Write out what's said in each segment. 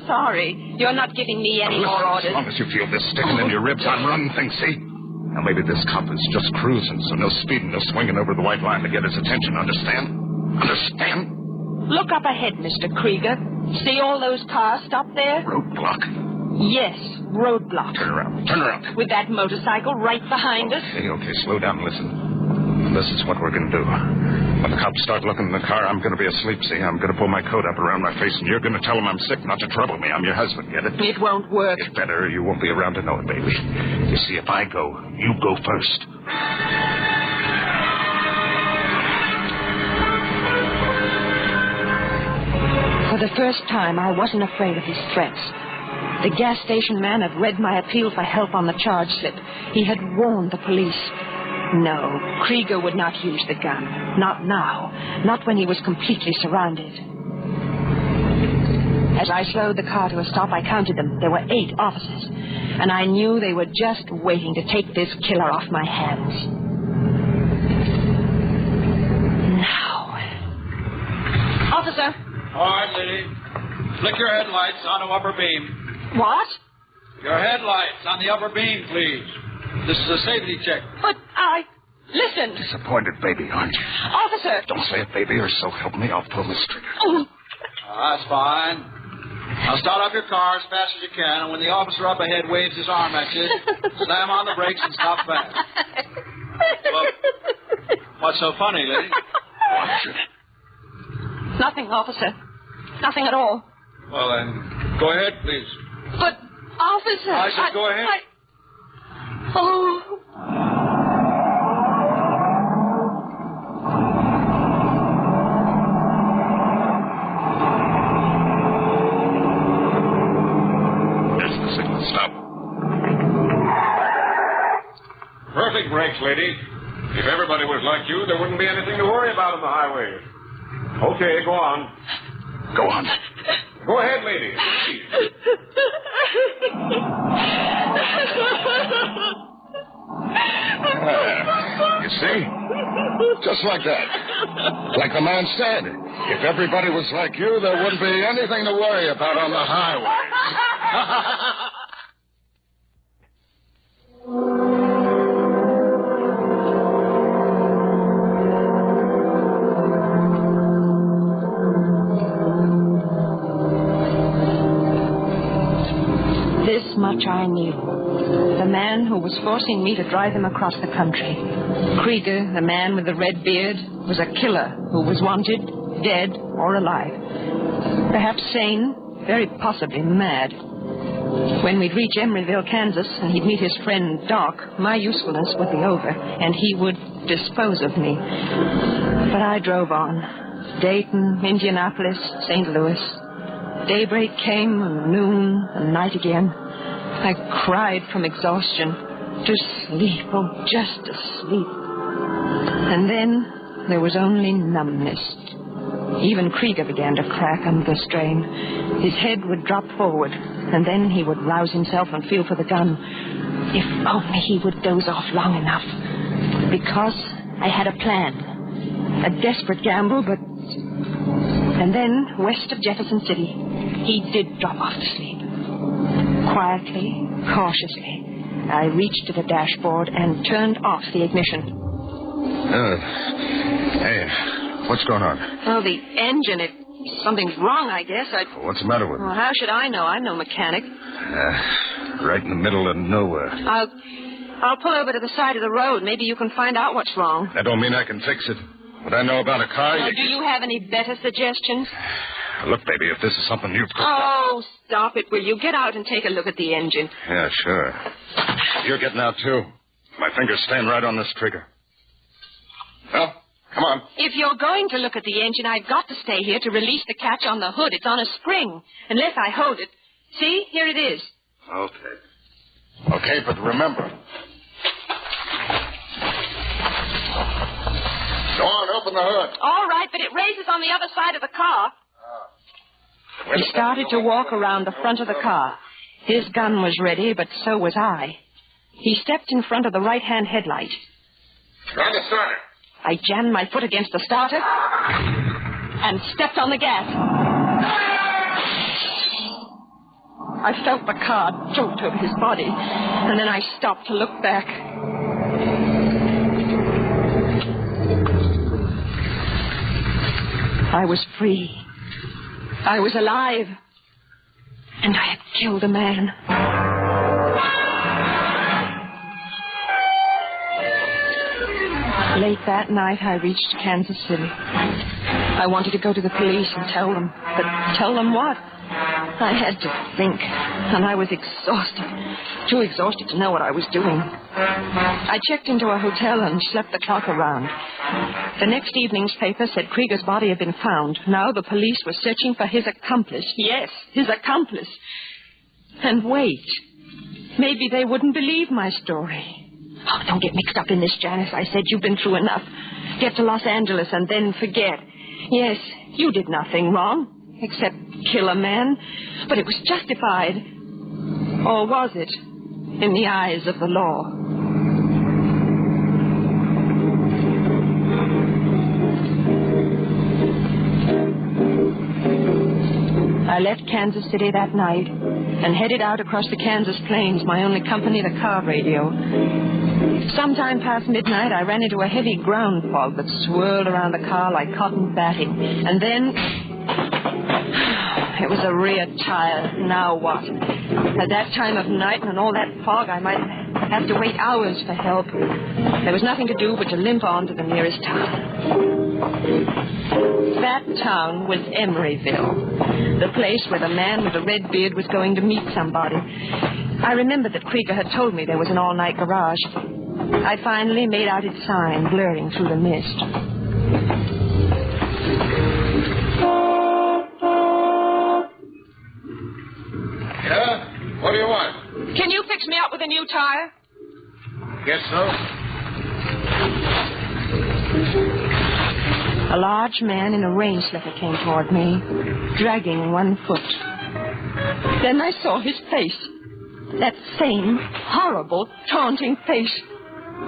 sorry. You're not giving me any more orders. As long as you feel this sticking in your ribs, I'm running things, see? Now, maybe this cop is just cruising, so no speeding, no swinging over the white line to get his attention, understand? Understand? Look up ahead, Mr. Krieger. See all those cars stop there? Roadblock? Yes, roadblock. Turn around. With that motorcycle right behind us? Okay, slow down and listen. This is what we're going to do. When the cops start looking in the car, I'm going to be asleep, see? I'm going to pull my coat up around my face, and you're going to tell them I'm sick, not to trouble me. I'm your husband, get it? It won't work. It's better. You won't be around to know it, baby. You see, if I go, you go first. For the first time, I wasn't afraid of his threats. The gas station man had read my appeal for help on the charge slip. He had warned the police. No, Krieger would not use the gun. Not now. Not when he was completely surrounded. As I slowed the car to a stop, I counted them. There were 8 officers. And I knew they were just waiting to take this killer off my hands. Now. Officer. All right, lady. Flick your headlights on the upper beam. What? Your headlights on the upper beam, please. This is a safety check. But Listen. Disappointed baby, aren't you? Officer. Don't say it, baby, or so help me, I'll pull this trigger. Oh. That's fine. Now start up your car as fast as you can, and when the officer up ahead waves his arm at you, slam on the brakes and stop fast. Well, what's so funny, lady? Watch it. Nothing, officer. Nothing at all. Well, then, go ahead, please. But, officer... I said go ahead. Oh... There's the signal. Stop. Perfect brakes, lady. If everybody was like you, there wouldn't be anything to worry about on the highway. Okay, go on. Go on. Go ahead, lady. You see? Just like that. Like the man said, if everybody was like you, there wouldn't be anything to worry about on the highway. This much I knew. The man who was forcing me to drive him across the country. Krieger, the man with the red beard, was a killer who was wanted, dead or alive. Perhaps sane, very possibly mad. When we'd reach Emeryville, Kansas, and he'd meet his friend Doc, my usefulness would be over, and he would dispose of me. But I drove on. Dayton, Indianapolis, St. Louis. Daybreak came, and noon, and night again. I cried from exhaustion. To sleep, oh, just to sleep. And then there was only numbness. Even Krieger began to crack under the strain. His head would drop forward, and then he would rouse himself and feel for the gun. If only he would doze off long enough. Because I had a plan. A desperate gamble, but... And then, west of Jefferson City, he did drop off to sleep. Quietly, cautiously, I reached to the dashboard and turned off the ignition. Hey, what's going on? Oh, the engine, something's wrong, I guess. What's the matter with it? Well, how should I know? I'm no mechanic. Right in the middle of nowhere. I'll pull over to the side of the road. Maybe you can find out what's wrong. That don't mean I can fix it. What I know about a car... Do you have any better suggestions? Look, baby, if this is something you've... Oh, stop it, will you? Get out and take a look at the engine. Yeah, sure. You're getting out, too. My fingers stand right on this trigger. Well, come on. If you're going to look at the engine, I've got to stay here to release the catch on the hood. It's on a spring. Unless I hold it. See? Here it is. Okay, but remember... Go on, open the hood. All right, but it raises on the other side of the car. He started to walk around the front of the car. His gun was ready, but so was I. He stepped in front of the right-hand headlight. Try the starter. I jammed my foot against the starter and stepped on the gas. I felt the car jolt over his body, and then I stopped to look back. I was free. I was alive. And I had killed a man. Late that night, I reached Kansas City. I wanted to go to the police and tell them. But tell them what? I had to think, and I was exhausted. Too exhausted to know what I was doing. I checked into a hotel and slept the clock around. The next evening's paper said Krieger's body had been found. Now the police were searching for his accomplice. Yes, his accomplice. And wait. Maybe they wouldn't believe my story. Oh, don't get mixed up in this, Janice. I said you've been through enough. Get to Los Angeles and then forget. Yes, you did nothing wrong, except kill a man. But it was justified. Or was it, in the eyes of the law? I left Kansas City that night and headed out across the Kansas plains, my only company, the car radio. Sometime past midnight, I ran into a heavy ground fog that swirled around the car like cotton batting. And then it was a rear tire. Now what? At that time of night and in all that fog, I might have to wait hours for help. There was nothing to do but to limp on to the nearest town. That town was Emeryville, the place where the man with the red beard was going to meet somebody. I remembered that Krieger had told me there was an all-night garage. I finally made out its sign blurring through the mist. Yeah? What do you want? Can you fix me up with a new tire? Guess so. A large man in a rain slicker came toward me, dragging one foot. Then I saw his face. That same horrible, taunting face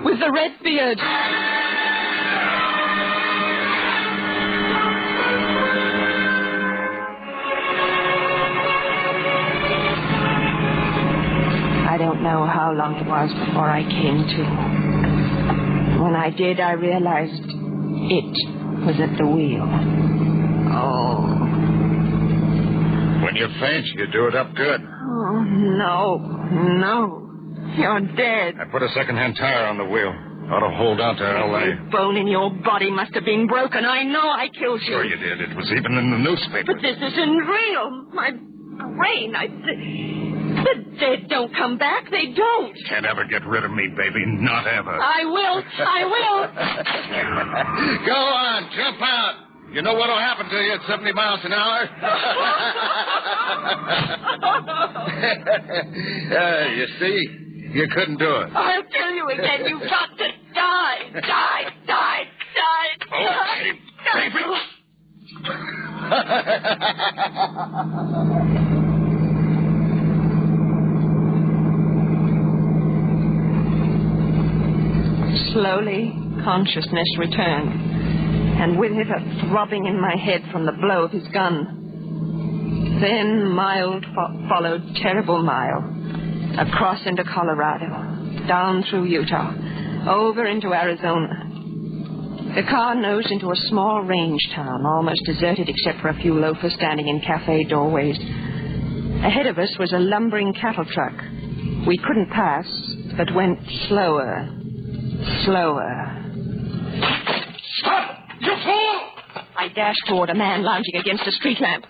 with the red beard. I don't know how long it was before I came to. When I did, I realized it was at the wheel. Oh. When you faint, you do it up good. Oh, no. You're dead. I put a second-hand tire on the wheel. Ought to hold out to L.A. The bone in your body must have been broken. I know I killed you. Sure you did. It was even in the newspaper. But this isn't real. My brain, the dead don't come back. They don't. Can't ever get rid of me, baby. Not ever. I will. Go on. Jump out. You know what'll happen to you at 70 miles an hour? You see? You couldn't do it. I'll tell you again. You've got to die. Die. Okay, baby. Slowly, consciousness returned, and with it a throbbing in my head from the blow of his gun. Then mild followed terrible mile, across into Colorado, down through Utah, over into Arizona. The car nosed into a small range town, almost deserted except for a few loafers standing in cafe doorways. Ahead of us was a lumbering cattle truck. We couldn't pass, but went slower. Stop! You fool! I dashed toward a man lounging against a street lamp.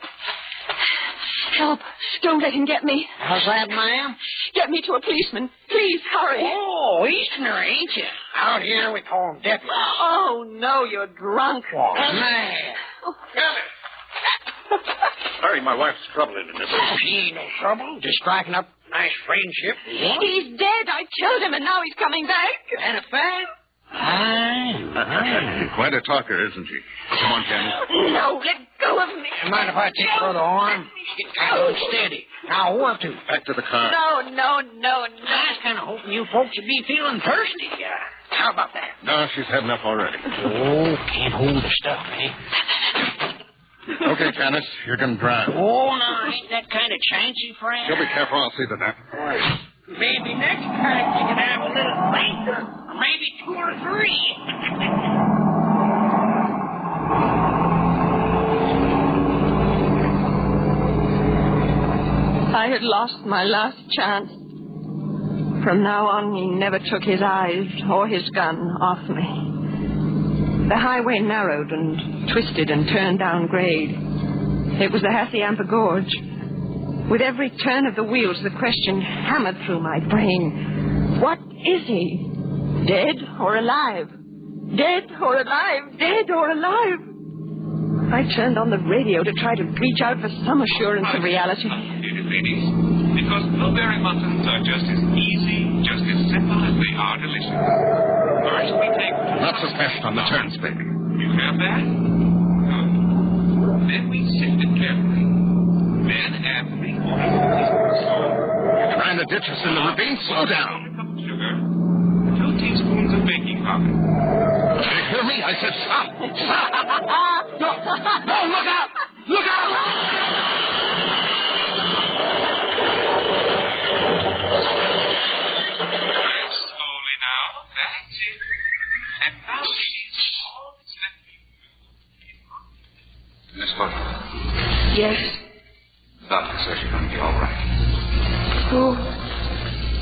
Help! Don't let him get me. How's that, ma'am? Get me to a policeman. Please, hurry. Oh, Easterner, ain't you? Out here we call him deputy. Oh, no, you're drunk. Oh, man. Sorry, my wife's trouble in this. Oh, she ain't no trouble. Just striking up nice friendship. He's dead. I killed him, and now he's coming back. That a fact? Aye. Quite a talker, isn't she? Come on, Candy. No, let go of me. Mind if I take her other arm? She's getting kind of unsteady. Now, what to? Back to the car. No. I was kind of hoping you folks would be feeling thirsty. How about that? No, she's had enough already. Oh, can't hold the stuff, eh? Okay, Janice, you're going to drive. Oh, no, ain't that kind of chancy, friend. You'll be careful. I'll see to that. Maybe next time you can have a little faith, or maybe 2 or 3. I had lost my last chance. From now on, he never took his eyes or his gun off me. The highway narrowed and twisted and turned down grade. It was the Hacienda Gorge. With every turn of the wheels, the question hammered through my brain. What is he? Dead or alive? Dead or alive? Dead or alive? I turned on the radio to try to reach out for some assurance of reality. Ladies, because blueberry muffins are just as easy, just as simple as they are delicious. First, we take... Lots of fast on the turns, baby. You have that? Good. Then we sift it carefully. Then add 3/4 teaspoon of salt. You're trying to ditch us in the ravine? Slow down. 1 cup of sugar. 2 teaspoons of baking powder. Did you hear me? I said stop. Stop. No, look out. Look out. Slowly now. That's it. And now, ladies, all that's left to do. Miss Butler, Yes. the doctor says you're going to be all right.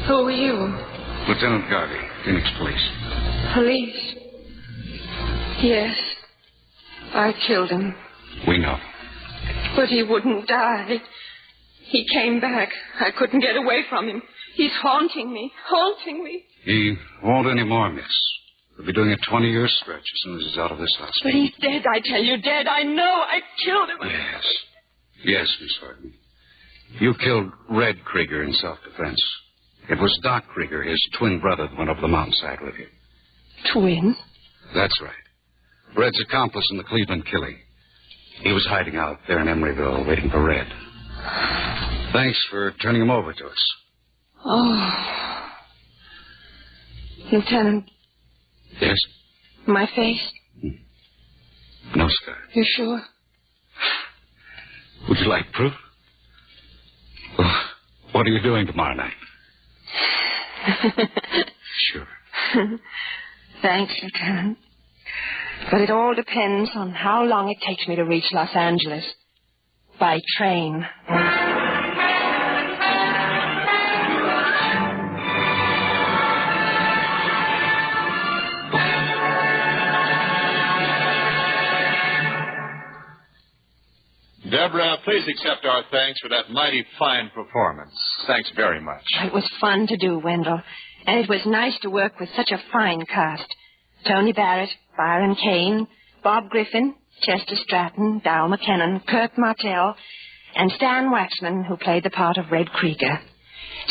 Who are you? Lieutenant Garvey, Phoenix Police. Police? Yes. I killed him. We know. But he wouldn't die. He came back. I couldn't get away from him. He's haunting me. He won't anymore, miss. He'll be doing a 20-year stretch as soon as he's out of this hospital. But he's dead, I tell you, dead. I know. I killed him. Yes. Yes, Miss Harden. You killed Red Krieger in self-defense. It was Doc Krieger, his twin brother, that went up the mountainside with you. Twin? That's right. Red's accomplice in the Cleveland killing. He was hiding out there in Emeryville waiting for Red. Thanks for turning him over to us. Oh. Lieutenant, Yes? my face? No scar. You sure? Would you like proof? Well, what are you doing tomorrow night? Sure. Thanks, Lieutenant. But it all depends on how long it takes me to reach Los Angeles. By train. Deborah, please accept our thanks for that mighty fine performance. Thanks very much. It was fun to do, Wendell. And it was nice to work with such a fine cast. Tony Barrett, Byron Kane, Bob Griffin, Chester Stratton, Dal McKinnon, Kurt Martell, and Stan Waxman, who played the part of Red Krieger.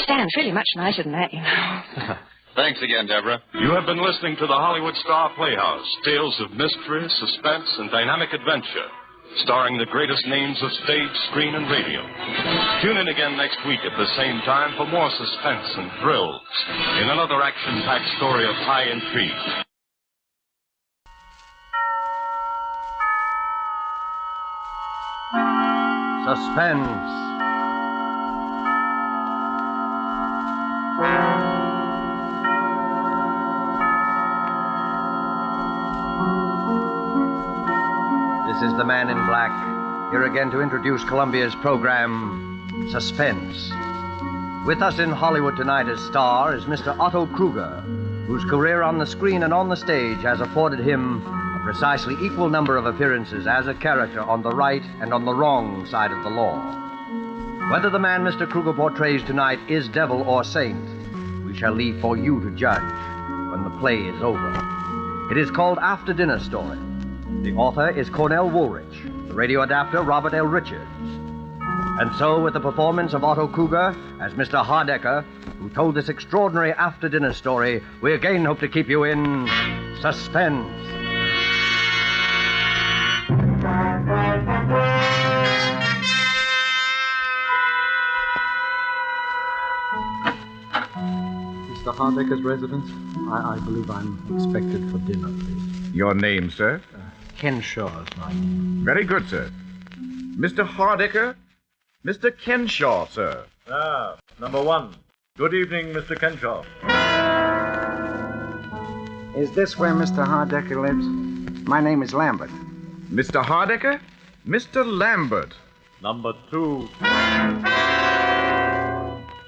Stan's really much nicer than that, you know. Thanks again, Deborah. You have been listening to the Hollywood Star Playhouse, tales of mystery, suspense, and dynamic adventure, starring the greatest names of stage, screen, and radio. Tune in again next week at the same time for more suspense and thrills in another action-packed story of high intrigue. Suspense. This is the Man in Black, here again to introduce Columbia's program, Suspense. With us in Hollywood tonight as star is Mr. Otto Kruger, whose career on the screen and on the stage has afforded him a precisely equal number of appearances as a character on the right and on the wrong side of the law. Whether the man Mr. Kruger portrays tonight is devil or saint, we shall leave for you to judge when the play is over. It is called After Dinner Story. The author is Cornell Woolrich, the radio adapter Robert L. Richards. And so, with the performance of Otto Kruger as Mr. Hardecker, who told this extraordinary after-dinner story, we again hope to keep you in suspense. Mr. Hardecker's residence? I believe I'm expected for dinner, please. Your name, sir? Ken Shaw is my name. Very good, sir. Mr. Hardiker, Mr. Kenshaw, sir. Ah, number one. Good evening, Mr. Kenshaw. Is this where Mr. Hardecker lives? My name is Lambert. Mr. Hardiker, Mr. Lambert. Number two.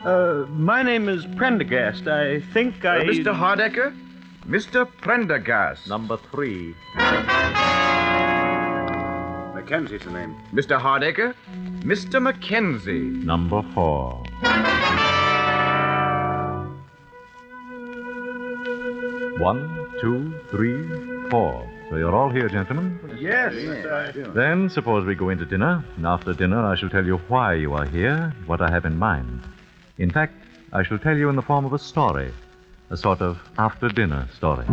My name is Prendergast. I think Mr. Hardiker, Mr. Prendergast. Number three. Mackenzie's the name. Mr. Hardiker, Mr. Mackenzie. Number four. One, two, three, four. So you're all here, gentlemen? Yes. Then suppose we go into dinner, and after dinner I shall tell you why you are here, what I have in mind. In fact, I shall tell you in the form of a story, a sort of after-dinner story.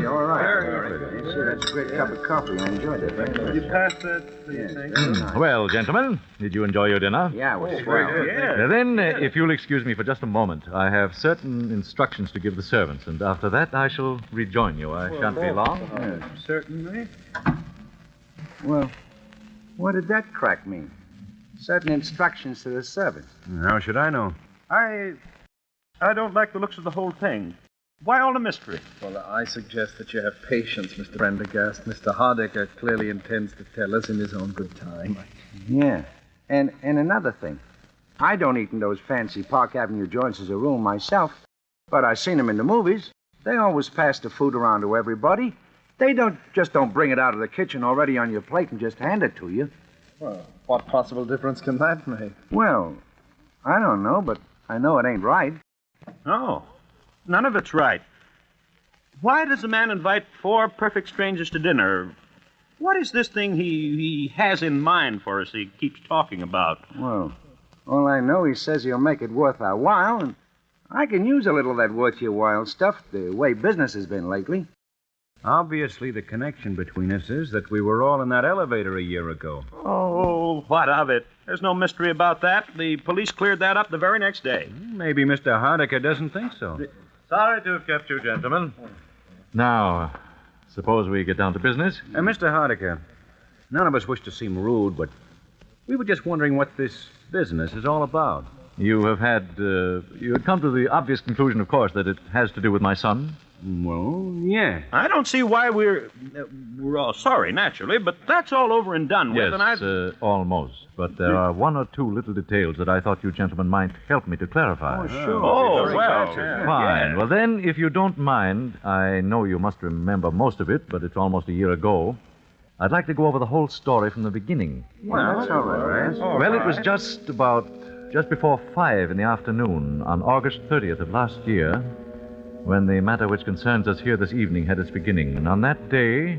All right. You see, that's a great cup of coffee. I enjoyed it. Will you pass that, please? Well, gentlemen, did you enjoy your dinner? Yeah, it was swell. Then, if you'll excuse me for just a moment, I have certain instructions to give the servants, and after that I shall rejoin you. I shan't be long. Certainly. Well, what did that crack mean? Certain instructions to the servants. How should I know? I don't like the looks of the whole thing. Why all the mystery? Well, I suggest that you have patience, Mr. Prendergast. Mr. Hardiker clearly intends to tell us in his own good time. Yeah. And another thing. I don't eat in those fancy Park Avenue joints as a rule myself, but I've seen them in the movies. They always pass the food around to everybody. They don't bring it out of the kitchen already on your plate and just hand it to you. Well, what possible difference can that make? Well, I don't know, but I know it ain't right. Oh, none of it's right. Why does a man invite four perfect strangers to dinner? What is this thing he has in mind for us he keeps talking about? Well, all I know, he says he'll make it worth our while, and I can use a little of that worth your while stuff, the way business has been lately. Obviously, the connection between us is that we were all in that elevator a year ago. Oh, what of it? There's no mystery about that. The police cleared that up the very next day. Maybe Mr. Hardiker doesn't think so. Sorry to have kept you, gentlemen. Now, suppose we get down to business. Mr. Hardiker, none of us wish to seem rude, but we were just wondering what this business is all about. You had come to the obvious conclusion, of course, that it has to do with my son. Well, yeah. I don't see why we're all sorry, naturally, but that's all over and done with. Yes, and almost. But there are one or two little details that I thought you gentlemen might help me to clarify. Oh, sure. Oh, well. Fine. Well, then, if you don't mind, I know you must remember most of it, but it's almost a year ago. I'd like to go over the whole story from the beginning. Well, that's all right. Well, it was just before 5 in the afternoon on August 30th of last year when the matter which concerns us here this evening had its beginning. And on that day,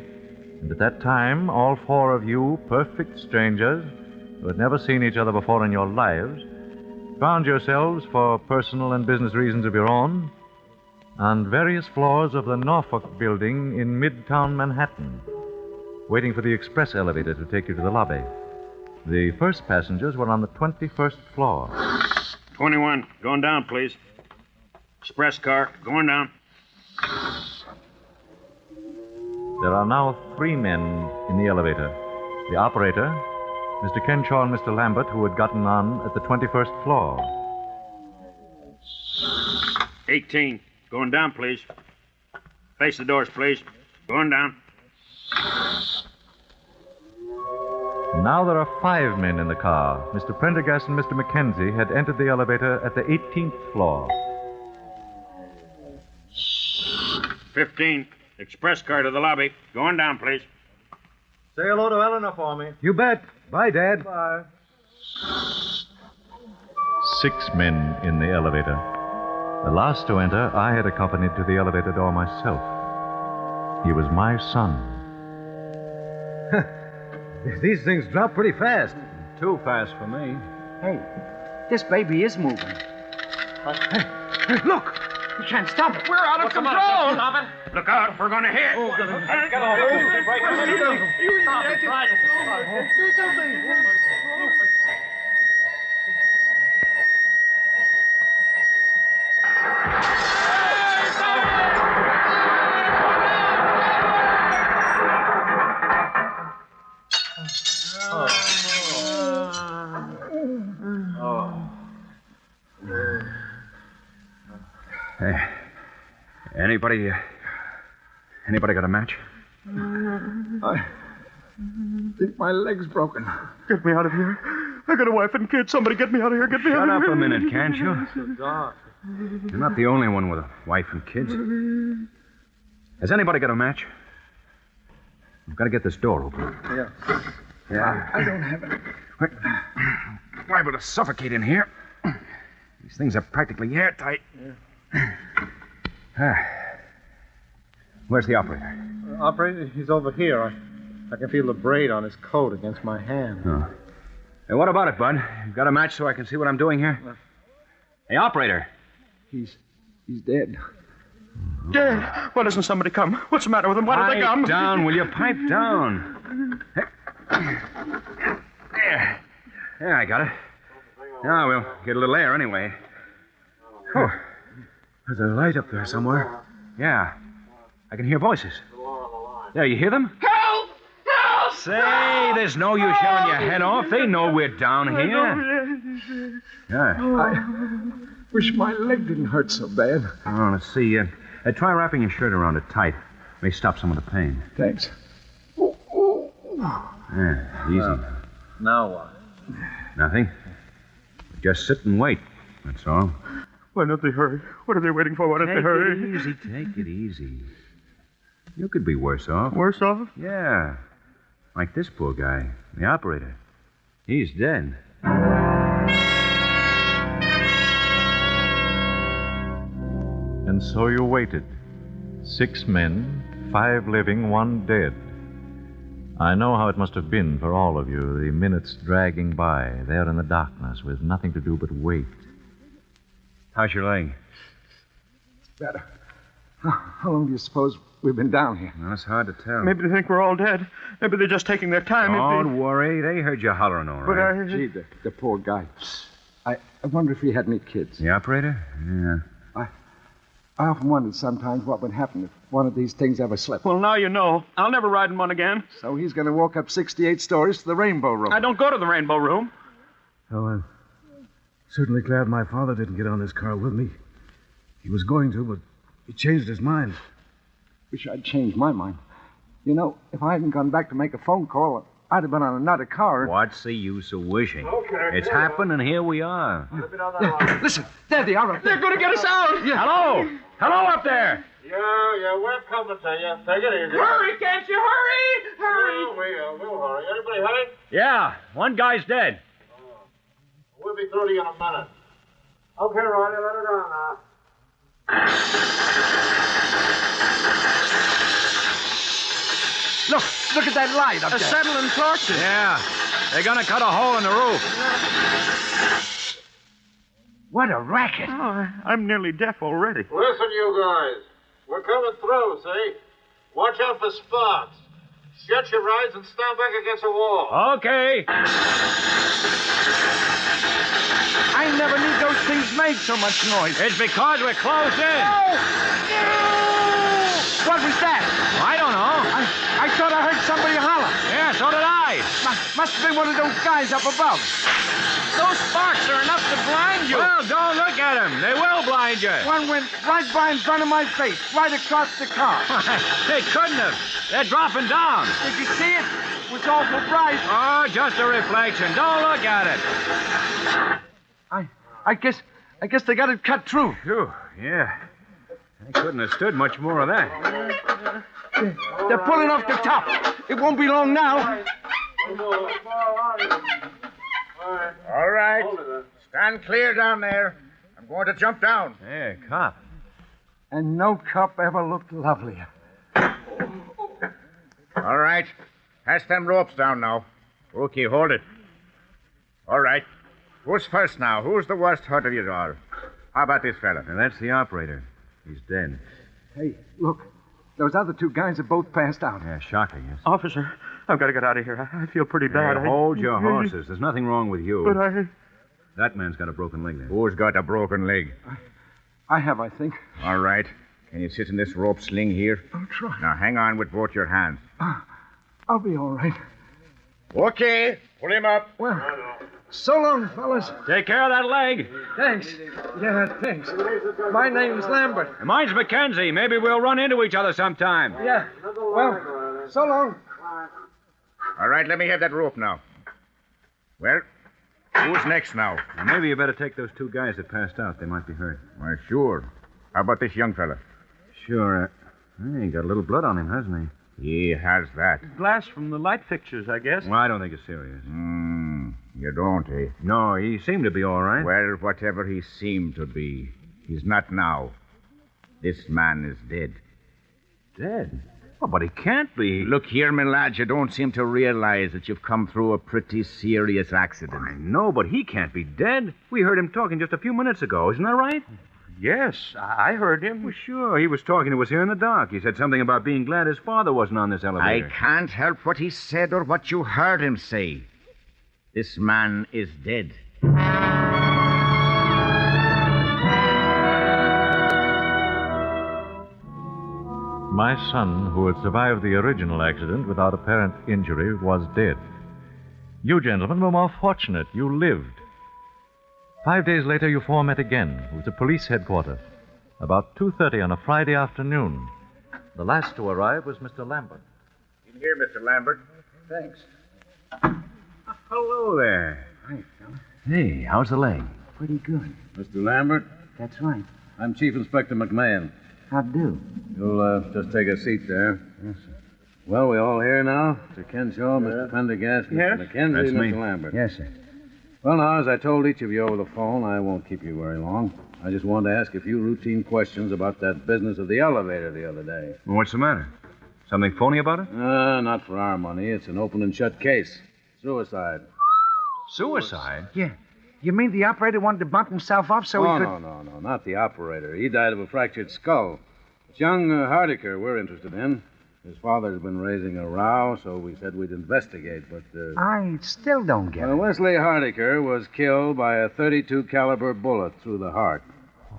and at that time, all four of you, perfect strangers, who had never seen each other before in your lives, found yourselves, for personal and business reasons of your own, on various floors of the Norfolk building in Midtown Manhattan, waiting for the express elevator to take you to the lobby. The first passengers were on the 21st floor. 21. Going down, please. Express car. Going down. There are now 3 men in the elevator. The operator, Mr. Kenshaw and Mr. Lambert, who had gotten on at the 21st floor. 18. Going down, please. Face the doors, please. Going down. Now there are 5 men in the car. Mr. Prendergast and Mr. Mackenzie had entered the elevator at the 18th floor. 15. Express car to the lobby. Going down, please. Say hello to Eleanor for me. You bet. Bye, Dad. Bye. 6 men in the elevator. The last to enter, I had accompanied to the elevator door myself. He was my son. These things drop pretty fast. Too fast for me. Hey, this baby is moving. Hey, look! We can't stop it. We're out of control. Stop it. Look out. We're going to hit. Get off. Anybody got a match? I think my leg's broken. Get me out of here. I got a wife and kids. Somebody get me out of here. Get me out of here. Shut up a minute, can't you? You're not the only one with a wife and kids. Has anybody got a match? I've got to get this door open. Yeah. I don't have it. We're liable to suffocate in here. These things are practically airtight. Where's the operator? Operator, he's over here. I can feel the braid on his coat against my hand. Oh. Hey, what about it, Bud? You've got a match so I can see what I'm doing here? Hey, operator. He's dead. Dead? Why doesn't somebody come? What's the matter with him? Why did they come? Pipe down, will you? Pipe down. There, I got it. Now we'll get a little air anyway. Oh, there's a light up there somewhere. Yeah, I can hear voices. There, you hear them? Help! Help! Say, there's no use yelling your head off. They know we're down here. Yeah. I wish my leg didn't hurt so bad. Oh, let's see. Try wrapping your shirt around it tight. May stop some of the pain. Thanks. Yeah, easy. Now what? Nothing. Just sit and wait. That's all. Why don't they hurry? What are they waiting for? Why don't they hurry? Take it easy. You could be worse off. Worse off? Yeah. Like this poor guy, the operator. He's dead. And so you waited. 6 men, 5 living, 1 dead. I know how it must have been for all of you, the minutes dragging by, there in the darkness, with nothing to do but wait. How's your leg? Better. How long do you suppose we've been down here? Well, it's hard to tell. Maybe they think we're all dead. Maybe they're just taking their time. Don't worry. They heard you hollering all But right. Gee, the poor guy. I wonder if he had any kids. The operator? Yeah. I often wondered sometimes what would happen if one of these things ever slipped. Well, now you know. I'll never ride in one again. So he's going to walk up 68 stories to the Rainbow Room. I don't go to the Rainbow Room. Oh, I'm certainly glad my father didn't get on this car with me. He was going to, but he changed his mind. Wish I'd changed my mind. You know, if I hadn't gone back to make a phone call, I'd have been on another car. What's the use of wishing? Okay. It's happened, and here we are. Listen, there they are up there. They're going to get us out. Yeah. Hello! Hello up there! Yeah, we're coming to you. Take it easy. Hurry, can't you? Hurry! Hurry! Yeah, we'll hurry. Anybody hurry? Yeah, one guy's dead. We'll be through to you in a minute. Okay, Ronnie, let it on now. Look at that light up there. Acetylene torches. Yeah, they're gonna cut a hole in the roof. What a racket. Oh, I'm nearly deaf already. Listen, you guys. We're coming through, see? Watch out for spots. Shut your rides and stand back against a wall. Okay. I never knew those things made so much noise. It's because we're closed in. What was that? I don't know. I thought I heard somebody holler. Yeah, so did I. Must have been one of those guys up above. Those sparks are enough to blind you. Well, don't look at them. They will blind you. One went right by in front of my face, right across the car. They couldn't have. They're dropping down. Did you see it? It was awful bright. Oh, just a reflection. Don't look at it. I guess they got it cut through. Phew, yeah. I couldn't have stood much more of that. They're pulling off the top. It won't be long now. All right. Stand clear down there. I'm going to jump down. Hey, cop. And no cop ever looked lovelier. All right. Pass them ropes down now. Okay, hold it. All right. Who's first now? Who's the worst hurt of you all? How about this fella? And that's the operator. He's dead. Hey, look. Those other 2 guys have both passed out. Yeah, shocking, yes. Officer, I've got to get out of here. I feel pretty bad. Hey, hold your horses. There's nothing wrong with you. But I... That man's got a broken leg there. Who's got a broken leg? I have, I think. All right. Can you sit in this rope sling here? I'll try. Now hang on with both your hands. I'll be all right. Okay. Pull him up. Well, so long, fellas. Take care of that leg. Thanks. Yeah, thanks. My name's Lambert. And mine's Mackenzie. Maybe we'll run into each other sometime. Yeah. Well, so long. All right, let me have that rope now. Well, who's next now? Well, maybe you better take those two guys that passed out. They might be hurt. Why, sure. How about this young fella? Sure. He got a little blood on him, hasn't he? He has that. Glass from the light fixtures, I guess. Well, I don't think it's serious. You don't, eh? No, he seemed to be all right. Well, whatever he seemed to be, he's not now. This man is dead. Dead? Oh, but he can't be. Look here, my lad, you don't seem to realize that you've come through a pretty serious accident. I know, but he can't be dead. We heard him talking just a few minutes ago. Isn't that right? Yes, I heard him. Well, sure. He was talking to us here in the dock. He said something about being glad his father wasn't on this elevator. I can't help what he said or what you heard him say. This man is dead. My son, who had survived the original accident without apparent injury, was dead. You gentlemen were more fortunate. You lived. 5 days later, you four met again. It was at police headquarters. About 2:30 on a Friday afternoon. The last to arrive was Mr. Lambert. In here, Mr. Lambert. Thanks. Hello there. Hi, fella. Hey, how's the leg? Pretty good. Mr. Lambert? That's right. I'm Chief Inspector McMahon. How do? You'll just take a seat there. Yes, sir. Well, we all here now? Mr. Kenshaw, Mr. Pendergast, Mr. McKenzie, That's me. Mr. Lambert. Yes, sir. Well, now, as I told each of you over the phone, I won't keep you very long. I just wanted to ask a few routine questions about that business of the elevator the other day. Well, what's the matter? Something phony about it? Not for our money. It's an open and shut case. Suicide. Suicide? Yeah. You mean the operator wanted to bump himself up so he could... No, not the operator. He died of a fractured skull. It's young Hardiker we're interested in. His father's been raising a row, so we said we'd investigate, but... I still don't get it. Wesley Hardiker was killed by a .32 caliber bullet through the heart.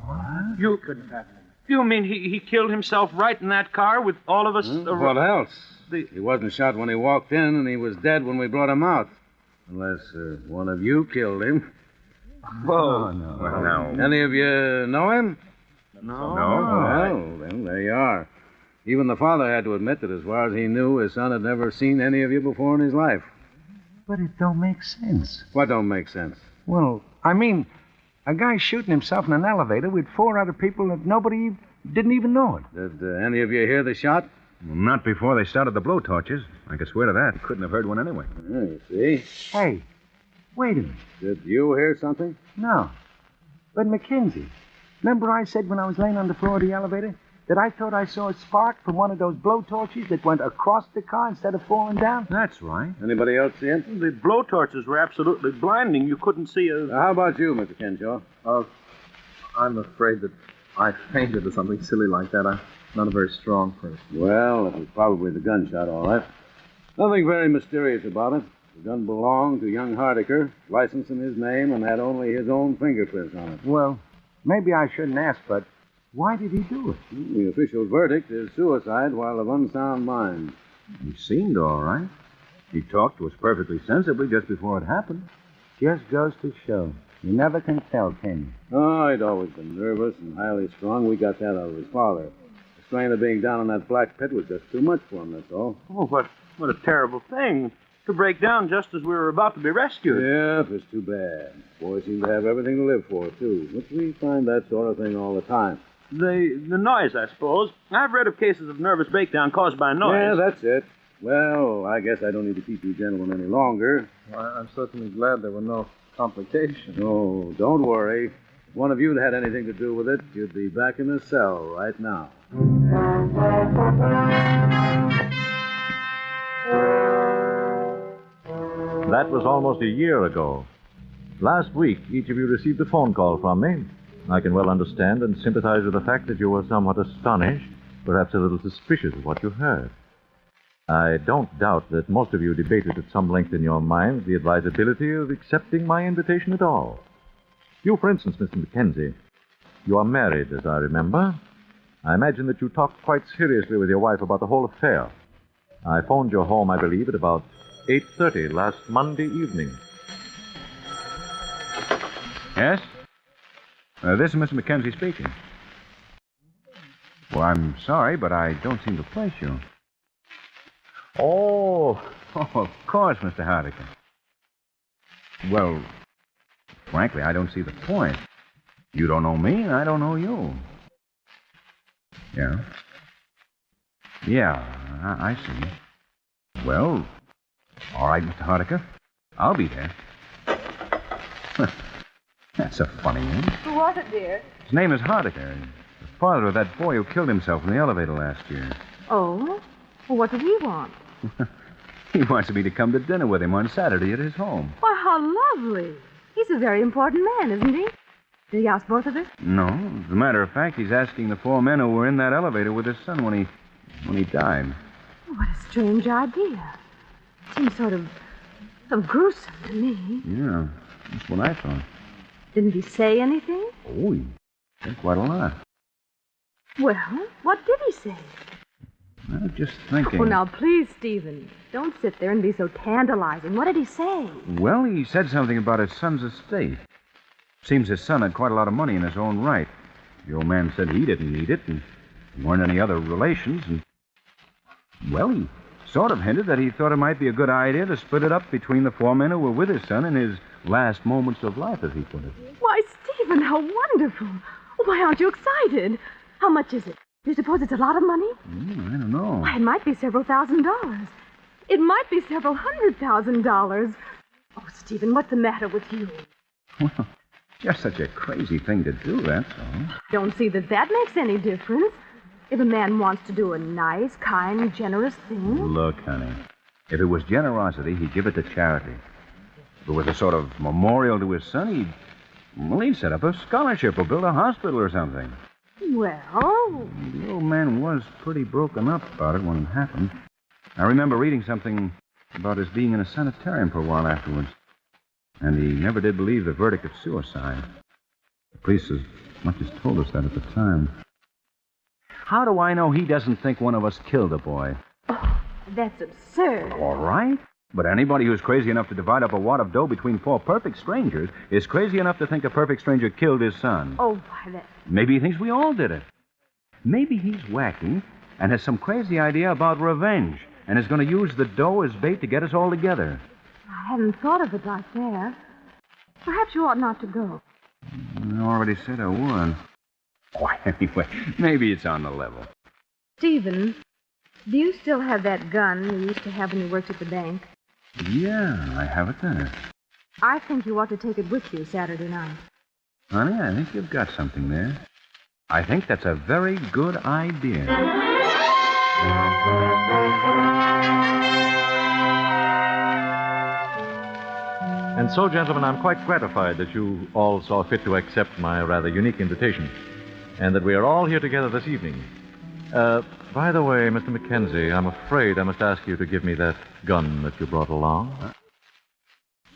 What? You couldn't have him. You mean he killed himself right in that car with all of us? What else? He wasn't shot when he walked in, and he was dead when we brought him out. Unless one of you killed him. Whoa. No. Well, no. Any of you know him? No. Well, then there you are. Even the father had to admit that as far as he knew, his son had never seen any of you before in his life. But it don't make sense. What don't make sense? Well, I mean, a guy shooting himself in an elevator with 4 other people that nobody didn't even know it. Did any of you hear the shot? Well, not before they started the blowtorches. I could swear to that. Couldn't have heard one anyway. Yeah, you see. Hey, wait a minute. Did you hear something? No. But Mackenzie, remember I said when I was laying on the floor of the elevator that I thought I saw a spark from one of those blowtorches that went across the car instead of falling down? That's right. Anybody else see it? The blowtorches were absolutely blinding. You couldn't see a... How about you, Mr. Kenshaw? I'm afraid that I fainted or something silly like that. I'm not a very strong person. Well, it was probably the gunshot, all right. Nothing very mysterious about it. The gun belonged to young Hardiker, licensed in his name, and had only his own fingerprints on it. Well, maybe I shouldn't ask, but why did he do it? The official verdict is suicide while of unsound mind. He seemed all right. He talked to us perfectly sensibly just before it happened. Just goes to show. You never can tell, can you? Oh, he'd always been nervous and highly strung. We got that out of his father. The strain of being down in that black pit was just too much for him, that's all. Oh, what a terrible thing. To break down just as we were about to be rescued. Yeah, it was too bad. Boys seem to have everything to live for, too. But we find that sort of thing all the time. The noise, I suppose. I've read of cases of nervous breakdown caused by noise. Yeah, that's it. Well, I guess I don't need to keep you gentlemen any longer. Well, I'm certainly glad there were no complications. Oh, don't worry. If one of you had anything to do with it, you'd be back in the cell right now. That was almost a year ago. Last week, each of you received a phone call from me. I can well understand and sympathize with the fact that you were somewhat astonished, perhaps a little suspicious of what you heard. I don't doubt that most of you debated at some length in your minds the advisability of accepting my invitation at all. You, for instance, Mr. Mackenzie, you are married, as I remember. I imagine that you talked quite seriously with your wife about the whole affair. I phoned your home, I believe, at about 8:30 last Monday evening. Yes? This is Mr. Mackenzie speaking. Well, I'm sorry, but I don't seem to place you. Oh, of course, Mr. Hardiker. Well, frankly, I don't see the point. You don't know me, and I don't know you. Yeah? Yeah, I see. Well, all right, Mr. Hardiker. I'll be there. That's a funny name. Who was it, dear? His name is Hardiker. The father of that boy who killed himself in the elevator last year. Oh? Well, what did he want? He wants me to come to dinner with him on Saturday at his home. Why, how lovely. He's a very important man, isn't he? Did he ask both of us? No. As a matter of fact, he's asking the 4 men who were in that elevator with his son when he died. What a strange idea. Seems sort of gruesome to me. Yeah, that's what I thought. Didn't he say anything? Oh, he said quite a lot. Well, what did he say? I was just thinking. Oh, now, please, Stephen, don't sit there and be so tantalizing. What did he say? Well, he said something about his son's estate. Seems his son had quite a lot of money in his own right. The old man said he didn't need it, and there weren't any other relations, and... Well, he sort of hinted that he thought it might be a good idea to split it up between the 4 men who were with his son in his last moments of life, as he put it. Why, Stephen, how wonderful. Why aren't you excited? How much is it? Do you suppose it's a lot of money? I don't know. Why, it might be several $1,000s. It might be several $100,000. Oh, Stephen, what's the matter with you? Well, just such a crazy thing to do, that's all. Don't see that makes any difference. If a man wants to do a nice, kind, generous thing... Look, honey, if it was generosity, he'd give it to charity. If it was a sort of memorial to his son, he'd set up a scholarship or build a hospital or something. Well... The old man was pretty broken up about it when it happened. I remember reading something about his being in a sanitarium for a while afterwards. And he never did believe the verdict of suicide. The police as much as told us that at the time. How do I know he doesn't think one of us killed the boy? Oh, that's absurd. All right. But anybody who's crazy enough to divide up a wad of dough between 4 perfect strangers is crazy enough to think a perfect stranger killed his son. Oh, why, that... Maybe he thinks we all did it. Maybe he's wacky and has some crazy idea about revenge and is going to use the dough as bait to get us all together. I hadn't thought of it like that. Perhaps you ought not to go. I already said I would. Why, anyway, maybe it's on the level. Stephen, do you still have that gun you used to have when you worked at the bank? Yeah, I have it there. I think you ought to take it with you Saturday night. Honey, I think you've got something there. I think that's a very good idea. And so, gentlemen, I'm quite gratified that you all saw fit to accept my rather unique invitation, and that we are all here together this evening. By the way, Mr. Mackenzie, I'm afraid I must ask you to give me that gun that you brought along.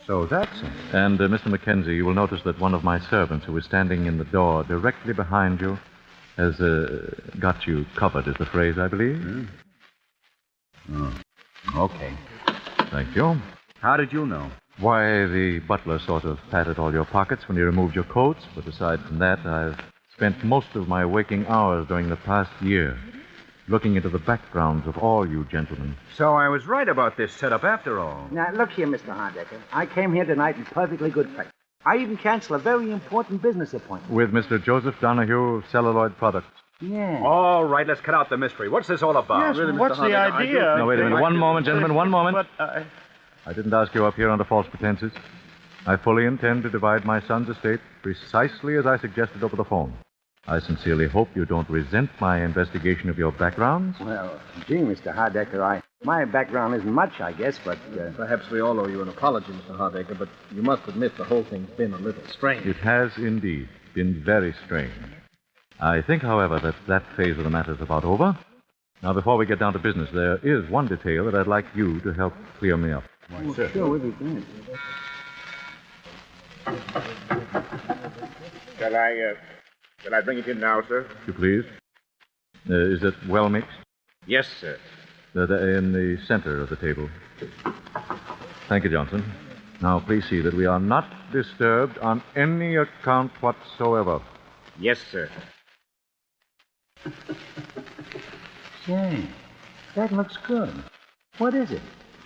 So that's it. And, Mr. Mackenzie, you will notice that one of my servants who is standing in the door directly behind you has got you covered, is the phrase, I believe. Oh, okay. Thank you. How did you know? Why, the butler sort of patted all your pockets when you removed your coats, but aside from that, I've spent most of my waking hours during the past year looking into the backgrounds of all you gentlemen. So I was right about this setup after all. Now, look here, Mr. Hardecker. I came here tonight in perfectly good faith. I even canceled a very important business appointment. With Mr. Joseph Donahue, Celluloid Products. Yeah. All right, let's cut out the mystery. What's this all about? Yes, really, what's the idea? No, wait a minute. One moment, gentlemen, one moment. But I didn't ask you up here under false pretenses. I fully intend to divide my son's estate precisely as I suggested over the phone. I sincerely hope you don't resent my investigation of your backgrounds. Well, gee, Mr. Hardecker, my background isn't much, I guess, but... Perhaps we all owe you an apology, Mr. Hardecker, but you must admit the whole thing's been a little strange. It has indeed been very strange. I think, however, that phase of the matter is about over. Now, before we get down to business, there is one detail that I'd like you to help clear me up. Why, sure, we'll be glad. Shall I bring it in now, sir? If you please. Is it well mixed? Yes, sir. In the center of the table. Thank you, Johnson. Now, please see that we are not disturbed on any account whatsoever. Yes, sir. Say, that looks good. What is it?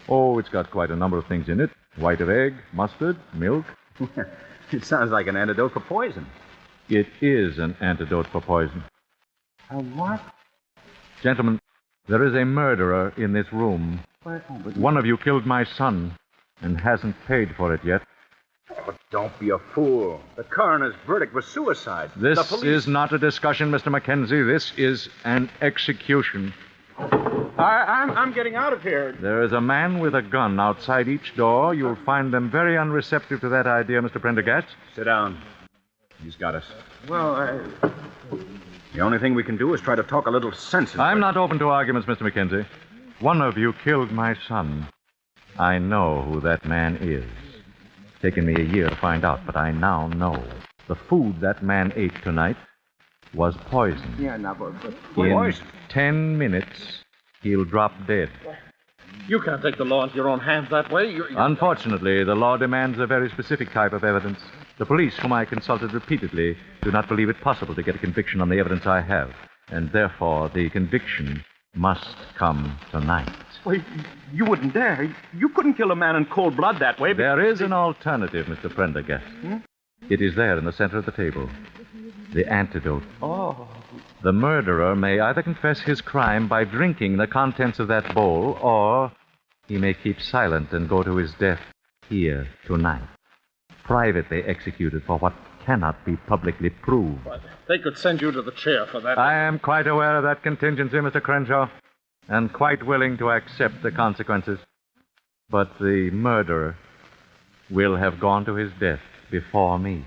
Oh, it's got quite a number of things in it. White of egg, mustard, milk. It sounds like an antidote for poison. It is an antidote for poison. A what? Gentlemen, there is a murderer in this room. But One of you killed my son and hasn't paid for it yet. Oh, don't be a fool. The coroner's verdict was suicide. This is not a discussion, Mr. Mackenzie. This is an execution. I'm getting out of here. There is a man with a gun outside each door. You'll find them very unreceptive to that idea, Mr. Prendergast. Sit down. He's got us. Well, The only thing we can do is try to talk a little sense into I'm it. not open to arguments, Mr. Mackenzie. One of you killed my son. I know who that man is. It's taken me a year to find out, but I now know. The food that man ate tonight was poison. Yeah, no, but In 10 minutes, he'll drop dead. you can't take the law into your own hands that way. Unfortunately, the law demands a very specific type of evidence. The police, whom I consulted repeatedly, do not believe it possible to get a conviction on the evidence I have. And therefore, the conviction must come tonight. Well, you wouldn't dare. You couldn't kill a man in cold blood that way. There is an alternative, Mr. Prendergast. It is there in the center of the table. The antidote. Oh. The murderer may either confess his crime by drinking the contents of that bowl, or he may keep silent and go to his death here tonight. Privately executed for what cannot be publicly proved. But they could send you to the chair for that. I am quite aware of that contingency, Mr. Crenshaw, and quite willing to accept the consequences. But the murderer will have gone to his death before me.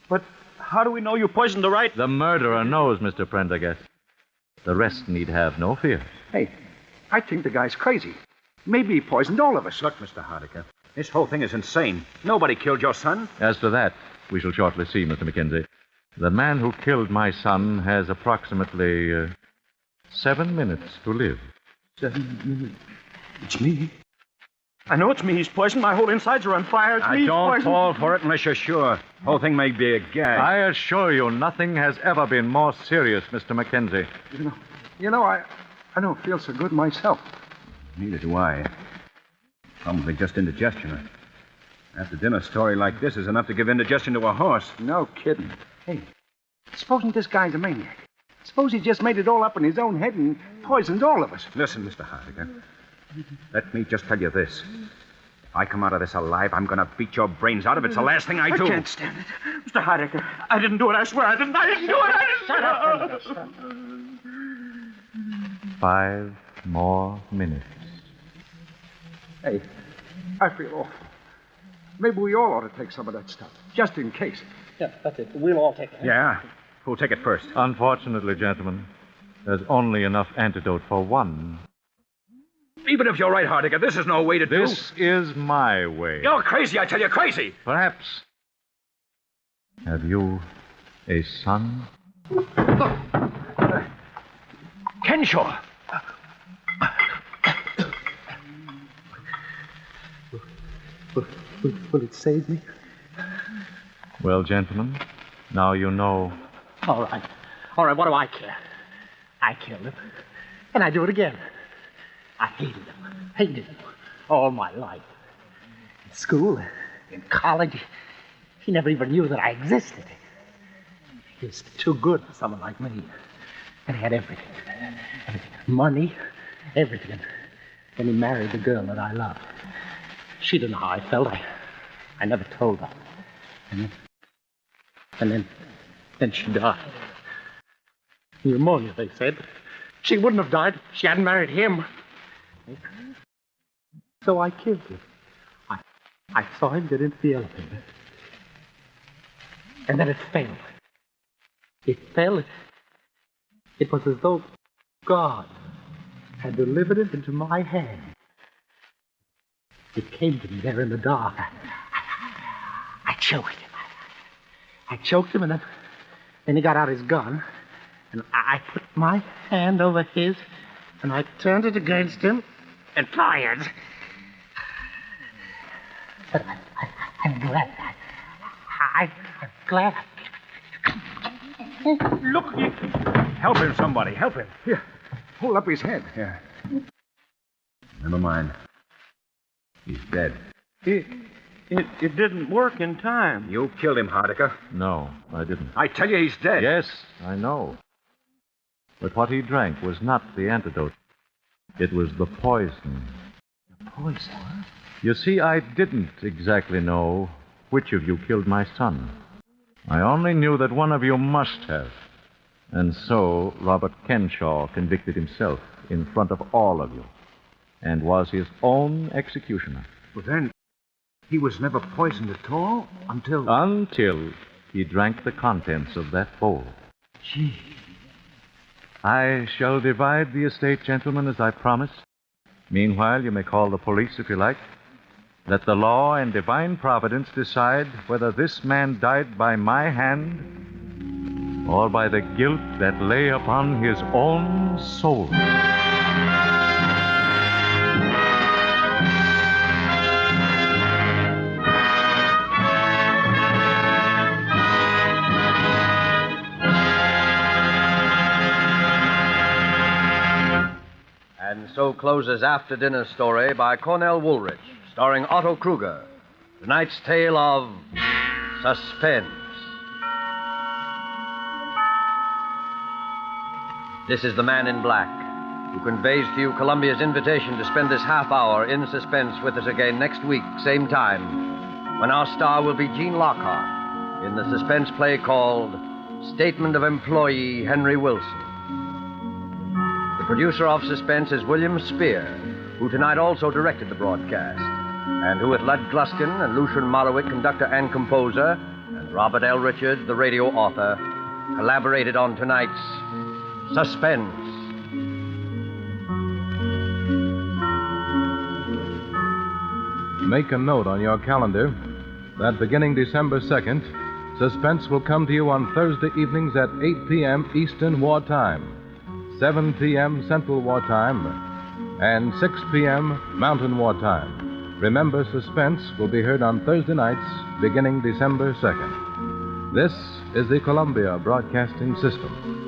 But how do we know you poisoned the right? The murderer knows, Mr. Prendergast. The rest need have no fear. Hey, I think the guy's crazy. Maybe he poisoned all of us. Look, Mr. Hardiker, this whole thing is insane. Nobody killed your son. As to that, we shall shortly see, Mr. Mackenzie. The man who killed my son has approximately 7 minutes to live. 7 minutes? It's me. I know it's me he's poisoned. My whole insides are on fire. It's me he's Don't poisoned. fall for it unless you're sure. Whole thing may be a gag. I assure you, nothing has ever been more serious, Mr. Mackenzie. You know, I don't feel so good myself. Neither do I. Probably just indigestion. After dinner story like this is enough to give indigestion to a horse. No kidding. Hey, supposing this guy's a maniac. Suppose he just made it all up in his own head and poisoned all of us. Listen, Mr. Hardiker. Let me just tell you this. If I come out of this alive, I'm going to beat your brains out of it. It's the last thing I do. I can't stand it. Mr. Hardiker, I didn't do it. I swear I didn't. I didn't do it. Shut up. 5 more minutes. Hey, I feel awful. Maybe we all ought to take some of that stuff, just in case. Yeah, that's it. We'll all take it. Yeah? Who'll take it first? Unfortunately, gentlemen, there's only enough antidote for one. Even if you're right, Hardiker, this is no way to do. This is my way. You're crazy, I tell you, crazy. Perhaps. Have you a son? Kenshaw. Will it save me? Well, gentlemen, now you know. All right. All right, what do I care? I killed him. And I do it again. I hated him all my life. In school, in college, he never even knew that I existed. He was too good for someone like me. And he had everything. Everything. Money, everything. Then he married the girl that I loved. She didn't know how I felt. I never told her. And then she died. Pneumonia, they said. She wouldn't have died if she hadn't married him. So I killed him. I saw him get into the elevator. And then it fell. It fell. It was as though God had delivered it into my hand. It came to me there in the dark. I choked him. I choked him, and then he got out his gun, and I put my hand over his, and I turned it against him and fired. But I'm glad. I'm glad. Look! Help him, somebody. Help him. Here. Hold up his head. Here. Never mind. He's dead. It didn't work in time. You killed him, Hardiker. No, I didn't. I tell you, he's dead. Yes, I know. But what he drank was not the antidote. It was the poison. Poison? You see, I didn't exactly know which of you killed my son. I only knew that one of you must have. And so Robert Kenshaw convicted himself in front of all of you and was his own executioner. Well, then, he was never poisoned at all until... Until he drank the contents of that bowl. Gee. I shall divide the estate, gentlemen, as I promised. Meanwhile, you may call the police if you like. Let the law and divine providence decide whether this man died by my hand or by the guilt that lay upon his own soul. And so closes After Dinner Story by Cornell Woolrich, starring Otto Kruger. Tonight's tale of suspense. This is the Man in Black, who conveys to you Columbia's invitation to spend this half hour in suspense with us again next week, same time, when our star will be Gene Lockhart in the suspense play called Statement of Employee Henry Wilson. The producer of Suspense is William Spear, who tonight also directed the broadcast, and who with Lud Gluskin and Lucian Morowick, conductor and composer, and Robert L. Richards, the radio author, collaborated on tonight's Suspense. Make a note on your calendar that beginning December 2nd, Suspense will come to you on Thursday evenings at 8 p.m. Eastern Wartime, 7 p.m. Central Wartime, and 6 p.m. Mountain Wartime. Remember, Suspense will be heard on Thursday nights beginning December 2nd. This is the Columbia Broadcasting System.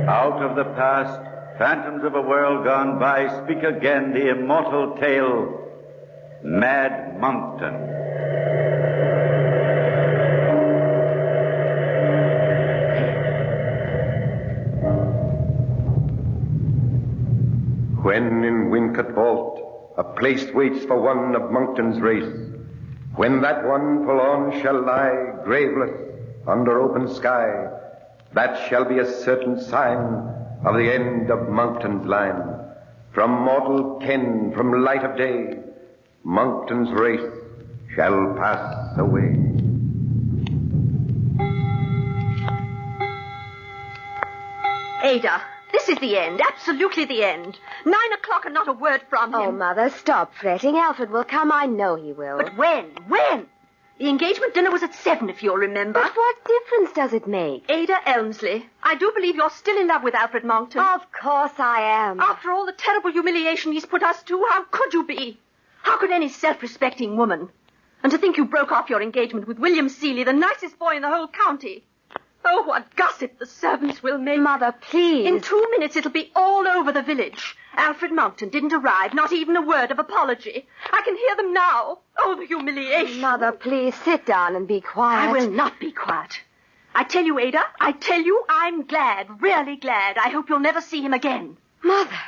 Out of the past, phantoms of a world gone by, speak again the immortal tale, Mad Monkton. When in Wincot Vault a place waits for one of Monkton's race, when that one forlorn shall lie graveless under open sky, that shall be a certain sign of the end of Monkton's line. From mortal ken, from light of day, Monkton's race shall pass away. Ada, this is the end, absolutely the end. 9 o'clock and not a word from him. Oh, Mother, stop fretting. Alfred will come. I know he will. But when? When? The engagement dinner was at 7, if you'll remember. But what difference does it make? Ada Elmsley, I do believe you're still in love with Alfred Monkton. Of course I am. After all the terrible humiliation he's put us to, how could you be? How could any self-respecting woman? And to think you broke off your engagement with William Seeley, the nicest boy in the whole county. Oh, what gossip the servants will make. Mother, please. In 2 minutes, it'll be all over the village. Alfred Monkton didn't arrive, not even a word of apology. I can hear them now. Oh, the humiliation. Mother, please sit down and be quiet. I will not be quiet. I tell you, Ada, I tell you, I'm glad, really glad. I hope you'll never see him again. Mother,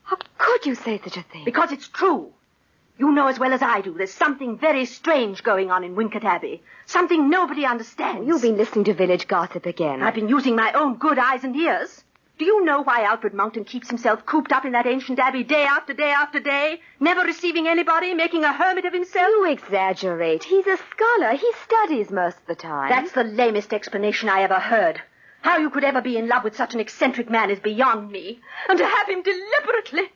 how could you say such a thing? Because it's true. You know as well as I do there's something very strange going on in Wincot Abbey. Something nobody understands. You've been listening to village gossip again. I've been using my own good eyes and ears. Do you know why Alfred Monkton keeps himself cooped up in that ancient abbey day after day after day, never receiving anybody, making a hermit of himself? You exaggerate. He's a scholar. He studies most of the time. That's the lamest explanation I ever heard. How you could ever be in love with such an eccentric man is beyond me. And to have him deliberately...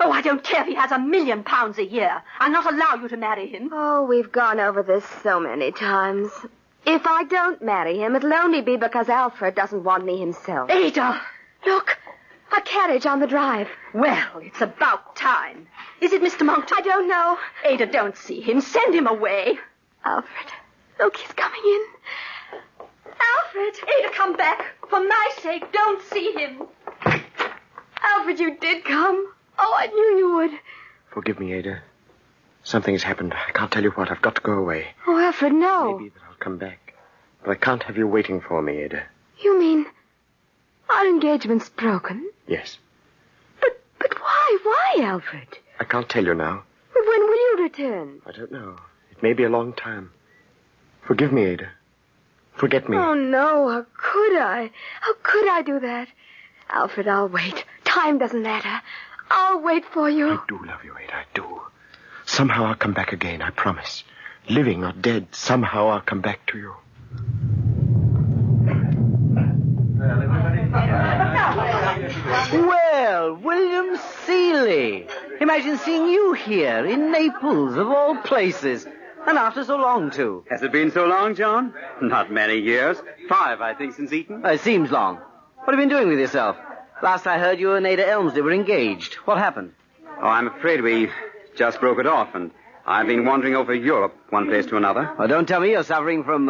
Oh, I don't care if he has £1 million a year. I'll not allow you to marry him. Oh, we've gone over this so many times. If I don't marry him, it'll only be because Alfred doesn't want me himself. Ada! Look, a carriage on the drive. Well, it's about time. Is it Mr. Monckton? I don't know. Ada, don't see him. Send him away. Alfred, look, he's coming in. Alfred! Ada, come back. For my sake, don't see him. Alfred, you did come. Oh, I knew you would. Forgive me, Ada. Something has happened. I can't tell you what. I've got to go away. Oh, Alfred, no. Maybe that I'll come back. But I can't have you waiting for me, Ada. You mean our engagement's broken? Yes. But why? Why, Alfred? I can't tell you now. But when will you return? I don't know. It may be a long time. Forgive me, Ada. Forget me. Oh, no. How could I? How could I do that? Alfred, I'll wait. Time doesn't matter. I'll wait for you. I do love you, Ada. I do. Somehow I'll come back again, I promise. Living or dead, somehow I'll come back to you. Well, William Seeley. Imagine seeing you here in Naples, of all places. And after so long, too. Has it been so long, John? Not many years. 5, I think, since Eton. It seems long. What have you been doing with yourself? Last I heard, you and Ada Elmsley were engaged. What happened? Oh, I'm afraid we just broke it off, and I've been wandering over Europe, one place to another. Well, don't tell me you're suffering from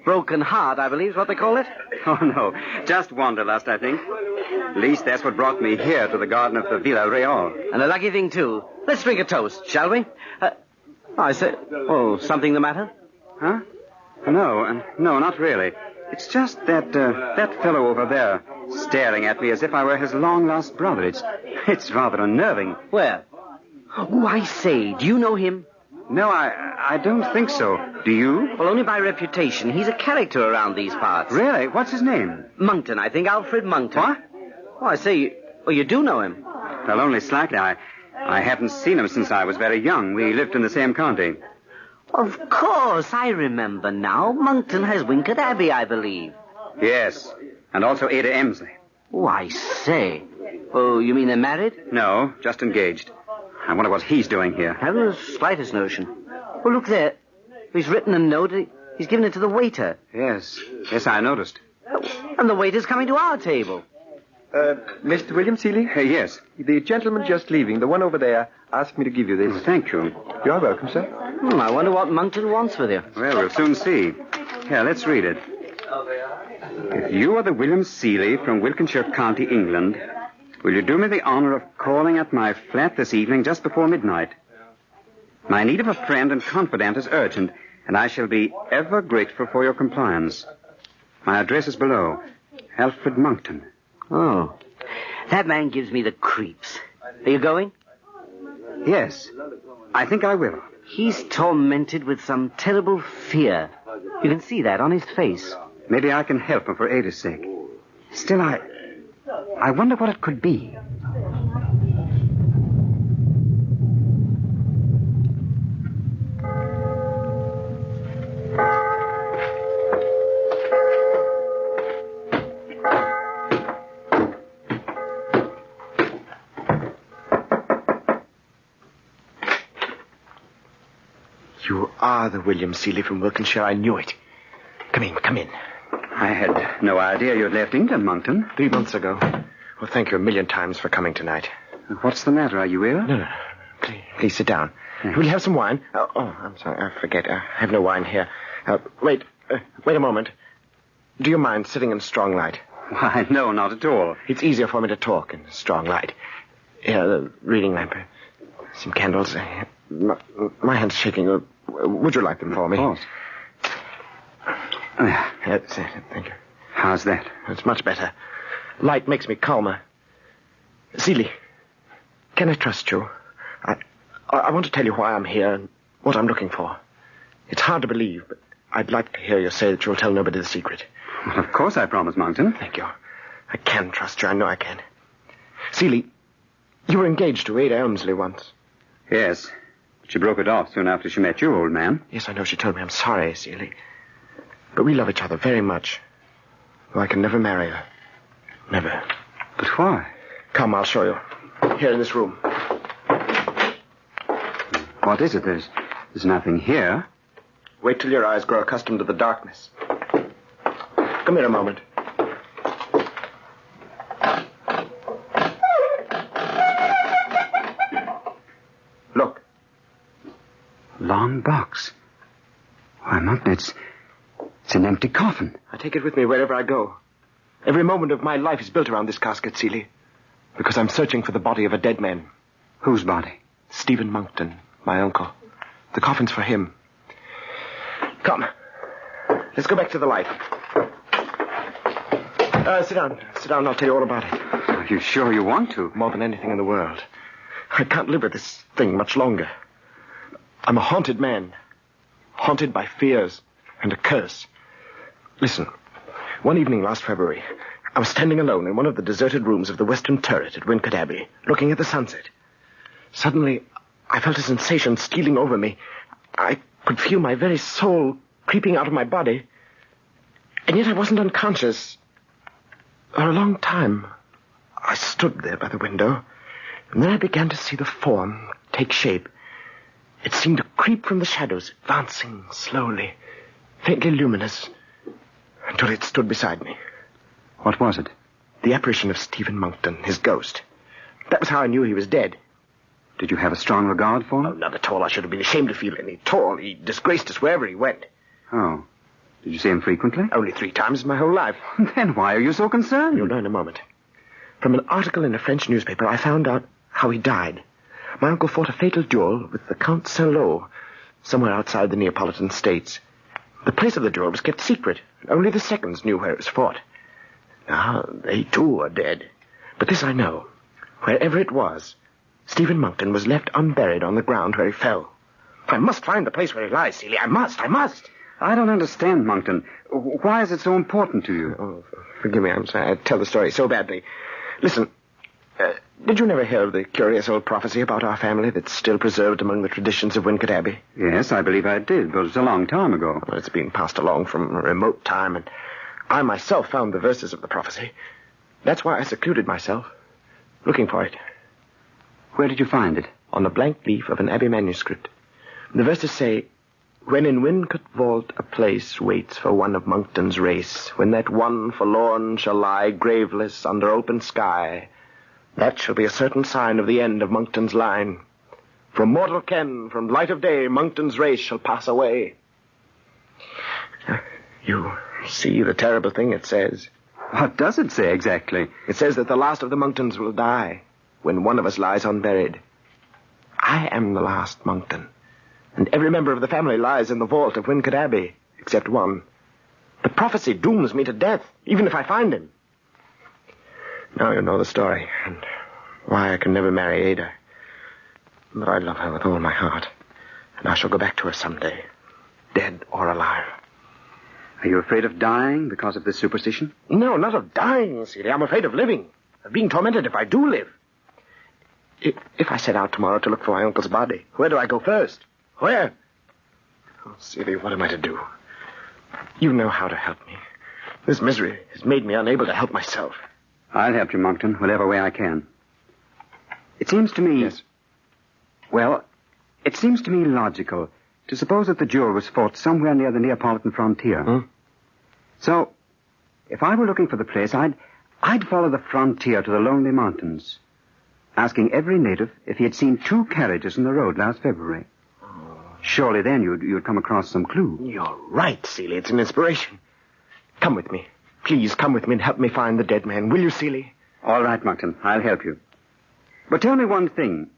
broken heart, I believe is what they call it. Oh, no. Just wanderlust, I think. At least that's what brought me here to the garden of the Villa Real. And a lucky thing, too. Let's drink a toast, shall we? I say... Oh, something the matter? Huh? No, not really. It's just that fellow over there staring at me as if I were his long-lost brother. It's rather unnerving. Where? Oh, I say, do you know him? No, I don't think so. Do you? Well, only by reputation. He's a character around these parts. Really? What's his name? Monckton, I think. Alfred Monckton. What? Oh, I say, you do know him. Well, only slightly. I haven't seen him since I was very young. We lived in the same county. Of course, I remember now. Monckton has Wincot Abbey, I believe. Yes, and also Ada Emsley. Oh, I say. Oh, you mean they're married? No, just engaged. I wonder what he's doing here. I haven't the slightest notion. Oh, look there. He's written a note. He's given it to the waiter. Yes, I noticed. Oh, and the waiter's coming to our table. Mr. William Seeley? Yes. The gentleman just leaving, the one over there, asked me to give you this. Oh, thank you. You're welcome, sir. I wonder what Monckton wants with you. Well, we'll soon see. Here, let's read it. If you are the William Seeley from Wiltshire County, England, will you do me the honor of calling at my flat this evening just before midnight? My need of a friend and confidant is urgent, and I shall be ever grateful for your compliance. My address is below. Alfred Monckton. Oh, that man gives me the creeps. Are you going? Yes, I think I will. He's tormented with some terrible fear. You can see that on his face. Maybe I can help him for Ada's sake. Still, I wonder what it could be. You are the William Seeley from Wiltshire. I knew it. Come in. I had no idea you had left England, Monckton. 3 months ago. Well, thank you a million times for coming tonight. What's the matter? Are you ill? No. Please sit down. Will you have some wine? Oh, I'm sorry. I forget. I have no wine here. Wait a moment. Do you mind sitting in strong light? Why, no, not at all. It's easier for me to talk in strong light. Here, the reading lamp. Some candles. My hand's shaking. Would you like them for me? Of course. That's it. Thank you. How's that? It's much better. Light makes me calmer. Seeley, can I trust you? I want to tell you why I'm here and what I'm looking for. It's hard to believe, but I'd like to hear you say that you'll tell nobody the secret. Well, of course I promise, Monckton. Thank you. I can trust you. I know I can. Seeley, you were engaged to Ada Elmsley once. Yes. She broke it off soon after she met you, old man. Yes, I know. She told me. I'm sorry, Seeley. But we love each other very much. Though I can never marry her. Never. But why? Come, I'll show you. Here in this room. What is it? There's nothing here. Wait till your eyes grow accustomed to the darkness. Come here a moment. Look. Long box. Why, Martin, it's an empty coffin. I take it with me wherever I go. Every moment of my life is built around this casket, Seeley. Because I'm searching for the body of a dead man. Whose body? Stephen Monkton, my uncle. The coffin's for him. Come. Let's go back to the light. Sit down. Sit down and I'll tell you all about it. Are you sure you want to? More than anything in the world. I can't live with this thing much longer. I'm a haunted man. Haunted by fears and a curse. Listen. One evening last February, I was standing alone in one of the deserted rooms of the western turret at Wincott Abbey, looking at the sunset. Suddenly, I felt a sensation stealing over me. I could feel my very soul creeping out of my body. And yet I wasn't unconscious. For a long time, I stood there by the window, and then I began to see the form take shape. It seemed to creep from the shadows, advancing slowly, faintly luminous, until it stood beside me. What was it? The apparition of Stephen Monkton, his ghost. That was how I knew he was dead. Did you have a strong regard for him? Oh, not at all. I should have been ashamed to feel any at all. He disgraced us wherever he went. Oh. Did you see him frequently? Only 3 times in my whole life. Then why are you so concerned? You'll know in a moment. From an article in a French newspaper, I found out how he died. My uncle fought a fatal duel with the Count Saint-Lô, somewhere outside the Neapolitan states. The place of the duel was kept secret. Only the seconds knew where it was fought. Now, they too are dead. But this I know. Wherever it was, Stephen Monkton was left unburied on the ground where he fell. I must find the place where he lies, Celia. I must. I don't understand, Monkton. Why is it so important to you? Oh, forgive me. I'm sorry. I tell the story so badly. Listen, did you never hear of the curious old prophecy about our family that's still preserved among the traditions of Wincott Abbey? Yes, I believe I did, but it's a long time ago. Well, it's been passed along from a remote time, and I myself found the verses of the prophecy. That's why I secluded myself, looking for it. Where did you find it? On the blank leaf of an Abbey manuscript. The verses say, "When in Wincott vault a place waits for one of Monkton's race, when that one forlorn shall lie graveless under open sky, that shall be a certain sign of the end of Monkton's line. From mortal ken, from light of day, Monkton's race shall pass away." You see the terrible thing it says. What does it say exactly? It says that the last of the Monktons will die when one of us lies unburied. I am the last Monkton, and every member of the family lies in the vault of Wincott Abbey, except one. The prophecy dooms me to death, even if I find him. Now you know the story, and why I can never marry Ada. But I love her with all my heart, and I shall go back to her someday, dead or alive. Are you afraid of dying because of this superstition? No, not of dying, Celia. I'm afraid of living, of being tormented if I do live. If I set out tomorrow to look for my uncle's body, where do I go first? Where? Oh, Celia, what am I to do? You know how to help me. This misery has made me unable to help myself. I'll help you, Monkton, whatever way I can. It seems to me... Yes? Well, it seems to me logical to suppose that the duel was fought somewhere near the Neapolitan frontier. Hmm? So, if I were looking for the place, I'd follow the frontier to the lonely mountains, asking every native if he had seen 2 carriages on the road last February. Surely then you'd come across some clue. You're right, Celia. It's an inspiration. Come with me. Please come with me and help me find the dead man. Will you, Celia? All right, Monkton. I'll help you. But tell me one thing.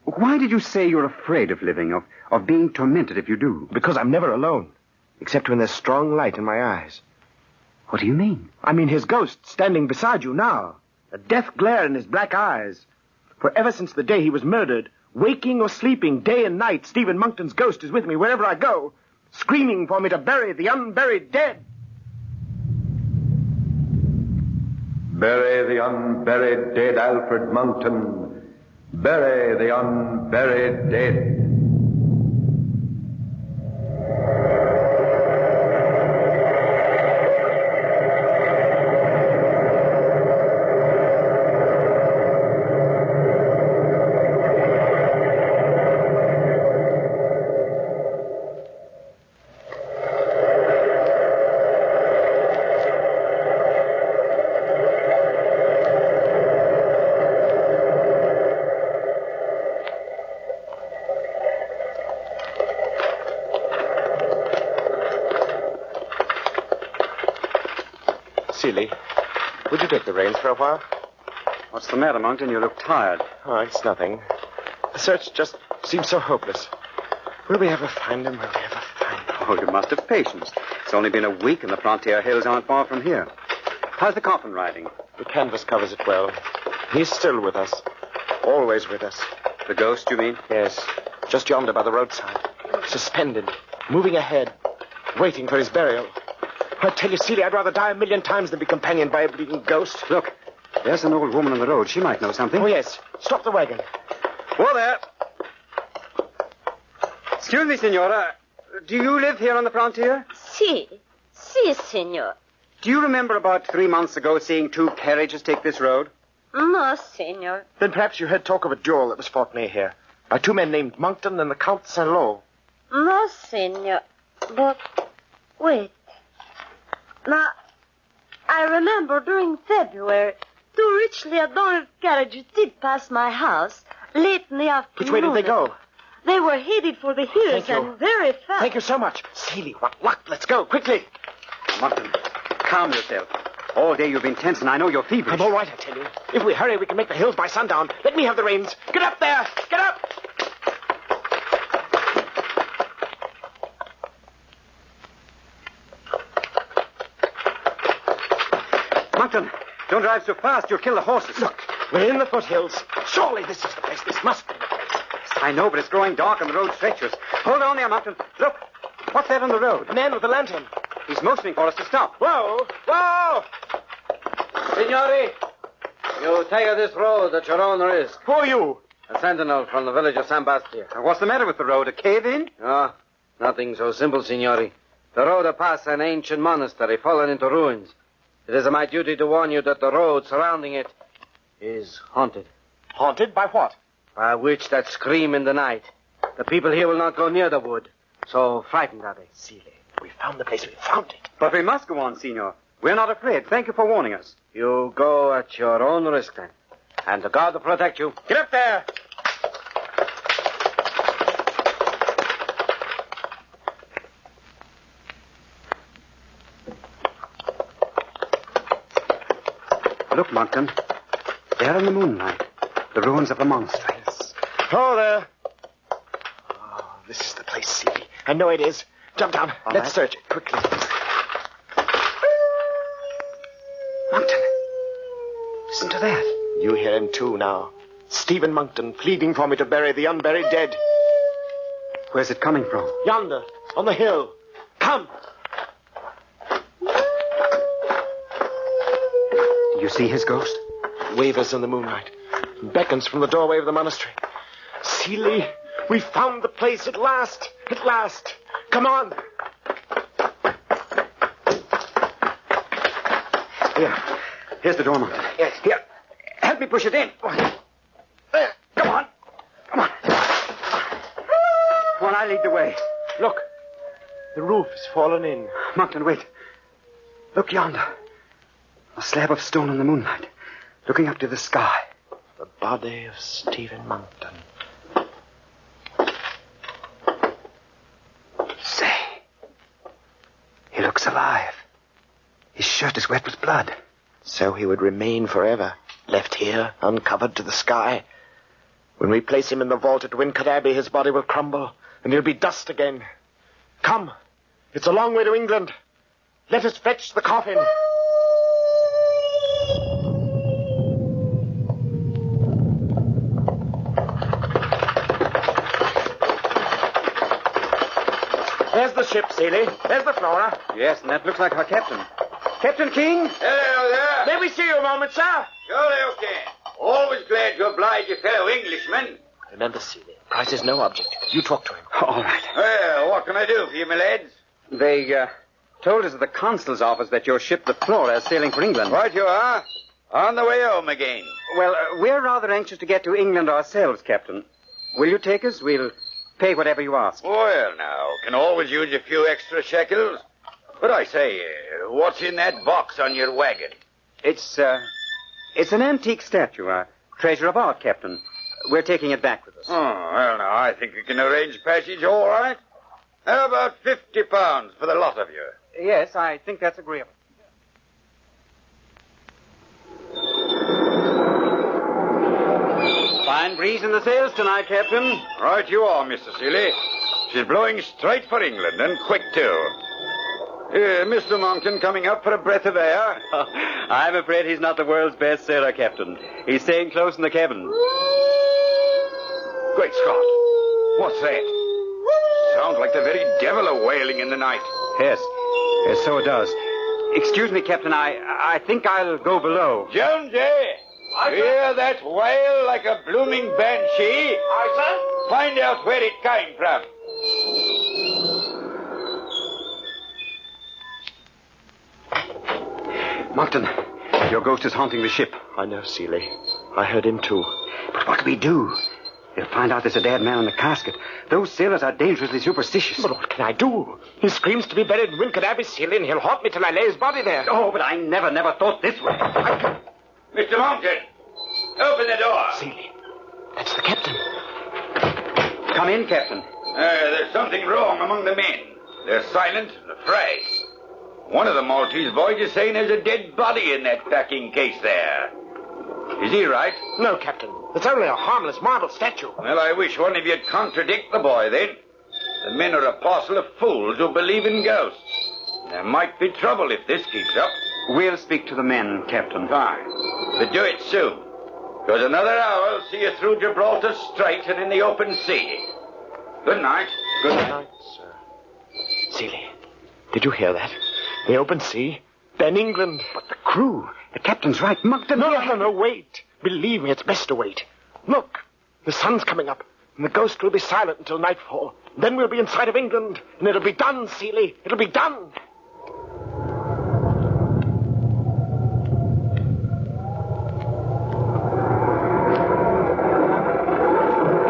Why did you say you're afraid of living, of being tormented if you do? Because I'm never alone, except when there's strong light in my eyes. What do you mean? I mean his ghost standing beside you now. A death glare in his black eyes. For ever since the day he was murdered, waking or sleeping, day and night, Stephen Monkton's ghost is with me wherever I go, screaming for me to bury the unburied dead. Bury the unburied dead, Alfred Monkton. Bury the unburied dead. Seeley, would you take the reins for a while? What's the matter, Monkton? You look tired. Oh, it's nothing. The search just seems so hopeless. Will we ever find him? Will we ever find him? Oh, you must have patience. It's only been a week and the frontier hills aren't far from here. How's the coffin riding? The canvas covers it well. He's still with us. Always with us. The ghost, you mean? Yes. Just yonder by the roadside. Suspended. Moving ahead. Waiting for his burial. I tell you, Celia, I'd rather die 1,000,000 times than be companioned by a bleeding ghost. Look, there's an old woman on the road. She might know something. Oh, yes. Stop the wagon. Whoa there. Excuse me, Senora. Do you live here on the frontier? Si, senor. Do you remember about 3 months ago seeing 2 carriages take this road? No, senor. Then perhaps you heard talk of a duel that was fought near here by 2 men named Monkton and the Count Saint-Lô. No, senor. But, wait. Now, I remember during February, 2 richly adorned carriages did pass my house late in the afternoon. Which way did they go? They were headed for the hills Thank you. and very fast. Thank you so much. Seeley, what luck. Let's go, quickly. Monkton, calm yourself. All day you've been tense, and I know you're feverish. I'm all right, I tell you. If we hurry, we can make the hills by sundown. Let me have the reins. Get up there! Get up! Monkton, don't drive so fast. You'll kill the horses. Look, we're in the foothills. Surely this is the place. This must be the place. I know, but it's growing dark and the road's treacherous. Hold on there, Monkton. Look, what's that on the road? A man with a lantern. He's motioning for us to stop. Whoa! Whoa! Signori, you take this road at your own risk. Who are you? A sentinel from the village of San Bastia. What's the matter with the road? A cave-in? No, nothing so simple, signori. The road passes an ancient monastery fallen into ruins. It is my duty to warn you that the road surrounding it is haunted. Haunted by what? By a witch that scream in the night. The people here will not go near the wood. So frightened are they. Seeley, we found the place. We found it. But we must go on, Signor. We're not afraid. Thank you for warning us. You go at your own risk, then. And the God will protect you. Get up there! Look, Monkton. There in the moonlight. The ruins of the monastery. Oh, there. Oh, this is the place, Seeley. I know it is. Jump down. All Let's right. search it quickly. Monkton. Listen to that. You hear him too now. Stephen Monkton pleading for me to bury the unburied dead. Where's it coming from? Yonder, on the hill. Come. Do you see his ghost? Wavers in the moonlight. Beckons from the doorway of the monastery. Seeley, we found the place at last. At last. Come on. Here. Here's the door, Monkton. Yes. Here. Help me push it in. There. Come on. Come on. Come on, I lead the way. Look. The roof is fallen in. Monkton, wait. Look yonder. A slab of stone in the moonlight, looking up to the sky. The body of Stephen Monkton. Say, he looks alive. His shirt is wet with blood. So he would remain forever, left here, uncovered to the sky. When we place him in the vault at Wincott Abbey, his body will crumble, and he'll be dust again. Come, it's a long way to England. Let us fetch the coffin. There's the ship, Seeley. There's the Flora. Yes, and that looks like our captain. Captain King? Hello there. May we see you a moment, sir? Surely you can. Always glad to oblige a fellow Englishman. Remember, Seeley, price is no object. You talk to him. All right. Well, what can I do for you, my lads? They told us at the consul's office that your ship, the Flora, is sailing for England. Right you are. On the way home again. Well, we're rather anxious to get to England ourselves, Captain. Will you take us? We'll pay whatever you ask. Well, now, can always use a few extra shekels. But I say, what's in that box on your wagon? It's an antique statue, a treasure of art, Captain. We're taking it back with us. Oh, well, now, I think we can arrange passage all right. How about £50 for the lot of you? Yes, I think that's agreeable. Fine breeze in the sails tonight, Captain. Right you are, Mr. Seeley. She's blowing straight for England, and quick, too. Mr. Monckton coming up for a breath of air? I'm afraid he's not the world's best sailor, Captain. He's staying close in the cabin. Great Scott! What's that? Sounds like the very devil a wailing in the night. Yes, so it does. Excuse me, Captain, I think I'll go below. Jonesy! You hear that wail like a blooming banshee? Aye, sir? Find out where it came from. Monckton, your ghost is haunting the ship. I know, Seeley. I heard him, too. But what do we do? They'll find out there's a dead man in the casket. Those sailors are dangerously superstitious. But what can I do? He screams to be buried in Wincott Abbey, Seeley, and he'll haunt me till I lay his body there. Oh, but I never thought this way. Mr. Monckton, open the door. Seeley, that's the captain. Come in, Captain. There's something wrong among the men. They're silent and afraid. One of the Maltese boys is saying there's a dead body in that packing case there. Is he right? No, Captain. It's only a harmless marble statue. Well, I wish one of you'd contradict the boy, then. The men are a parcel of fools who believe in ghosts. There might be trouble if this keeps up. We'll speak to the men, Captain. Fine. But do it soon. Because another hour will see you through Gibraltar Strait and in the open sea. Good night. Good night, sir. Seeley, did you hear that? The open sea, then England. But the crew, the captain's right. Monckton. No, wait. Believe me, it's best to wait. Look, the sun's coming up, and the ghost will be silent until nightfall. Then we'll be in sight of England, and it'll be done, Seeley. It'll be done.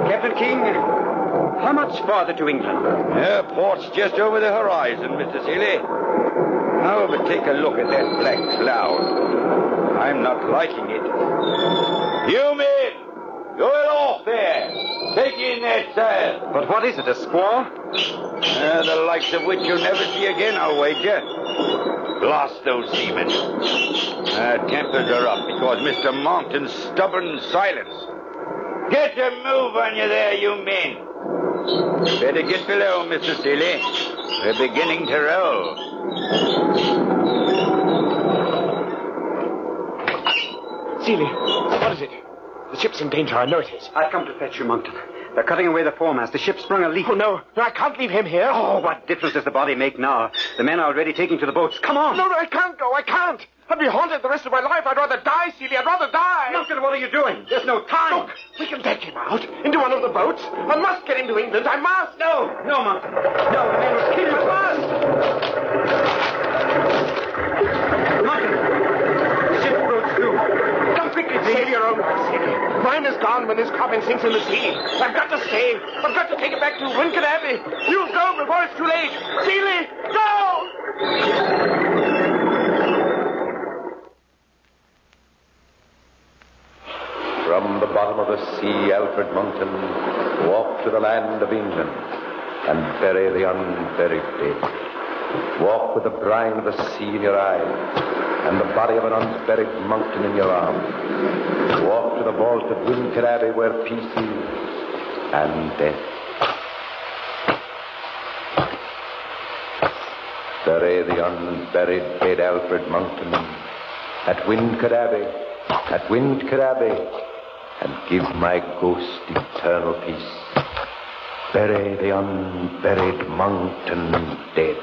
Captain King, how much farther to England? Port's just over the horizon, Mr. Seeley. Now, but take a look at that black cloud. I'm not liking it. You men! Go it off there! Take in that sail! But what is it, a squall? The likes of which you'll never see again, I'll wager. Blast those seamen. Tempers are up because Mr. Monckton's stubborn silence. Get a move on you there, you men. Better get below, Mr. Seeley. We're beginning to roll. Seeley, what is it? The ship's in danger, I know it is. I've come to fetch you, Monckton. They're cutting away the foremast. The ship sprung a leak. Oh, no, I can't leave him here. Oh, what difference does the body make now? The men are already taking to the boats. Come on. No, I can't go. I can't. I'll be haunted the rest of my life. I'd rather die, Seeley. I'd rather die. Monckton, what are you doing? There's no time. Look, we can take him out into one of the boats. I must get him to England. I must. No, Monckton. No, the men will kill you. I must. Monckton, the ship broke through. Come quickly, save your own life, Seeley. Mine is gone when this coffin sinks in the sea. I've got to stay. I've got to take it back to Wincott Abbey. You'll go before it's too late. Seeley, go! From the bottom of the sea, Alfred Monckton walked to the land of England and bury the unburied dead. Walk with the brine of the sea in your eyes and the body of an unburied Monckton in your arms. Walk to the vault of Wincott Abbey where peace is and death. Bury the unburied dead Alfred Monckton at Wincott Abbey, at Wincott Abbey, and give my ghost eternal peace. Bury the unburied Monckton dead.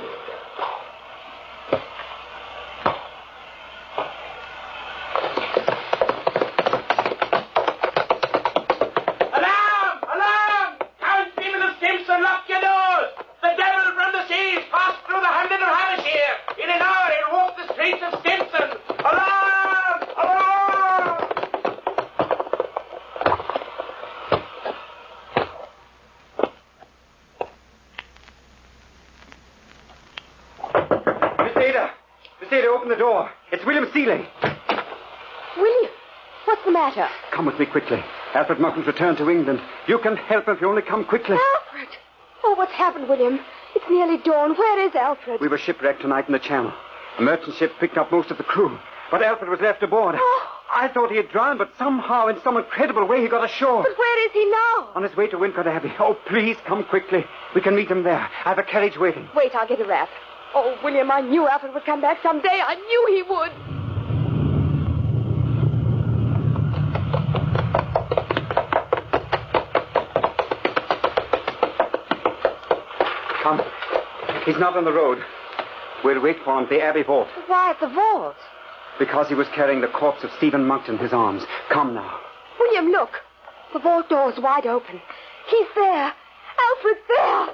Alarm! Alarm! Townspeople of Simpson, lock your doors! The devil from the seas passed through the hamlet of Havershire. In an hour he'll walk the streets of Simpson. Alarm! Alarm! Miss Ada, open the door. It's William Seeley. William, what's the matter? Come with me quickly. Alfred Monckton's returned to England. You can help him if you only come quickly. Alfred! Oh, what's happened, William? It's nearly dawn. Where is Alfred? We were shipwrecked tonight in the Channel. A merchant ship picked up most of the crew, but Alfred was left aboard. Oh, I thought he had drowned, but somehow, in some incredible way, he got ashore. But where is he now? On his way to Wincott Abbey. Oh, please, come quickly. We can meet him there. I have a carriage waiting. Wait, I'll get a wrap. Oh, William, I knew Alfred would come back someday. I knew he would. Come. He's not on the road. We'll wait for him at the Abbey vault. Why at the vault? Because he was carrying the corpse of Stephen Monkton in his arms. Come now. William, look. The vault door's wide open. He's there. Alfred's there.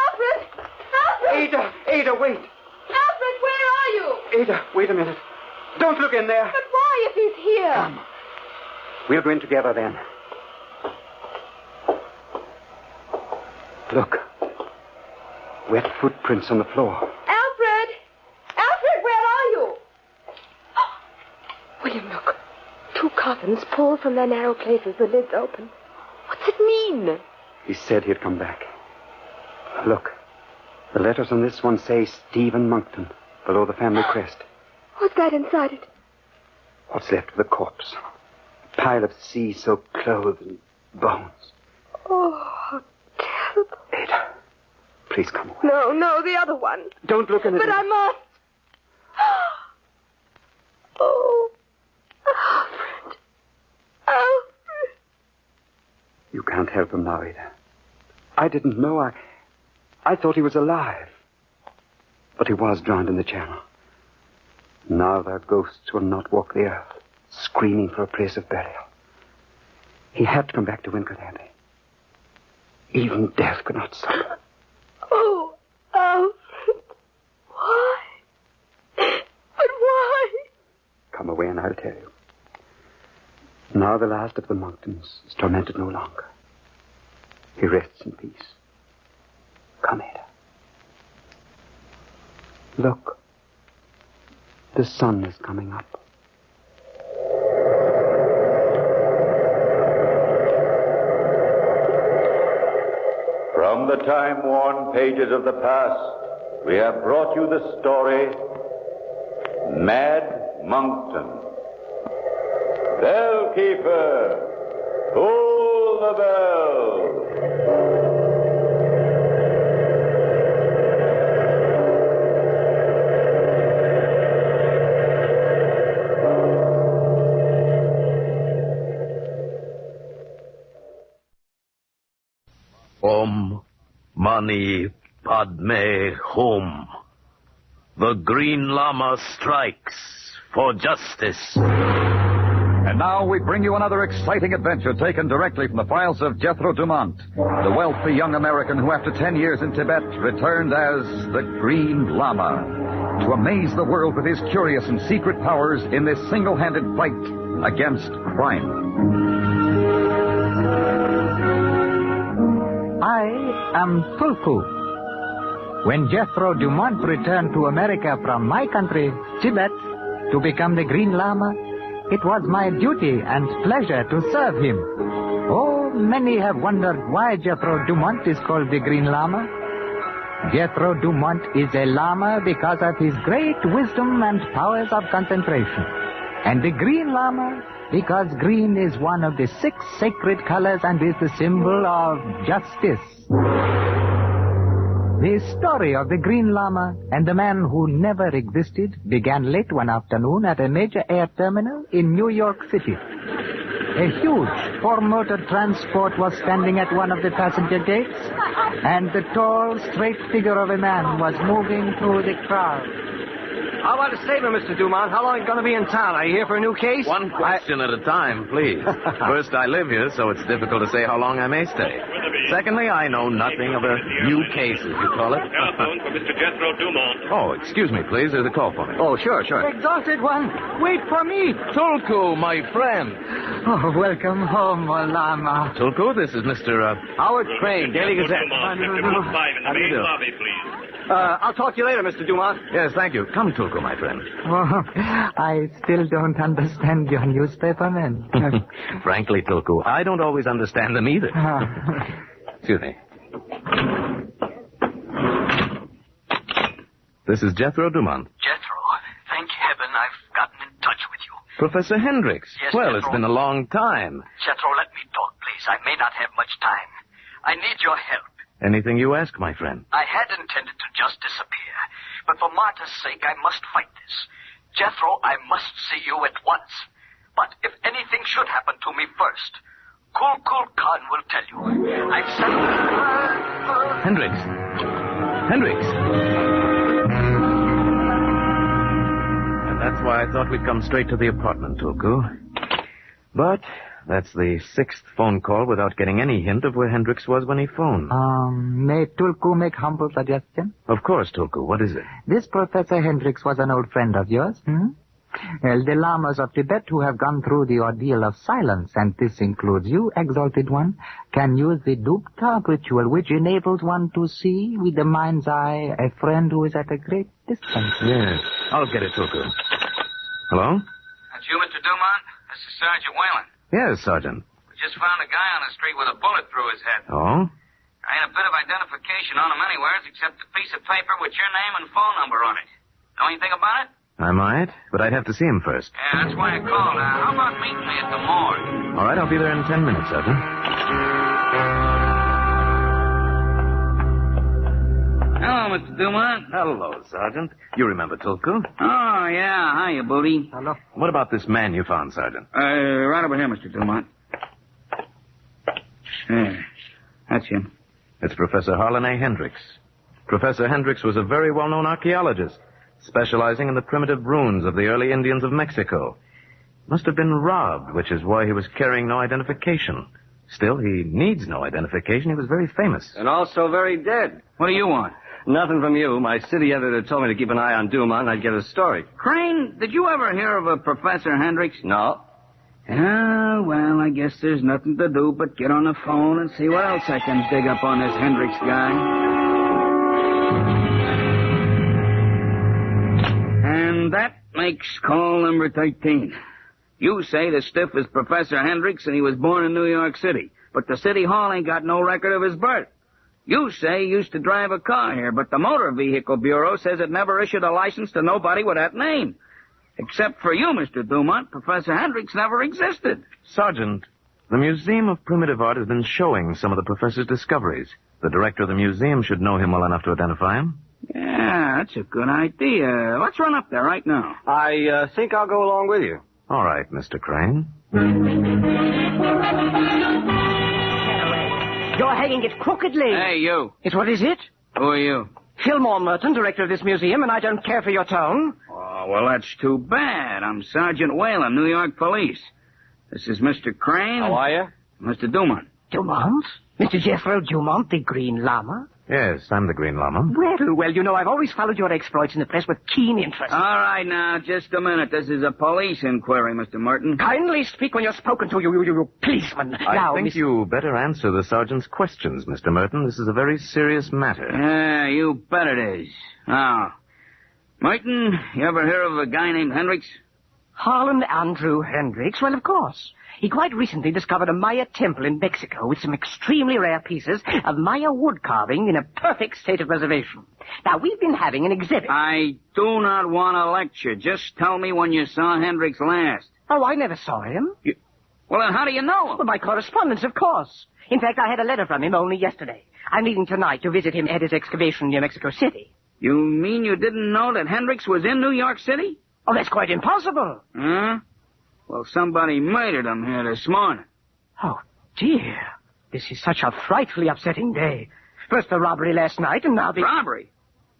Alfred! Alfred! Ada, wait. Alfred, where are you? Ada, wait a minute. Don't look in there. But why, if he's here? Come. We'll go in together then. Look. Wet footprints on the floor. Alfred! Alfred, where are you? William, look. 2 coffins pulled from their narrow places, the lids open. What's it mean? He said he'd come back. Look. The letters on this one say Stephen Monkton below the family crest. What's that inside it? What's left of the corpse? A pile of sea-soaked clothes and bones. Oh, how terrible. Ada, please come away. No, the other one. Don't look in it. But I must. Oh, Alfred. Alfred. You can't help him now, Ada. I didn't know. I thought he was alive. But he was drowned in the channel. Now their ghosts will not walk the earth, screaming for a place of burial. He had to come back to Wincott Abbey. Even death could not stop him. Oh, Alfred. Why? But why? Come away and I'll tell you. Now the last of the Monktons is tormented no longer. He rests in peace. Come, Ada. Look. The sun is coming up. From the time-worn pages of the past, we have brought you the story, Mad Monkton. Bellkeeper, pull the bell. Om Mani Padme Hum. The Green Lama strikes for justice. And now we bring you another exciting adventure taken directly from the files of Jethro Dumont, the wealthy young American who, after 10 years in Tibet, returned as the Green Lama to amaze the world with his curious and secret powers in this single-handed fight against crime. I am Tulku. When Jethro Dumont returned to America from my country, Tibet, to become the Green Lama, it was my duty and pleasure to serve him. Oh, many have wondered why Jethro Dumont is called the Green Lama. Jethro Dumont is a Lama because of his great wisdom and powers of concentration. And the Green Lama because green is one of the 6 sacred colors and is the symbol of justice. The story of the Green Lama and the man who never existed began late one afternoon at a major air terminal in New York City. A huge 4-motor transport was standing at one of the passenger gates, and the tall, straight figure of a man was moving through the crowd. How about a statement, Mr. Dumont? How long are you going to be in town? Are you here for a new case? One question at a time, please. First, I live here, so it's difficult to say how long I may stay. Secondly, I know nothing of a new case, as you call it. Telephone for Mr. Jethro Dumont. Oh, excuse me, please. There's a call for me. Oh, sure. Exalted one, wait for me. Tulku, my friend. Oh, welcome home, Lama. Tulku, this is Mr. Howard Crane, Daily Gazette. Mr. Room 5 in the main lobby, please. I'll talk to you later, Mr. Dumont. Yes, thank you. Come, Tulku, my friend. Oh, I still don't understand your newspaper men. Frankly, Tulku, I don't always understand them either. Excuse me. This is Jethro Dumont. Jethro, thank heaven I've gotten in touch with you. Professor Hendricks. Yes, well, Jethro. it's been a long time. Jethro, let me talk, please. I may not have much time. I need your help. Anything you ask, my friend. I had intended to just disappear, but for Marta's sake, I must fight this. Jethro, I must see you at once. But if anything should happen to me first, Kul Khan will tell you. I'm sending... Hendricks. Hendricks. And that's why I thought we'd come straight to the apartment, Tulku. But that's the 6th phone call without getting any hint of where Hendricks was when he phoned. May Tulku make humble suggestion? Of course, Tulku. What is it? This Professor Hendricks was an old friend of yours, Well, the lamas of Tibet who have gone through the ordeal of silence, and this includes you, exalted one, can use the Dupta ritual, which enables one to see with the mind's eye a friend who is at a great distance. Yes. I'll get it, Tulku. Hello? That's you, Mr. Dumont? This is Sergeant Whalen. Yes, Sergeant. We just found a guy on the street with a bullet through his head. Oh? There ain't a bit of identification on him anywhere except a piece of paper with your name and phone number on it. Know anything about it? I might, but I'd have to see him first. Yeah, that's why I called. How about meeting me at the morgue? All right, I'll be there in 10 minutes, Sergeant. Hello, Mr. Dumont. Hello, Sergeant. You remember Tulku? Oh, yeah. Hiya, Booty. Hello. What about this man you found, Sergeant? Right over here, Mr. Dumont. Yeah, that's him. It's Professor Harlan A. Hendricks. Professor Hendricks was a very well-known archaeologist, specializing in the primitive ruins of the early Indians of Mexico. Must have been robbed, which is why he was carrying no identification. Still, he needs no identification. He was very famous. And also very dead. What do you want? Nothing from you. My city editor told me to keep an eye on Dumont and I'd get a story. Crane, did you ever hear of a Professor Hendricks? No. Ah, well, I guess there's nothing to do but get on the phone and see what else I can dig up on this Hendricks guy. And that makes call number 13. You say the stiff is Professor Hendricks and he was born in New York City, but the city hall ain't got no record of his birth. You say he used to drive a car here, but the Motor Vehicle Bureau says it never issued a license to nobody with that name. Except for you, Mr. Dumont, Professor Hendricks never existed. Sergeant, the Museum of Primitive Art has been showing some of the professor's discoveries. The director of the museum should know him well enough to identify him. Yeah, that's a good idea. Let's run up there right now. I think I'll go along with you. All right, Mr. Crane. You're hanging it crookedly. Hey, you. What is it? Who are you? Fillmore Merton, director of this museum, and I don't care for your tone. Oh, well, that's too bad. I'm Sergeant Whalen, New York Police. This is Mr. Crane. How are you? Mr. Dumont. Dumont? Mr. Jethro Dumont, the Green Lama? Yes, I'm the Green Lama. Well, you know, I've always followed your exploits in the press with keen interest. All right, now, just a minute. This is a police inquiry, Mr. Merton. Kindly speak when you're spoken to, you policeman. I think you better answer the sergeant's questions, Mr. Merton. This is a very serious matter. Yeah, you bet it is. Now, Merton, you ever hear of a guy named Hendricks? Harlan Andrew Hendricks? Well, of course. He quite recently discovered a Maya temple in Mexico with some extremely rare pieces of Maya wood carving in a perfect state of preservation. Now, we've been having an exhibit. I do not want to lecture. Just tell me when you saw Hendricks last. Oh, I never saw him. Well, then how do you know him? Well, by correspondence, of course. In fact, I had a letter from him only yesterday. I'm leaving tonight to visit him at his excavation near Mexico City. You mean you didn't know that Hendricks was in New York City? Oh, that's quite impossible. Huh? Well, somebody murdered him here this morning. Oh, dear. This is such a frightfully upsetting day. First the robbery last night, and now the... Robbery?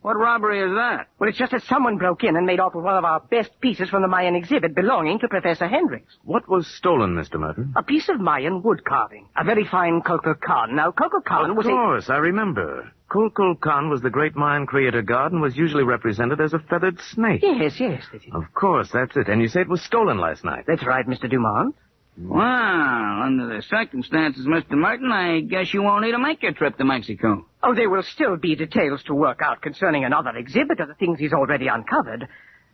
What robbery is that? Well, it's just that someone broke in and made off with one of our best pieces from the Mayan exhibit belonging to Professor Hendricks. What was stolen, Mr. Merton? A piece of Mayan wood carving. A very fine Kul Khan. Now, Kul Khan was Of course, I remember. Kul Khan was the great Mayan creator god and was usually represented as a feathered snake. Yes, that's it. Of course, that's it. And you say it was stolen last night. That's right, Mr. Dumont. Well, under the circumstances, Mr. Merton, I guess you won't need to make your trip to Mexico. Oh, there will still be details to work out concerning another exhibit of the things he's already uncovered.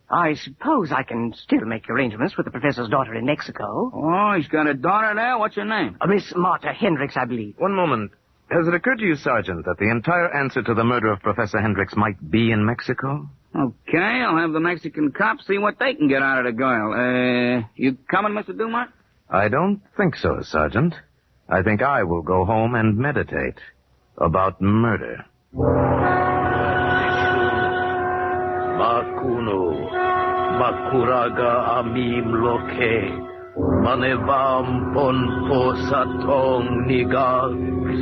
I suppose I can still make arrangements with the professor's daughter in Mexico. Oh, he's got a daughter there? What's her name? Miss Marta Hendricks, I believe. One moment. Has it occurred to you, Sergeant, that the entire answer to the murder of Professor Hendricks might be in Mexico? Okay, I'll have the Mexican cops see what they can get out of the girl. You coming, Mr. Dumont? I don't think so, Sergeant. I think I will go home and meditate about murder. Makuno, Makuraga Amim Loke, Manevam Ponpo Satong Nigags,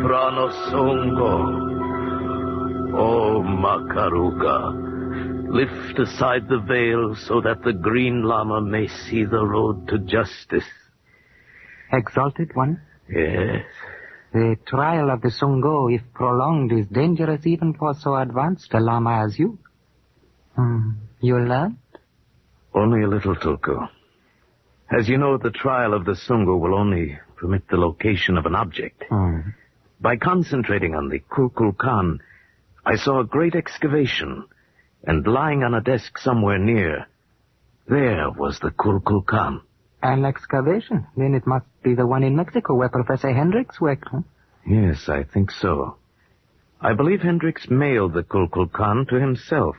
Pranosongo. Oh, Makaruga, lift aside the veil so that the Green Lama may see the road to justice. Exalted One? Yes. The trial of the Songo, if prolonged, is dangerous even for so advanced a Lama as you. You learned? Only a little, Tulku. As you know, the trial of the Sungo will only permit the location of an object. By concentrating on the Kulkul Khan, I saw a great excavation, and lying on a desk somewhere near, there was the Kulkul Khan. An excavation? Then it must be the one in Mexico where Professor Hendricks worked, huh? Yes, I think so. I believe Hendricks mailed the Kulkul Khan to himself.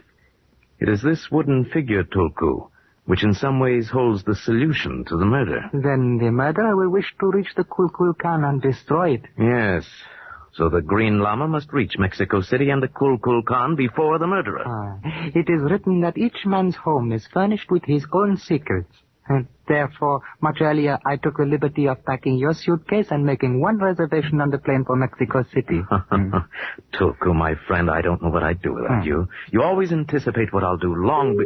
It is this wooden figure, Tulku, which in some ways holds the solution to the murder. Then the murderer will wish to reach the Kulkul Khan and destroy it. Yes. So the Green Lama must reach Mexico City and the Kulkul Khan before the murderer. It is written that each man's home is furnished with his own secrets. And therefore, much earlier, I took the liberty of packing your suitcase and making one reservation on the plane for Mexico City. Tulku, my friend, I don't know what I'd do without you. You always anticipate what I'll do long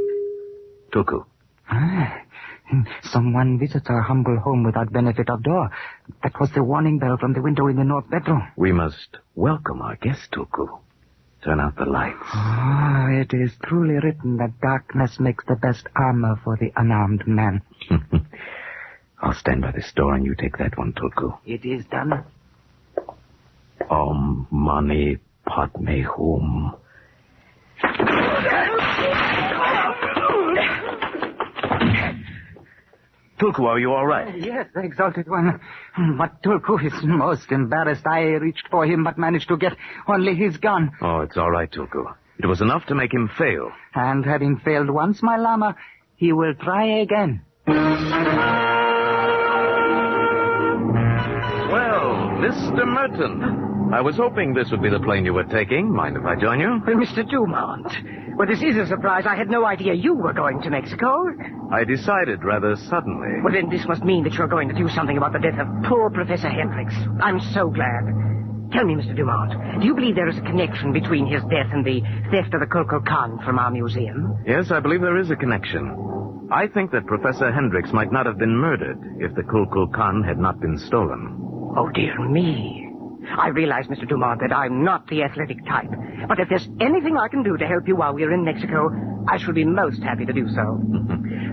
Tulku. Someone visits our humble home without benefit of door. That was the warning bell from the window in the north bedroom. We must welcome our guest, Tulku. Turn out the lights. It is truly written that darkness makes the best armor for the unarmed man. I'll stand by this door and you take that one, Tulku. It is done. Om Mani Padme Hum. Tulku, are you all right? Yes, the Exalted One. But Tulku is most embarrassed. I reached for him, but managed to get only his gun. Oh, it's all right, Tulku. It was enough to make him fail. And having failed once, my Lama, he will try again. Well, Mr. Merton, I was hoping this would be the plane you were taking. Mind if I join you? Well, Mr. Dumont. Well, this is a surprise. I had no idea you were going to Mexico. I decided rather suddenly. Well, then this must mean that you're going to do something about the death of poor Professor Hendricks. I'm so glad. Tell me, Mr. Dumont, do you believe there is a connection between his death and the theft of the Kulkul Khan from our museum? Yes, I believe there is a connection. I think that Professor Hendricks might not have been murdered if the Kulkul Khan had not been stolen. Oh, dear me. I realize, Mr. Dumont, that I'm not the athletic type. But if there's anything I can do to help you while we're in Mexico, I shall be most happy to do so.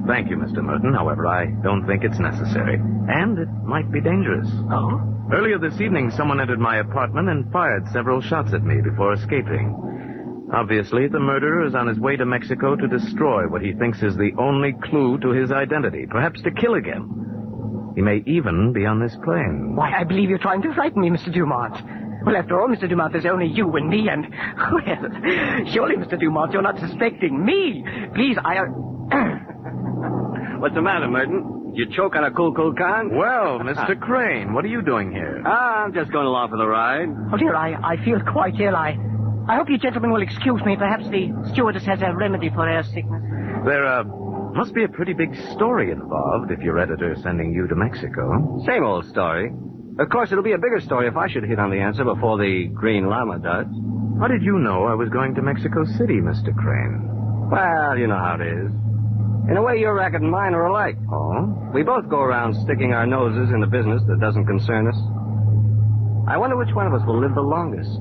Thank you, Mr. Merton. However, I don't think it's necessary. And it might be dangerous. Oh? Earlier this evening, someone entered my apartment and fired several shots at me before escaping. Obviously, the murderer is on his way to Mexico to destroy what he thinks is the only clue to his identity, perhaps to kill again. He may even be on this plane. Why, I believe you're trying to frighten me, Mr. Dumont. Well, after all, Mr. Dumont, there's only you and me, and... Well, surely, Mr. Dumont, you're not suspecting me. Please, What's the matter, Merton? You choke on a Kulkul Khan? Well, Mr. Crane, what are you doing here? I'm just going along for the ride. Oh, dear, I feel quite ill. I hope you gentlemen will excuse me. Perhaps the stewardess has a remedy for air sickness. There, must be a pretty big story involved if your editor's sending you to Mexico. Same old story. Of course, it'll be a bigger story if I should hit on the answer before the Green Lama does. How did you know I was going to Mexico City, Mr. Crane? Well, you know how it is. In a way, your racket and mine are alike. Oh? We both go around sticking our noses in a business that doesn't concern us. I wonder which one of us will live the longest.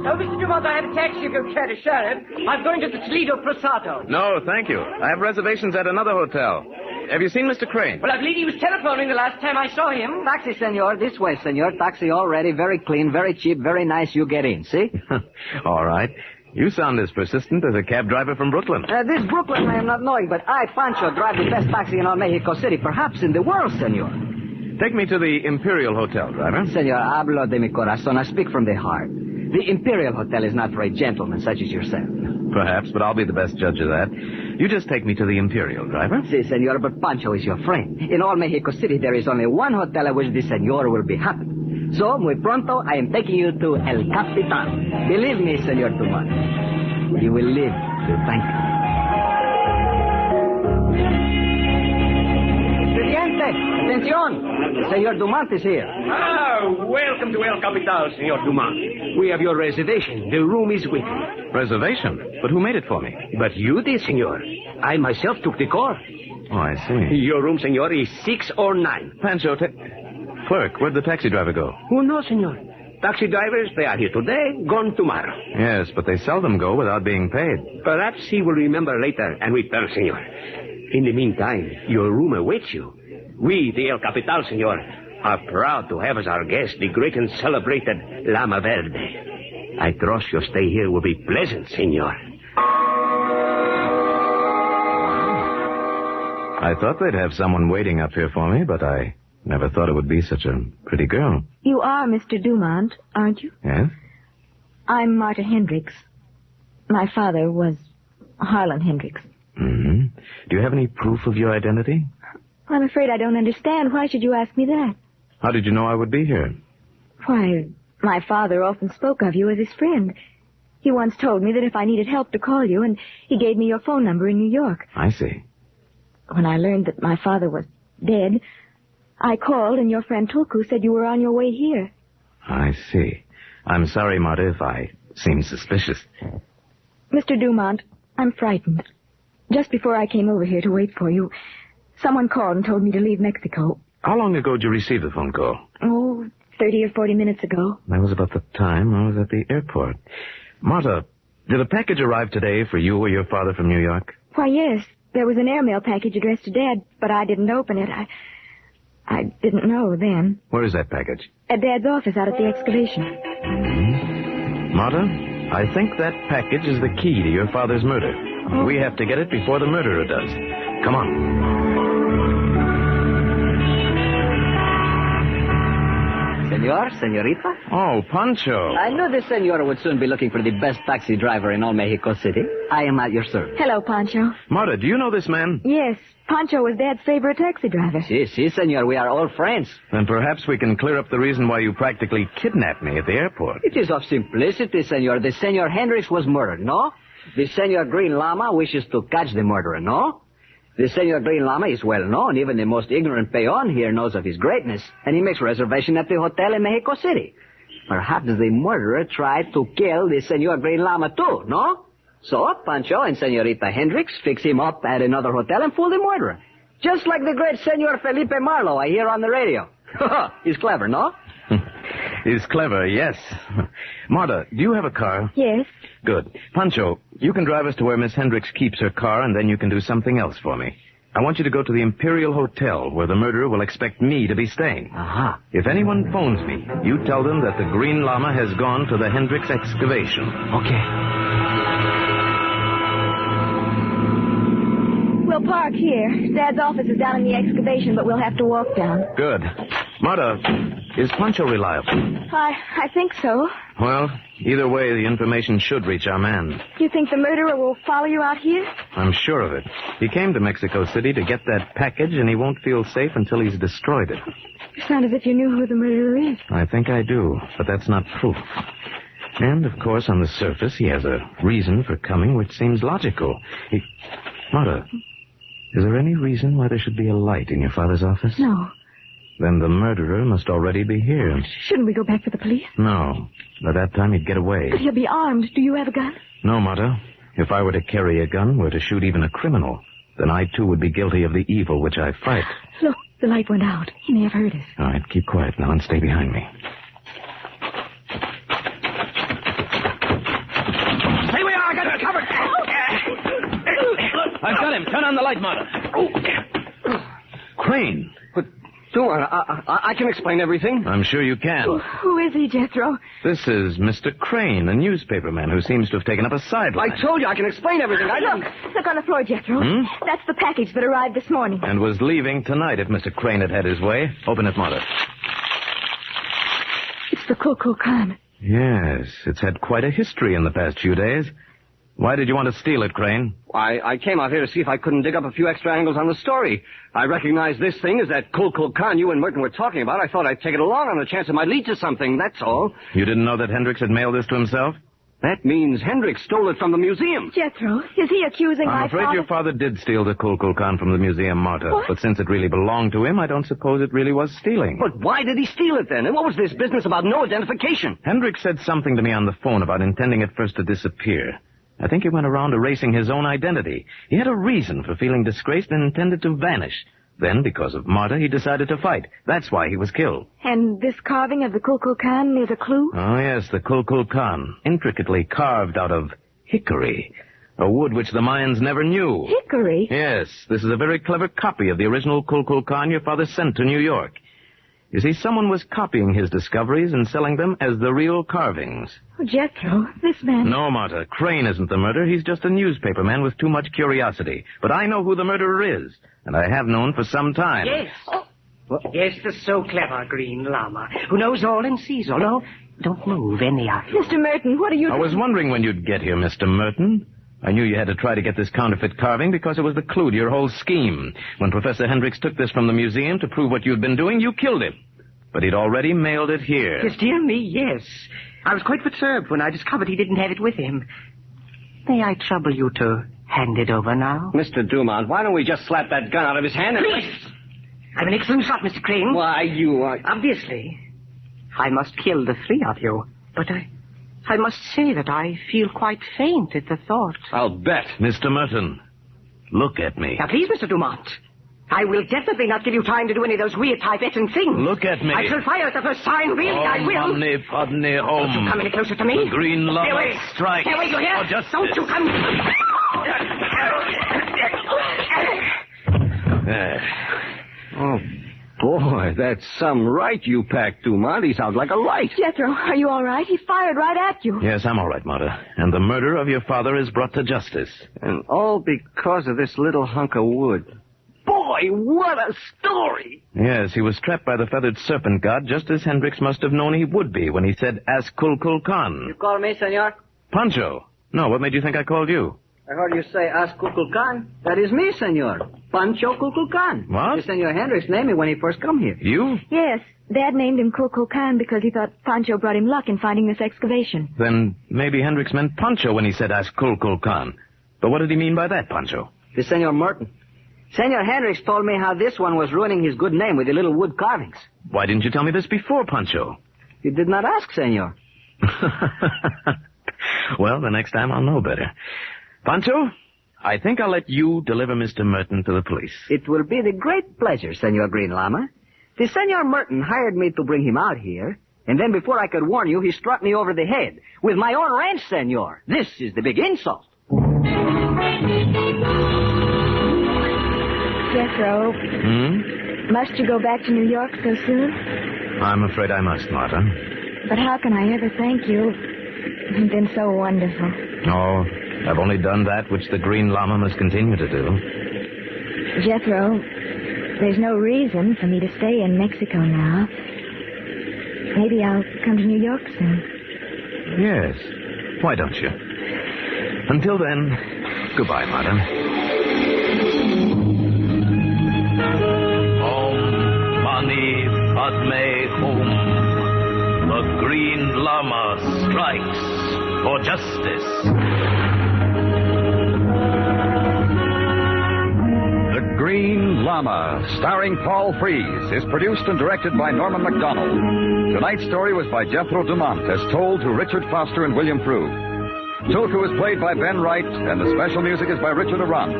Oh, Mr. Dumont, I have a taxi if you'll care to share it. I'm going to the Toledo Prasato. No, thank you. I have reservations at another hotel. Have you seen Mr. Crane? Well, I believe he was telephoning the last time I saw him. Taxi, senor. This way, senor. Taxi all ready, very clean, very cheap, very nice. You get in, see? All right. You sound as persistent as a cab driver from Brooklyn. This Brooklyn I am not knowing, but I, Pancho, drive the best taxi in all Mexico City, perhaps in the world, senor. Take me to the Imperial Hotel, driver. Senor, hablo de mi corazón. I speak from the heart. The Imperial Hotel is not for a gentleman such as yourself. Perhaps, but I'll be the best judge of that. You just take me to the Imperial, driver. Si, senor, but Pancho is your friend. In all Mexico City, there is only one hotel at which the senor will be happy. So, muy pronto, I am taking you to El Capitan. Believe me, Senor Dumont, you will live to thank me. Estudiante, atención! Senor Dumont is here. Welcome to El Capital, Senor Dumont. We have your reservation. The room is waiting. Reservation? But who made it for me? But you did, senor. I myself took the call. Oh, I see. Your room, senor, is 609. Pancho, clerk, where'd the taxi driver go? Oh, no, senor. Taxi drivers, they are here today, gone tomorrow. Yes, but they seldom go without being paid. Perhaps he will remember later and return, senor. In the meantime, your room awaits you. We, the El Capital, senor, are proud to have as our guest the great and celebrated Lama Verde. I trust your stay here will be pleasant, senor. I thought they'd have someone waiting up here for me, but I never thought it would be such a pretty girl. You are Mr. Dumont, aren't you? Yes? I'm Marta Hendricks. My father was Harlan Hendricks. Mm-hmm. Do you have any proof of your identity? I'm afraid I don't understand. Why should you ask me that? How did you know I would be here? Why, my father often spoke of you as his friend. He once told me that if I needed help to call you, and he gave me your phone number in New York. I see. When I learned that my father was dead, I called, and your friend Tulku said you were on your way here. I see. I'm sorry, Marta, if I seem suspicious. Mr. Dumont, I'm frightened. Just before I came over here to wait for you, someone called and told me to leave Mexico. How long ago did you receive the phone call? Oh, 30 or 40 minutes ago. That was about the time I was at the airport. Marta, did a package arrive today for you or your father from New York? Why, yes. There was an airmail package addressed to Dad, but I didn't open it. I didn't know then. Where is that package? At Dad's office out at the excavation. Mm-hmm. Marta, I think that package is the key to your father's murder. Oh. We have to get it before the murderer does. Come on. Senor, senorita? Oh, Pancho. I knew the senor would soon be looking for the best taxi driver in all Mexico City. I am at your service. Hello, Pancho. Marta, do you know this man? Yes. Pancho was Dad's favorite taxi driver. Si, senor. We are old friends. Then perhaps we can clear up the reason why you practically kidnapped me at the airport. It is of simplicity, senor. The Senor Hendricks was murdered, no? The Senor Green Llama wishes to catch the murderer, no? The Senor Green Llama is well known. Even the most ignorant peon here knows of his greatness. And he makes reservation at the hotel in Mexico City. Perhaps the murderer tried to kill the Senor Green Llama too, no? So Pancho and Senorita Hendricks fix him up at another hotel and fool the murderer. Just like the great Senor Felipe Marlowe I hear on the radio. He's clever, no? He's clever, yes. Marta, do you have a car? Yes. Good. Pancho, you can drive us to where Miss Hendricks keeps her car, and then you can do something else for me. I want you to go to the Imperial Hotel, where the murderer will expect me to be staying. Aha. If anyone phones me, you tell them that the Green Llama has gone to the Hendricks excavation. Okay. We'll park here. Dad's office is down in the excavation, but we'll have to walk down. Good. Marta, is Pancho reliable? I think so. Well, either way, the information should reach our man. You think the murderer will follow you out here? I'm sure of it. He came to Mexico City to get that package, and he won't feel safe until he's destroyed it. You sound as if you knew who the murderer is. I think I do, but that's not proof. And, of course, on the surface, he has a reason for coming which seems logical. Marta, is there any reason why there should be a light in your father's office? No. Then the murderer must already be here. Shouldn't we go back for the police? No. By that time, he'd get away. But he'll be armed. Do you have a gun? No, Marta. If I were to carry a gun, were to shoot even a criminal, then I, too, would be guilty of the evil which I fight. Look, the light went out. He may have heard us. All right, keep quiet now and stay behind me. Here we are. I got it covered. I've got him. Turn on the light, Marta. Oh. Crane. Dumont, I can explain everything. I'm sure you can. Who is he, Jethro? This is Mr. Crane, a newspaperman who seems to have taken up a sideline. I told you I can explain everything. Look on the floor, Jethro. That's the package that arrived this morning. And was leaving tonight if Mr. Crane had his way. Open it, Martha. It's the Kukulkan. Yes, it's had quite a history in the past few days. Why did you want to steal it, Crane? I came out here to see if I couldn't dig up a few extra angles on the story. I recognized this thing as that Kukulkan you and Merton were talking about. I thought I'd take it along on the chance it might lead to something, that's all. You didn't know that Hendricks had mailed this to himself? That means Hendricks stole it from the museum. Jethro, is he accusing my I'm afraid father? your father did steal the Kukulkan from the museum, Marta. What? But since it really belonged to him, I don't suppose it really was stealing. But why did he steal it then? And what was this business about no identification? Hendricks said something to me on the phone about intending at first to disappear. I think he went around erasing his own identity. He had a reason for feeling disgraced and intended to vanish. Then, because of Marta, he decided to fight. That's why he was killed. And this carving of the Kukulkan is a clue? Oh, yes, the Kukulkan. Intricately carved out of hickory. A wood which the Mayans never knew. Hickory? Yes, this is a very clever copy of the original Kukulkan your father sent to New York. You see, someone was copying his discoveries and selling them as the real carvings. Oh, Jethro, this man... No, Marta, Crane isn't the murderer. He's just a newspaperman with too much curiosity. But I know who the murderer is, and I have known for some time. Yes. Yes, the so clever Green Lama, who knows all and sees all. No, don't move any of you. Mr. Merton, what are you... I was wondering when you'd get here, Mr. Merton. I knew you had to try to get this counterfeit carving because it was the clue to your whole scheme. When Professor Hendricks took this from the museum to prove what you'd been doing, you killed him. But he'd already mailed it here. Yes, dear me, yes. I was quite perturbed when I discovered he didn't have it with him. May I trouble you to hand it over now? Mr. Dumont, why don't we just slap that gun out of his hand and... Please! I'm an excellent shot, Mr. Crane. Why, you are... Obviously. I must kill the three of you. But I must say that I feel quite faint at the thought. I'll bet. Mr. Merton, look at me. Now, please, Mr. Dumont. I will definitely not give you time to do any of those weird Tibetan things. Look at me. I shall fire at the first sign, really, I will. Don't you come any closer to me. The Green Lama Stay away. strike. Stay away, you hear? Don't you come... Oh, boy, that's some right you packed, Dumont. He sounds like a light. Jethro, are you all right? He fired right at you. Yes, I'm all right, Marta. And the murder of your father is brought to justice. And all because of this little hunk of wood. Boy, what a story! Yes, he was trapped by the feathered serpent god, just as Hendricks must have known he would be when he said, "Ask Kukulkan." You call me, senor? Pancho. No, what made you think I called you? I heard you say, "Ask Kukulkan." That is me, senor. Pancho Kukulkan. What? The Senor Hendricks named me when he first come here. You? Yes, Dad named him Kukulkan because he thought Pancho brought him luck in finding this excavation. Then maybe Hendricks meant Pancho when he said, "Ask Kukulkan." But what did he mean by that, Pancho? The Senor Merton. Senor Hendricks told me how this one was ruining his good name with the little wood carvings. Why didn't you tell me this before, Pancho? You did not ask, senor. Well, the next time I'll know better. Pancho, I think I'll let you deliver Mr. Merton to the police. It will be the great pleasure, Senor Green Lama. The Senor Merton hired me to bring him out here, and then before I could warn you, he struck me over the head with my own wrench, senor. This is the big insult. Jethro, must you go back to New York so soon? I'm afraid I must, Marta. But how can I ever thank you? You've been so wonderful. Oh, I've only done that which the Green Lama must continue to do. Jethro, there's no reason for me to stay in Mexico now. Maybe I'll come to New York soon. Yes. Why don't you? Until then, goodbye, Marta. Mani Padme Hum. The Green Lama strikes for justice. The Green Lama, starring Paul Frees, is produced and directed by Norman MacDonald. Tonight's story was by Jethro Dumont, as told to Richard Foster and William Prue. Tulku is played by Ben Wright, and the special music is by Richard Arant.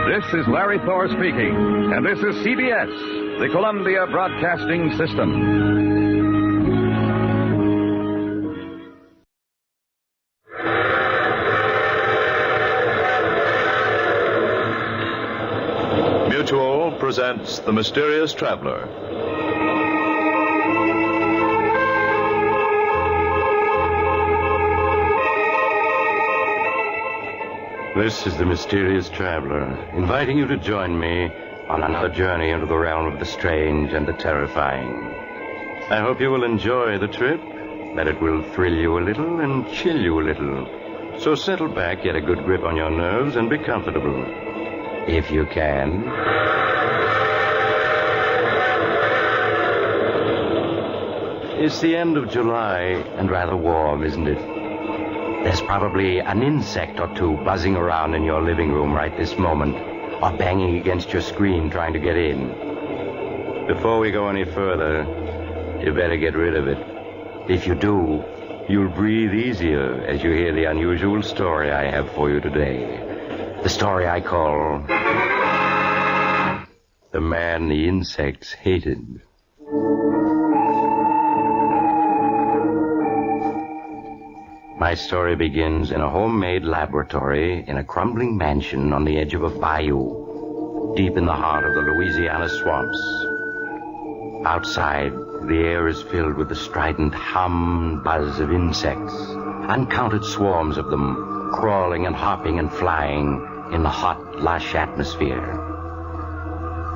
This is Larry Thor speaking, and this is CBS, the Columbia Broadcasting System. to All presents The Mysterious Traveler. This is The Mysterious Traveler, inviting you to join me on another journey into the realm of the strange and the terrifying. I hope you will enjoy the trip, that it will thrill you a little and chill you a little. So settle back, get a good grip on your nerves, and be comfortable. If you can. It's the end of July, and rather warm, isn't it? There's probably an insect or two buzzing around in your living room right this moment, or banging against your screen trying to get in. Before we go any further, you better get rid of it. If you do, you'll breathe easier as you hear the unusual story I have for you today. The story I call The Man the Insects Hated. My story begins in a homemade laboratory in a crumbling mansion on the edge of a bayou, deep in the heart of the Louisiana swamps. Outside, the air is filled with the strident hum and buzz of insects, uncounted swarms of them, crawling and hopping and flying in the hot, lush atmosphere.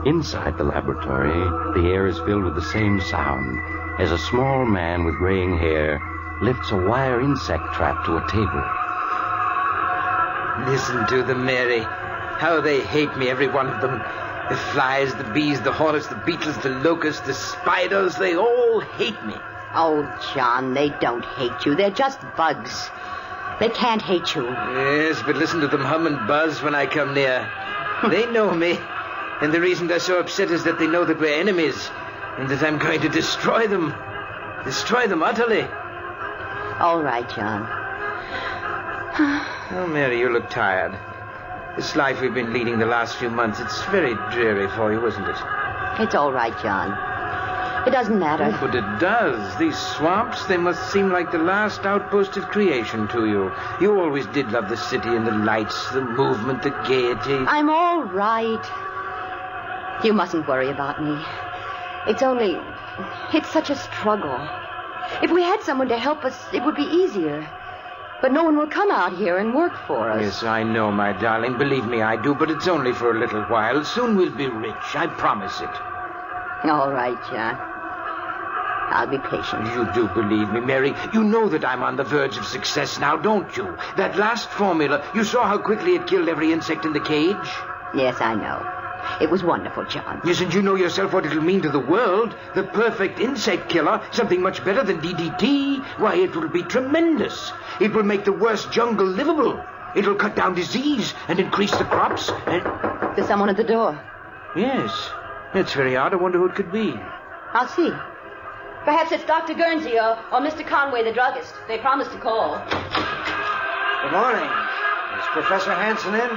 Inside the laboratory, the air is filled with the same sound as a small man with graying hair lifts a wire insect trap to a table. Listen to them, Mary. How they hate me, every one of them. The flies, the bees, the hornets, the beetles, the locusts, the spiders, they all hate me. Oh, John, they don't hate you. They're just bugs. They can't hate you. Yes, but listen to them hum and buzz when I come near. They know me. And the reason they're so upset is that they know that we're enemies. And that I'm going to destroy them. Destroy them utterly. All right, John. Oh, Mary, you look tired. This life we've been leading the last few months, it's very dreary for you, isn't it? It's all right, John. It doesn't matter. Oh, but it does. These swamps, they must seem like the last outpost of creation to you. You always did love the city and the lights, the movement, the gaiety. I'm all right. You mustn't worry about me. It's such a struggle. If we had someone to help us, it would be easier. But no one will come out here and work for us. Yes, I know, my darling. Believe me, I do. But it's only for a little while. Soon we'll be rich. I promise it. All right, John. I'll be patient. You do believe me, Mary. You know that I'm on the verge of success now, don't you? That last formula, you saw how quickly it killed every insect in the cage? Yes, I know. It was wonderful, John. Yes, and you know yourself what it'll mean to the world. The perfect insect killer, something much better than DDT. Why, it will be tremendous. It will make the worst jungle livable. It'll cut down disease and increase the crops. There's someone at the door. Yes. That's very odd. I wonder who it could be. I'll see. Perhaps it's Dr. Guernsey or Mr. Conway, the druggist. They promised to call. Good morning. Is Professor Hanson in?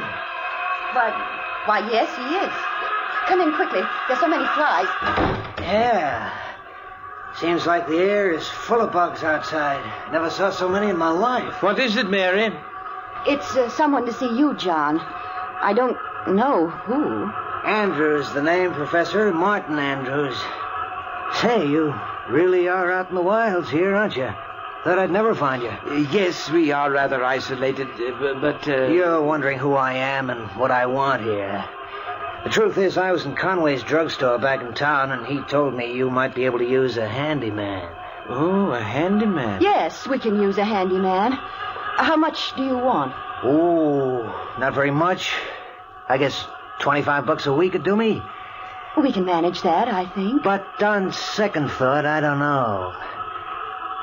Why, yes, he is. Come in quickly. There's so many flies. Yeah. Seems like the air is full of bugs outside. Never saw so many in my life. What is it, Mary? It's someone to see you, John. I don't know who. Andrews, the name, Professor. Martin Andrews. Say, you really are out in the wilds here, aren't you? Thought I'd never find you. Yes, we are rather isolated, but... You're wondering who I am and what I want here. The truth is, I was in Conway's drugstore back in town, and he told me you might be able to use a handyman. Oh, a handyman? Yes, we can use a handyman. How much do you want? Oh, not very much. I guess $25 a week would do me. We can manage that, I think. But on second thought, I don't know.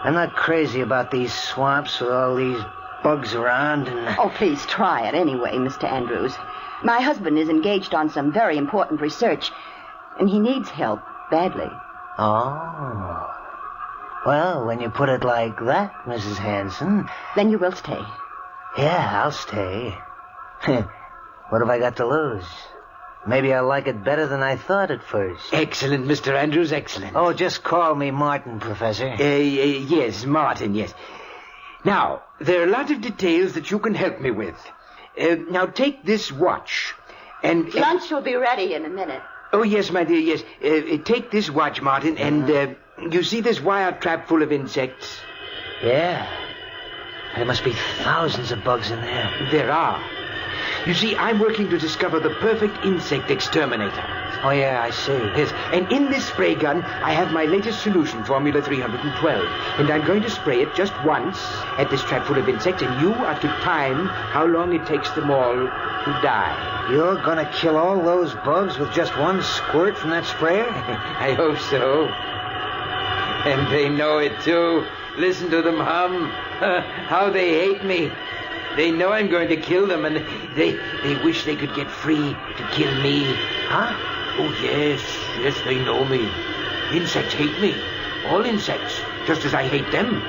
I'm not crazy about these swamps with all these bugs around and... Oh, please try it anyway, Mr. Andrews. My husband is engaged on some very important research, and he needs help badly. Oh. Well, when you put it like that, Mrs. Hanson... Then you will stay. Yeah, I'll stay. What have I got to lose? Maybe I'll like it better than I thought at first. Excellent, Mr. Andrews, excellent. Oh, just call me Martin, Professor. Yes, Martin, yes. Now, there are a lot of details that you can help me with. Now, take this watch. And Lunch will be ready in a minute. Oh, yes, my dear, yes. Take this watch, Martin, and you see this wire trap full of insects? Yeah. There must be thousands of bugs in there. There are. You see, I'm working to discover the perfect insect exterminator. Oh, yeah, I see. Yes, and in this spray gun, I have my latest solution, Formula 312. And I'm going to spray it just once at this trap full of insects, and you are to time how long it takes them all to die. You're gonna kill all those bugs with just one squirt from that sprayer? I hope so. And they know it, too. Listen to them hum. How they hate me. They know I'm going to kill them, and they wish they could get free to kill me. Huh? Oh, yes, they know me. Insects hate me. All insects, just as I hate them.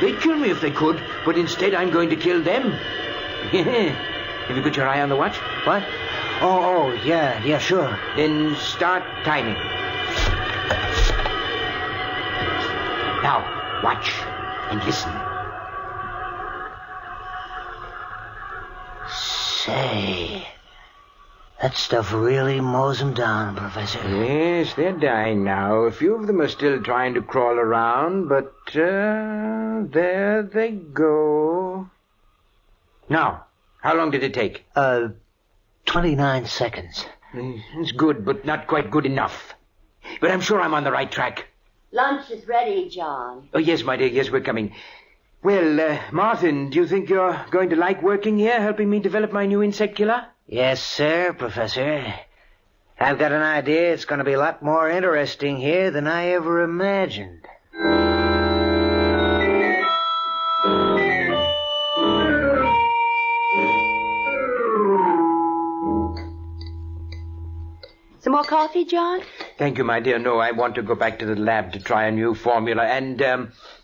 They'd kill me if they could, but instead I'm going to kill them. Have you got your eye on the watch? What? Oh, yeah, sure. Then start timing. Now, watch and listen. Say, that stuff really mows them down, Professor. Yes, they're dying now. A few of them are still trying to crawl around, but there they go. Now, how long did it take? 29 seconds. It's good, but not quite good enough. But I'm sure I'm on the right track. Lunch is ready, John. Oh, yes, my dear, yes, we're coming. Well, Martin, do you think you're going to like working here, helping me develop my new insect killer? Yes, sir, Professor. I've got an idea it's going to be a lot more interesting here than I ever imagined. Some more coffee, John? Thank you, my dear. No, I want to go back to the lab to try a new formula. And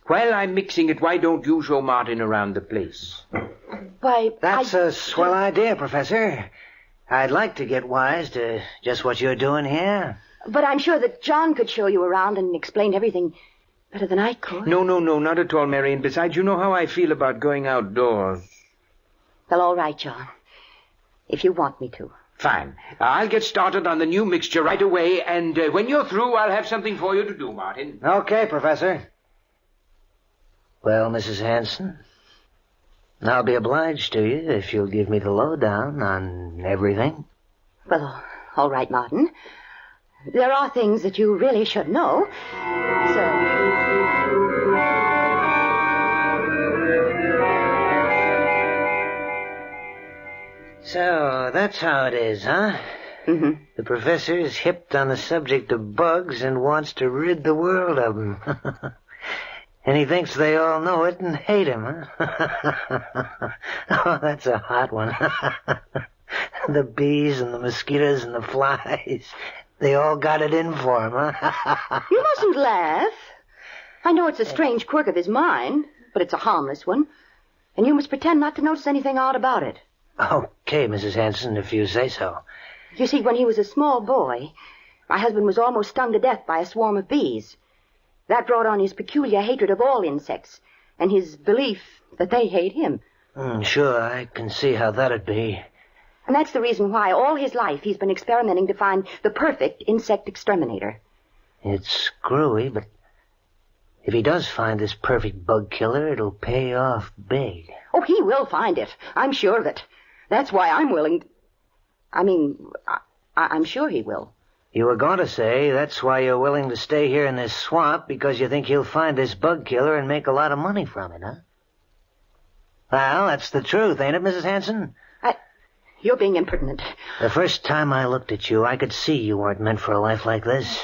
while I'm mixing it, why don't you show Martin around the place? Why, That's a swell idea, Professor. I'd like to get wise to just what you're doing here. But I'm sure that John could show you around and explain everything better than I could. No, not at all, Mary. And besides, you know how I feel about going outdoors. Well, all right, John. If you want me to. Fine. I'll get started on the new mixture right away, and when you're through, I'll have something for you to do, Martin. Okay, Professor. Well, Mrs. Hanson, I'll be obliged to you if you'll give me the lowdown on everything. Well, all right, Martin. There are things that you really should know. So, that's how it is, huh? Mm-hmm. The professor is hipped on the subject of bugs and wants to rid the world of them. And he thinks they all know it and hate him, huh? Oh, that's a hot one. The bees and the mosquitoes and the flies, they all got it in for him, huh? You mustn't laugh. I know it's a strange quirk of his mind, but it's a harmless one. And you must pretend not to notice anything odd about it. Okay, Mrs. Hanson, if you say so. You see, when he was a small boy, my husband was almost stung to death by a swarm of bees. That brought on his peculiar hatred of all insects, and his belief that they hate him. Sure, I can see how that'd be. And that's the reason why all his life he's been experimenting to find the perfect insect exterminator. It's screwy, but if he does find this perfect bug killer, it'll pay off big. Oh, he will find it. I'm sure of it. That's why I'm willing to... I'm sure he will. You were going to say that's why you're willing to stay here in this swamp, because you think he'll find this bug killer and make a lot of money from it, huh? Well, that's the truth, ain't it, Mrs. Hanson? You're being impertinent. The first time I looked at you, I could see you weren't meant for a life like this.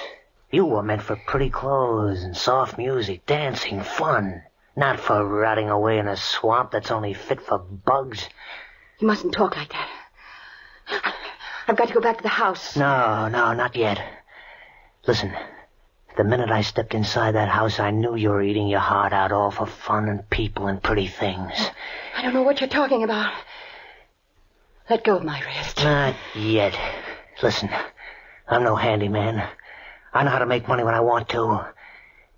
You were meant for pretty clothes and soft music, dancing, fun. Not for rotting away in a swamp that's only fit for bugs. You mustn't talk like that. I've got to go back to the house. No, not yet. Listen, the minute I stepped inside that house, I knew you were eating your heart out all for fun and people and pretty things. I don't know what you're talking about. Let go of my wrist. Not yet. Listen, I'm no handyman. I know how to make money when I want to.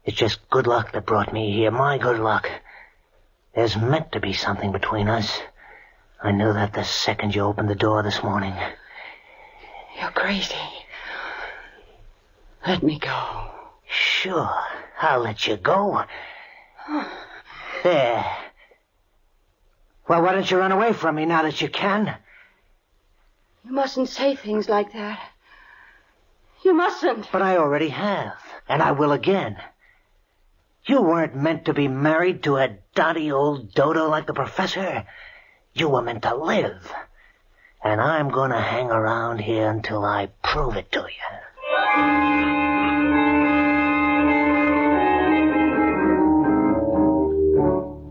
It's just good luck that brought me here, my good luck. There's meant to be something between us. I knew that the second you opened the door this morning. You're crazy. Let me go. Sure, I'll let you go. There. Well, why don't you run away from me now that you can? You mustn't say things like that. You mustn't. But I already have, and I will again. You weren't meant to be married to a dotty old dodo like the professor. You were meant to live. And I'm going to hang around here until I prove it to you.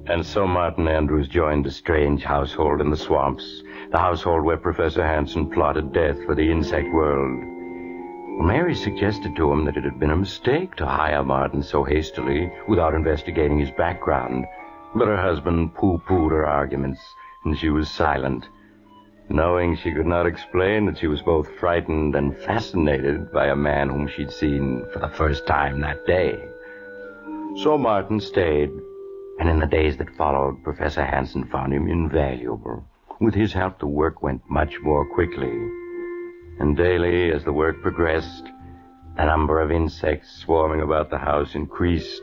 And so Martin Andrews joined the strange household in the swamps, the household where Professor Hansen plotted death for the insect world. Mary suggested to him that it had been a mistake to hire Martin so hastily without investigating his background, but her husband pooh-poohed her arguments, and she was silent, knowing she could not explain that she was both frightened and fascinated by a man whom she'd seen for the first time that day. So Martin stayed, and in the days that followed, Professor Hansen found him invaluable. With his help, the work went much more quickly. And daily, as the work progressed, the number of insects swarming about the house increased,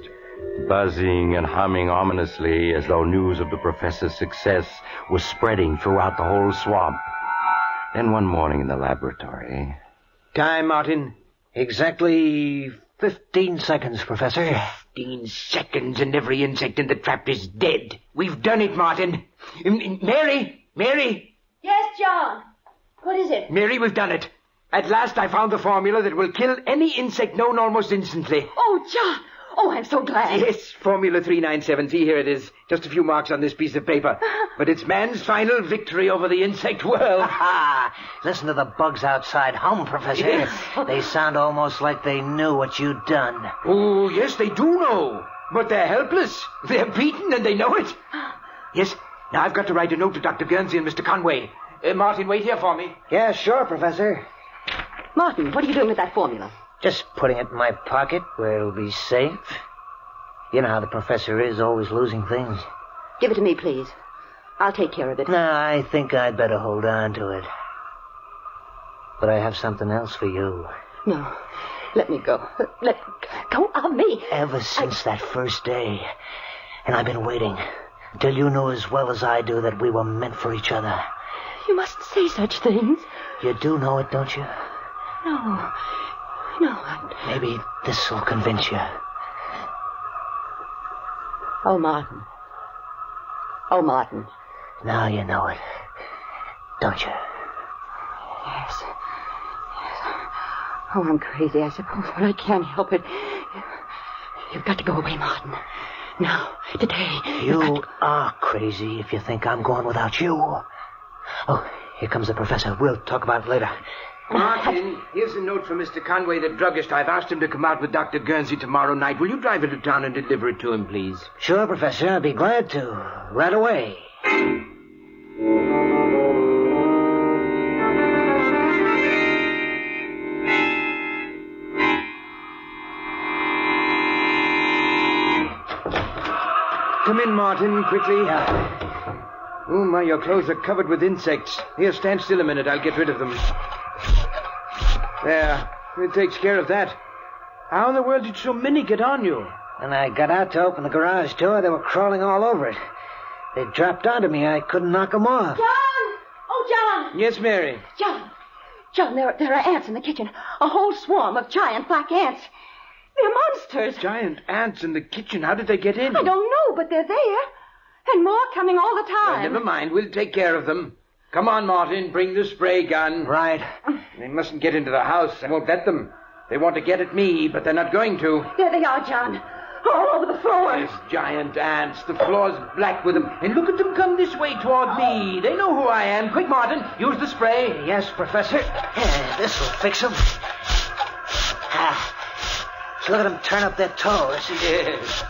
buzzing and humming ominously as though news of the professor's success was spreading throughout the whole swamp. Then one morning in the laboratory... Time, Martin. Exactly 15 seconds, Professor. 15 seconds and every insect in the trap is dead. We've done it, Martin. Mary! Mary! Yes, John. What is it? Mary, we've done it. At last I found the formula that will kill any insect known almost instantly. Oh, John. Oh, I'm so glad. Yes, Formula 397. See, here it is. Just a few marks on this piece of paper. But it's man's final victory over the insect world. Listen to the bugs outside hum, Professor. Yes. They sound almost like they knew what you'd done. Oh, yes, they do know. But they're helpless. They're beaten and they know it. Yes, now I've got to write a note to Dr. Guernsey and Mr. Conway. Martin, wait here for me. Yeah, sure, Professor. Martin, what are you doing with that formula? Just putting it in my pocket where it'll be safe. You know how the professor is, always losing things. Give it to me, please. I'll take care of it. No, I think I'd better hold on to it. But I have something else for you. No. Let me go. Let go of me. Ever since that first day. And I've been waiting until you knew as well as I do that we were meant for each other. You mustn't say such things. You do know it, don't you? No. Maybe this will convince you. Oh, Martin. Oh, Martin. Now you know it, don't you? Yes. Oh, I'm crazy, I suppose, but I can't help it. You've got to go away, Martin. Now, today. You are crazy if you think I'm going without you. Oh, here comes the professor. We'll talk about it later. Martin, here's a note from Mr. Conway, the druggist. I've asked him to come out with Dr. Guernsey tomorrow night. Will you drive into town and deliver it to him, please? Sure, Professor. I'd be glad to. Right away. Come in, Martin, quickly. Oh, my, your clothes are covered with insects. Here, stand still a minute. I'll get rid of them. There. It takes care of that. How in the world did so many get on you? When I got out to open the garage door, they were crawling all over it. They dropped onto me. I couldn't knock them off. John! Oh, John! Yes, Mary? John, there are ants in the kitchen. A whole swarm of giant black ants. They're monsters. Giant ants in the kitchen. How did they get in? I don't know, but they're there. And more coming all the time. Well, never mind. We'll take care of them. Come on, Martin. Bring the spray gun. Right. They mustn't get into the house. I won't let them. They want to get at me, but they're not going to. There they are, John. All over the floor. There's giant ants. The floor's black with them. And look at them come this way toward me. They know who I am. Quick, Martin. Use the spray. Yes, Professor. This'll fix them. Look at them turn up their toes. Yes.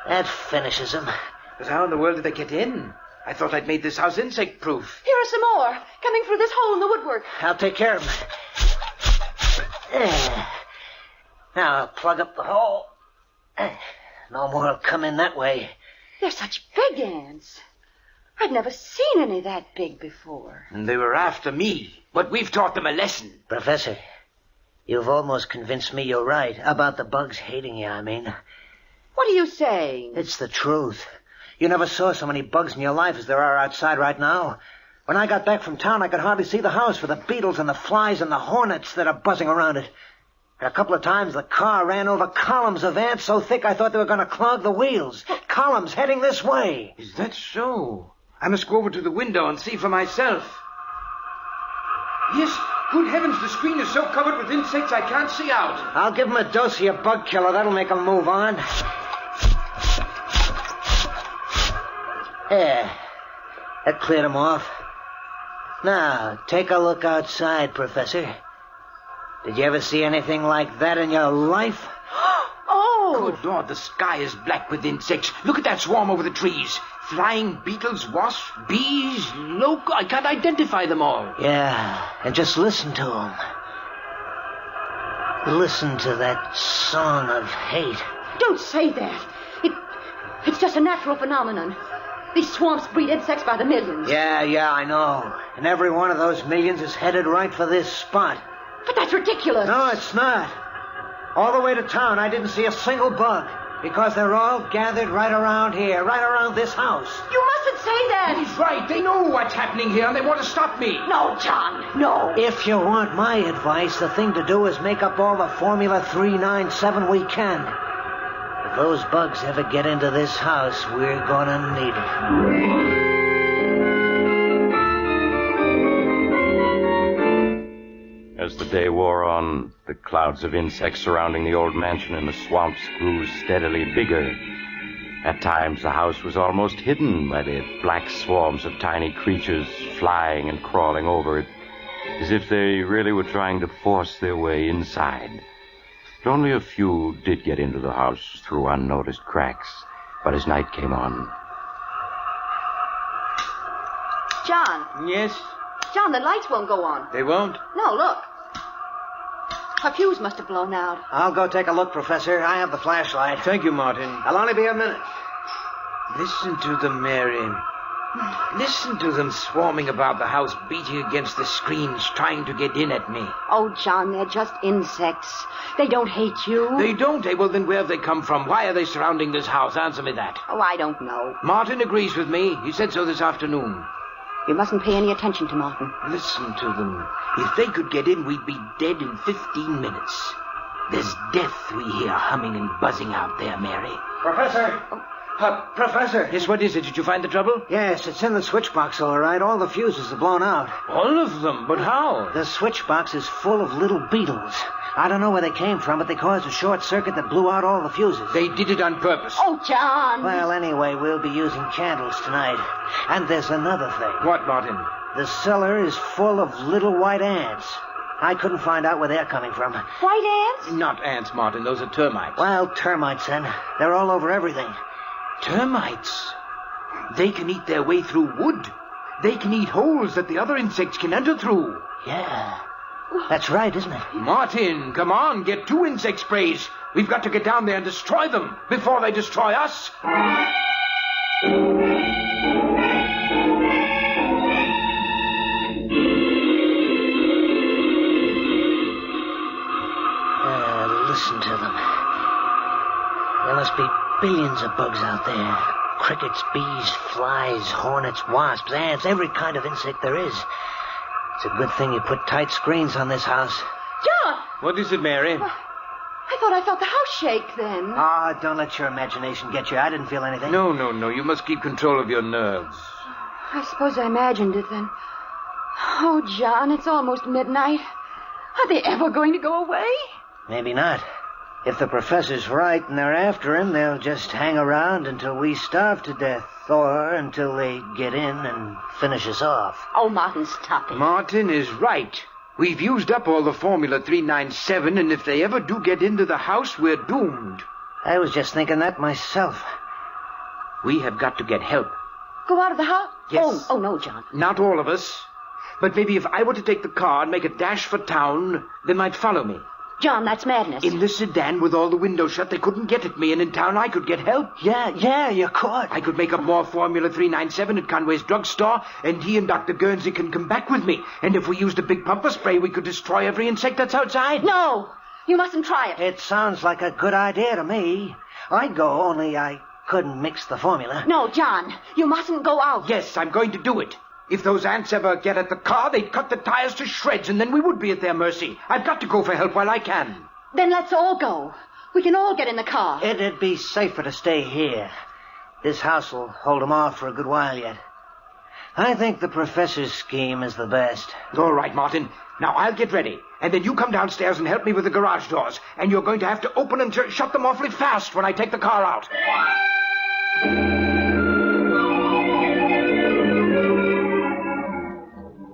That finishes them. But how in the world did they get in? I thought I'd made this house insect-proof. Here are some more, coming through this hole in the woodwork. I'll take care of them. Now I'll plug up the hole. No more will come in that way. They're such big ants. I'd never seen any that big before. And they were after me. But we've taught them a lesson. Professor, you've almost convinced me you're right. About the bugs hating you, I mean. What are you saying? It's the truth. You never saw so many bugs in your life as there are outside right now. When I got back from town, I could hardly see the house for the beetles and the flies and the hornets that are buzzing around it. And a couple of times the car ran over columns of ants so thick I thought they were going to clog the wheels. Columns heading this way. Is that so? I must go over to the window and see for myself. Yes, good heavens, the screen is so covered with insects I can't see out. I'll give them a dose of your bug killer. That'll make them move on. There. That cleared them off. Now, take a look outside, Professor. Did you ever see anything like that in your life? Oh! Good Lord, the sky is black with insects. Look at that swarm over the trees. Flying beetles, wasps, bees, I can't identify them all. Yeah, and just listen to them. Listen to that song of hate. Don't say that. It's just a natural phenomenon. These swamps breed insects by the millions. Yeah, I know. And every one of those millions is headed right for this spot. But that's ridiculous. No, it's not. All the way to town, I didn't see a single bug. Because they're all gathered right around here, right around this house. You mustn't say that. He's right. They know what's happening here, and they want to stop me. No, John, no. If you want my advice, the thing to do is make up all the Formula 397 we can. If those bugs ever get into this house, we're gonna need it. As the day wore on, the clouds of insects surrounding the old mansion in the swamps grew steadily bigger. At times, the house was almost hidden by the black swarms of tiny creatures flying and crawling over it, as if they really were trying to force their way inside. But only a few did get into the house through unnoticed cracks. But as night came on... John. Yes? John, the lights won't go on. They won't? No, look. Her fuse must have blown out. I'll go take a look, Professor. I have the flashlight. Thank you, Martin. I'll only be a minute. Listen to them, Mary. Listen to them swarming about the house, beating against the screens, trying to get in at me. Oh, John, they're just insects. They don't hate you. They don't? Well, then where have they come from? Why are they surrounding this house? Answer me that. Oh, I don't know. Martin agrees with me. He said so this afternoon. You mustn't pay any attention to Martin. Listen to them. If they could get in, we'd be dead in 15 minutes. There's death we hear humming and buzzing out there, Mary. Professor! Professor! Yes, what is it? Did you find the trouble? Yes, it's in the switch box, all right. All the fuses are blown out. All of them? But how? The switch box is full of little beetles. I don't know where they came from, but they caused a short circuit that blew out all the fuses. They did it on purpose. Oh, John! Well, anyway, we'll be using candles tonight. And there's another thing. What, Martin? The cellar is full of little white ants. I couldn't find out where they're coming from. White ants? Not ants, Martin. Those are termites. Well, termites, then. They're all over everything. Termites? They can eat their way through wood. They can eat holes that the other insects can enter through. Yeah. That's right, isn't it? Martin, come on. Get 2 insect sprays. We've got to get down there and destroy them before they destroy us. Listen to them. There must be billions of bugs out there. Crickets, bees, flies, hornets, wasps, ants, every kind of insect there is. It's a good thing you put tight screens on this house. John! What is it, Mary? I thought I felt the house shake then. Ah, don't let your imagination get you. I didn't feel anything. No. You must keep control of your nerves. I suppose I imagined it then. Oh, John, it's almost midnight. Are they ever going to go away? Maybe not. If the professor's right and they're after him, they'll just hang around until we starve to death. Or until they get in and finish us off. Oh, Martin, stop it. Martin is right. We've used up all the Formula 397, and if they ever do get into the house, we're doomed. I was just thinking that myself. We have got to get help. Go out of the house? Yes. Oh, no, John. Not all of us. But maybe if I were to take the car and make a dash for town, they might follow me. John, that's madness. In the sedan with all the windows shut, they couldn't get at me, and in town I could get help. Yeah, you could. I could make up more Formula 397 at Conway's drugstore, and he and Dr. Guernsey can come back with me. And if we used a big pumper spray, we could destroy every insect that's outside. No, you mustn't try it. It sounds like a good idea to me. I'd go, only I couldn't mix the formula. No, John, you mustn't go out. Yes, I'm going to do it. If those ants ever get at the car, they'd cut the tires to shreds, and then we would be at their mercy. I've got to go for help while I can. Then let's all go. We can all get in the car. It'd be safer to stay here. This house will hold them off for a good while yet. I think the professor's scheme is the best. All right, Martin. Now, I'll get ready. And then you come downstairs and help me with the garage doors. And you're going to have to open and shut them awfully fast when I take the car out.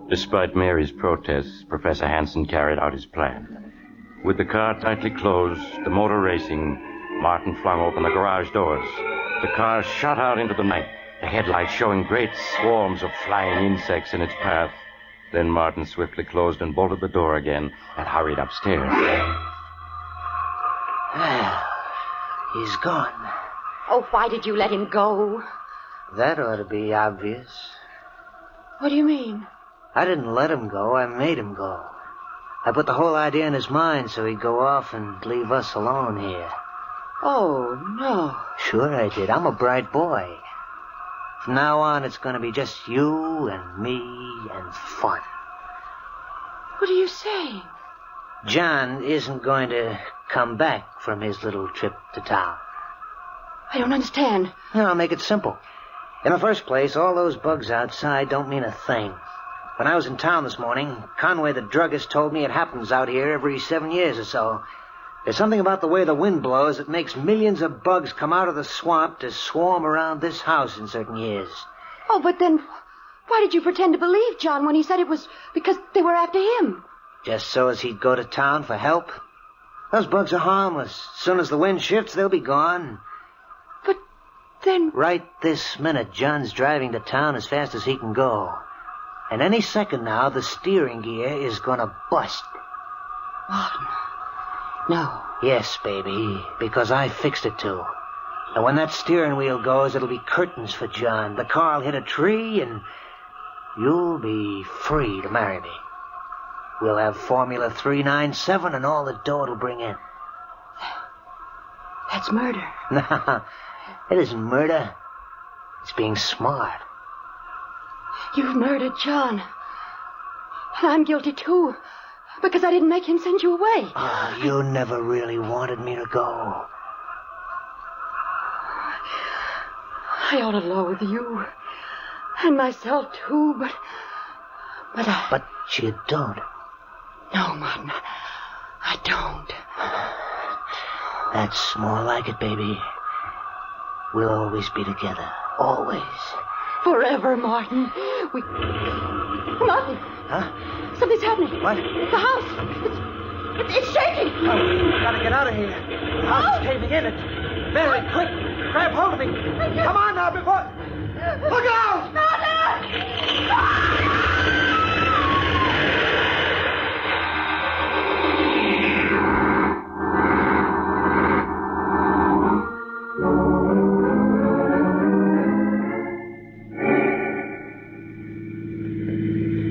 Despite Mary's protests, Professor Hansen carried out his plan. With the car tightly closed, the motor racing, Martin flung open the garage doors. The car shot out into the night, the headlights showing great swarms of flying insects in its path. Then Martin swiftly closed and bolted the door again and hurried upstairs. Well, he's gone. Oh, why did you let him go? That ought to be obvious. What do you mean? I didn't let him go. I made him go. I put the whole idea in his mind so he'd go off and leave us alone here. Oh, no. Sure I did. I'm a bright boy. From now on, it's going to be just you and me and fun. What are you saying? John isn't going to come back from his little trip to town. I don't understand. I'll make it simple. In the first place, all those bugs outside don't mean a thing. When I was in town this morning, Conway the druggist told me it happens out here every 7 years or so. There's something about the way the wind blows that makes millions of bugs come out of the swamp to swarm around this house in certain years. Oh, but then why did you pretend to believe John when he said it was because they were after him? Just so as he'd go to town for help. Those bugs are harmless. As soon as the wind shifts, they'll be gone. But then... Right this minute, John's driving to town as fast as he can go. And any second now, the steering gear is gonna bust. Martin. No. Yes, baby, because I fixed it to. And when that steering wheel goes, it'll be curtains for John. The car'll hit a tree, and you'll be free to marry me. We'll have Formula 397 and all the dough it'll bring in. That's murder. No, it isn't murder. It's being smart. You've murdered John. And I'm guilty, too. Because I didn't make him send you away. Oh, you never really wanted me to go. I ought to loathe you. And myself, too, but But you don't. No, Martin. I don't. That's more like it, baby. We'll always be together. Always. Forever, Martin. Martin! Huh? Something's happening. What? The house. It's shaking. Oh, we gotta get out of here. The house is caving in. It's very quick. Grab hold of me. Come on now, before... Look out!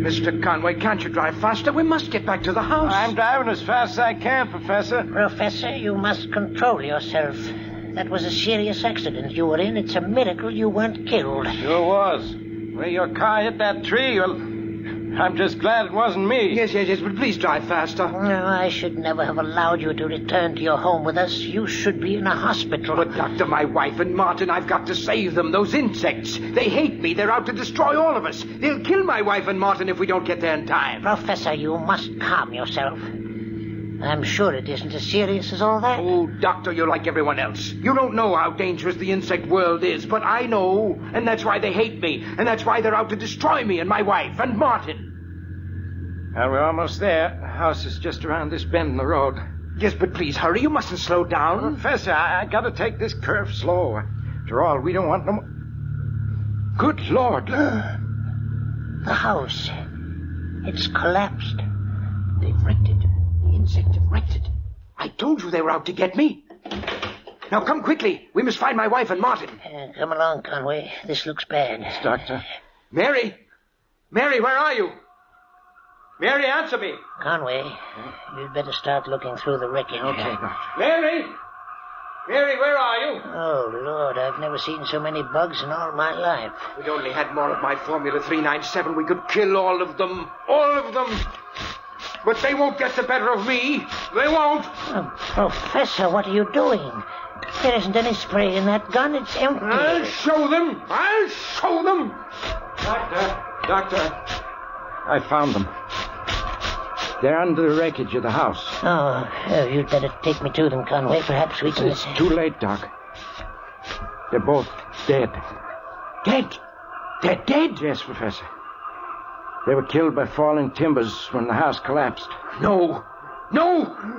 Mr. Conway, can't you drive faster? We must get back to the house. I'm driving as fast as I can, Professor. Professor, you must control yourself. That was a serious accident you were in. It's a miracle you weren't killed. Sure was. Where your car hit that tree, well, I'm just glad it wasn't me. Yes, but please drive faster. No, I should never have allowed you to return to your home with us. You should be in a hospital. But, Doctor, my wife and Martin, I've got to save them. Those insects. They hate me. They're out to destroy all of us. They'll kill my wife and Martin if we don't get there in time. Professor, you must calm yourself. I'm sure it isn't as serious as all that. Oh, Doctor, you're like everyone else. You don't know how dangerous the insect world is, but I know. And that's why they hate me. And that's why they're out to destroy me and my wife and Martin. Well, we're almost there. The house is just around this bend in the road. Yes, but please hurry. You mustn't slow down. Professor, I gotta take this curve slow. After all, we don't want no more... Good Lord. The house. It's collapsed. They've wrecked it. The insects have wrecked it. I told you they were out to get me. Now come quickly. We must find my wife and Martin. Come along, Conway. This looks bad. Yes, Doctor. Mary! Mary, where are you? Mary, answer me. Conway, you'd better start looking through the wreckage. Okay, Doctor. Mary! Mary, where are you? Oh, Lord, I've never seen so many bugs in all my life. If we'd only had more of my Formula 397, we could kill all of them. All of them. But they won't get the better of me. They won't. Oh, Professor, what are you doing? There isn't any spray in that gun. It's empty. I'll show them. I'll show them. Doctor, I found them. They're under the wreckage of the house. Oh, you'd better take me to them, Conway. Perhaps we can... It's too late, Doc. They're both dead. Dead? They're dead? Yes, Professor. They were killed by falling timbers when the house collapsed. No!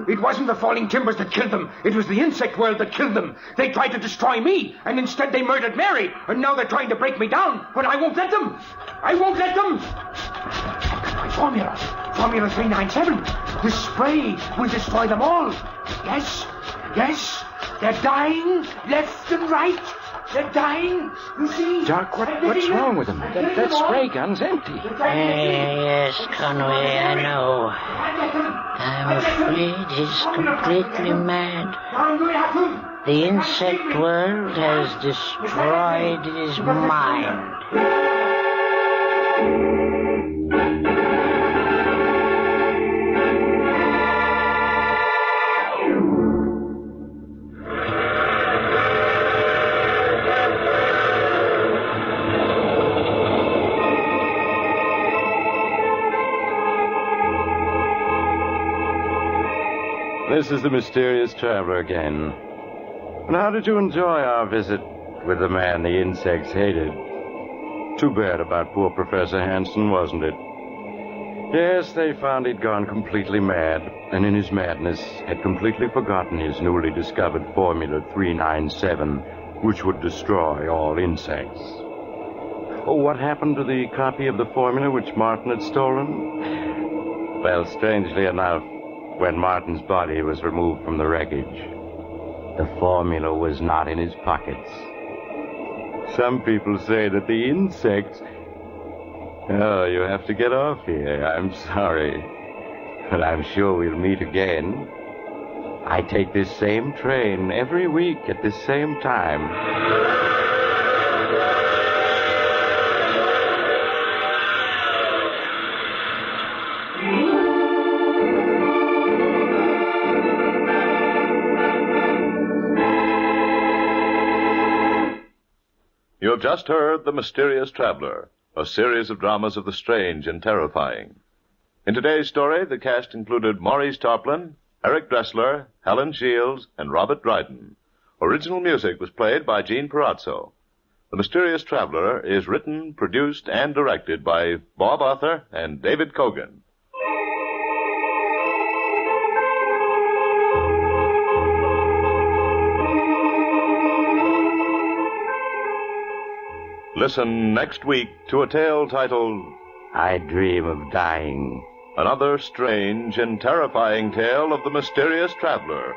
It wasn't the falling timbers that killed them. It was the insect world that killed them. They tried to destroy me, and instead they murdered Mary. And now they're trying to break me down. But I won't let them. I won't let them. My formula. Formula 397. The spray will destroy them all. Yes. They're dying left and right. They're dying. You see? Doc, what's wrong with them? That spray gun's empty. Yes, Conway, I know. I'm afraid he's completely mad. The insect world has destroyed his mind. This is the mysterious traveler again. And how did you enjoy our visit with the man the insects hated? Too bad about poor Professor Hansen, wasn't it? Yes, they found he'd gone completely mad, and in his madness had completely forgotten his newly discovered Formula 397, which would destroy all insects. Oh, what happened to the copy of the formula which Martin had stolen? Well, strangely enough, when Martin's body was removed from the wreckage, the formula was not in his pockets. Some people say that the insects... Oh, you have to get off here. I'm sorry. But I'm sure we'll meet again. I take this same train every week at this same time. You have just heard The Mysterious Traveler, a series of dramas of the strange and terrifying. In today's story, the cast included Maurice Tarplin, Eric Dressler, Helen Shields, and Robert Dryden. Original music was played by Gene Perazzo. The Mysterious Traveler is written, produced, and directed by Bob Arthur and David Kogan. Listen next week to a tale titled I Dream of Dying. Another strange and terrifying tale of the mysterious traveler.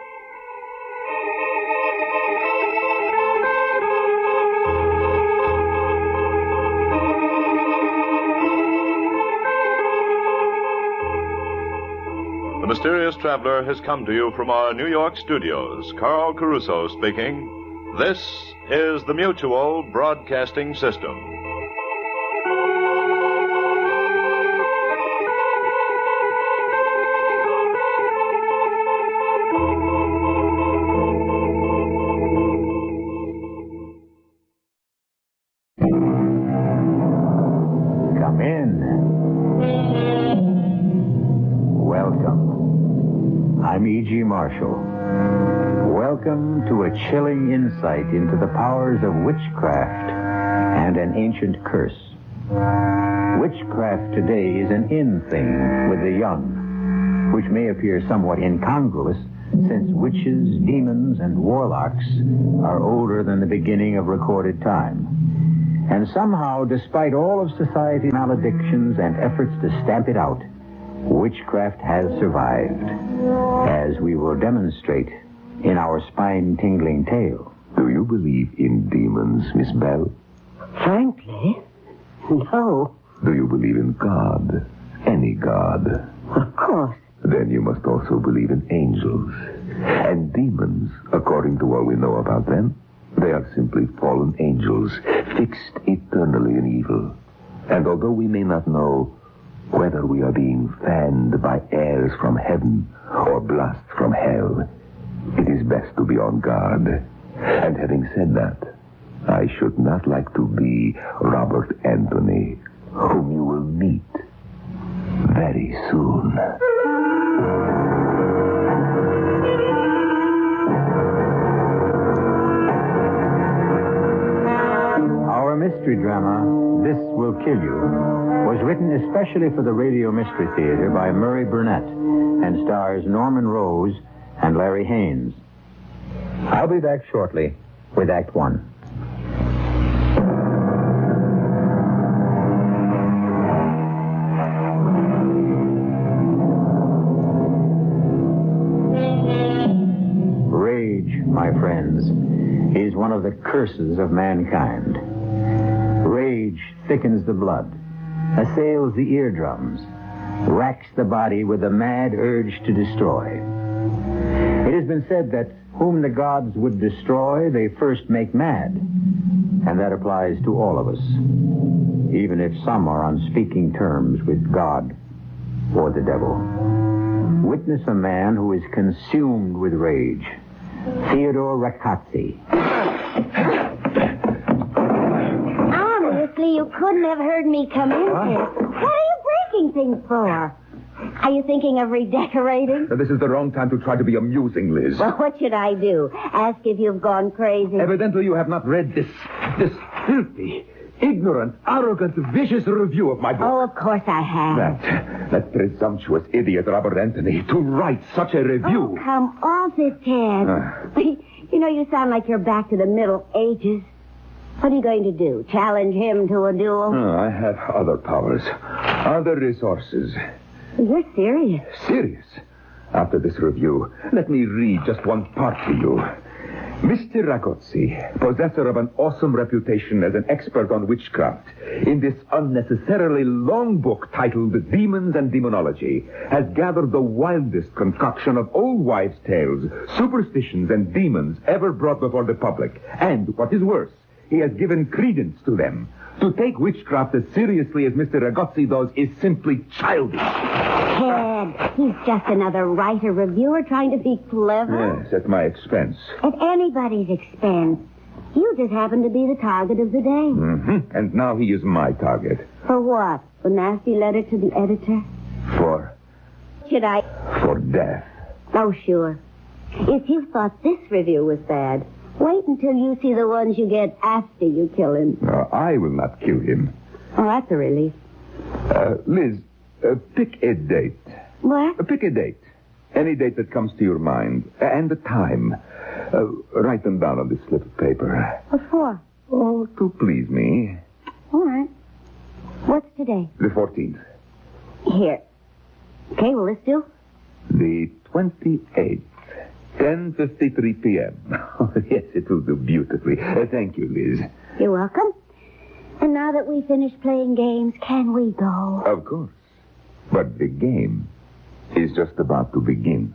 The Mysterious Traveler has come to you from our New York studios. Carl Caruso speaking. This is the Mutual Broadcasting System. Come in. Welcome. I'm E.G. Marshall. Welcome to a chilling insight into the powers of witchcraft and an ancient curse. Witchcraft today is an in thing with the young, which may appear somewhat incongruous since witches, demons, and warlocks are older than the beginning of recorded time. And somehow, despite all of society's maledictions and efforts to stamp it out, witchcraft has survived, as we will demonstrate in our spine-tingling tale. Do you believe in demons, Miss Bell? Frankly, no. Do you believe in God? Any God? Of course. Then you must also believe in angels. And demons, according to what we know about them, they are simply fallen angels, fixed eternally in evil. And although we may not know whether we are being fanned by airs from heaven or blasts from hell, it is best to be on guard. And having said that, I should not like to be Robert Anthony, whom you will meet very soon. Our mystery drama, This Will Kill You, was written especially for the Radio Mystery Theater by Murray Burnett and stars Norman Rose and Larry Haynes. I'll be back shortly with Act One. Rage, my friends, is one of the curses of mankind. Rage thickens the blood, assails the eardrums, racks the body with a mad urge to destroy. It has been said that whom the gods would destroy, they first make mad. And that applies to all of us, even if some are on speaking terms with God or the devil. Witness a man who is consumed with rage. Theodore Rackazzi. Obviously, you couldn't have heard me come in here. What are you breaking things for? Are you thinking of redecorating? This is the wrong time to try to be amusing, Liz. Well, what should I do? Ask if you've gone crazy? Evidently, you have not read this filthy, ignorant, arrogant, vicious review of my book. Oh, of course I have. That presumptuous idiot, Robert Anthony, to write such a review. Oh, come off it, Ted. You know, you sound like you're back to the Middle Ages. What are you going to do? Challenge him to a duel? I have other powers, other resources. You're serious. Serious? After this review, let me read just one part to you. Mr. Ragozzi, possessor of an awesome reputation as an expert on witchcraft, in this unnecessarily long book titled Demons and Demonology, has gathered the wildest concoction of old wives' tales, superstitions, and demons ever brought before the public. And, what is worse, he has given credence to them. To take witchcraft as seriously as Mr. Ragozzi does is simply childish. Ted, he's just another writer-reviewer trying to be clever. Yes, at my expense. At anybody's expense. You just happen to be the target of the day. Mm-hmm. And now he is my target. For what? The nasty letter to the editor? For death. Oh, sure. If you thought this review was bad, wait until you see the ones you get after you kill him. I will not kill him. Oh, that's a relief. Liz, pick a date. What? Pick a date. Any date that comes to your mind. And the time. Write them down on this slip of paper. What for? Oh, to please me. All right. What's today? The 14th. Here. Okay, will this do? The 28th. 10:53 p.m. Oh, yes, it will do beautifully. Thank you, Liz. You're welcome. And now that we've finished playing games, can we go? Of course. But the game is just about to begin.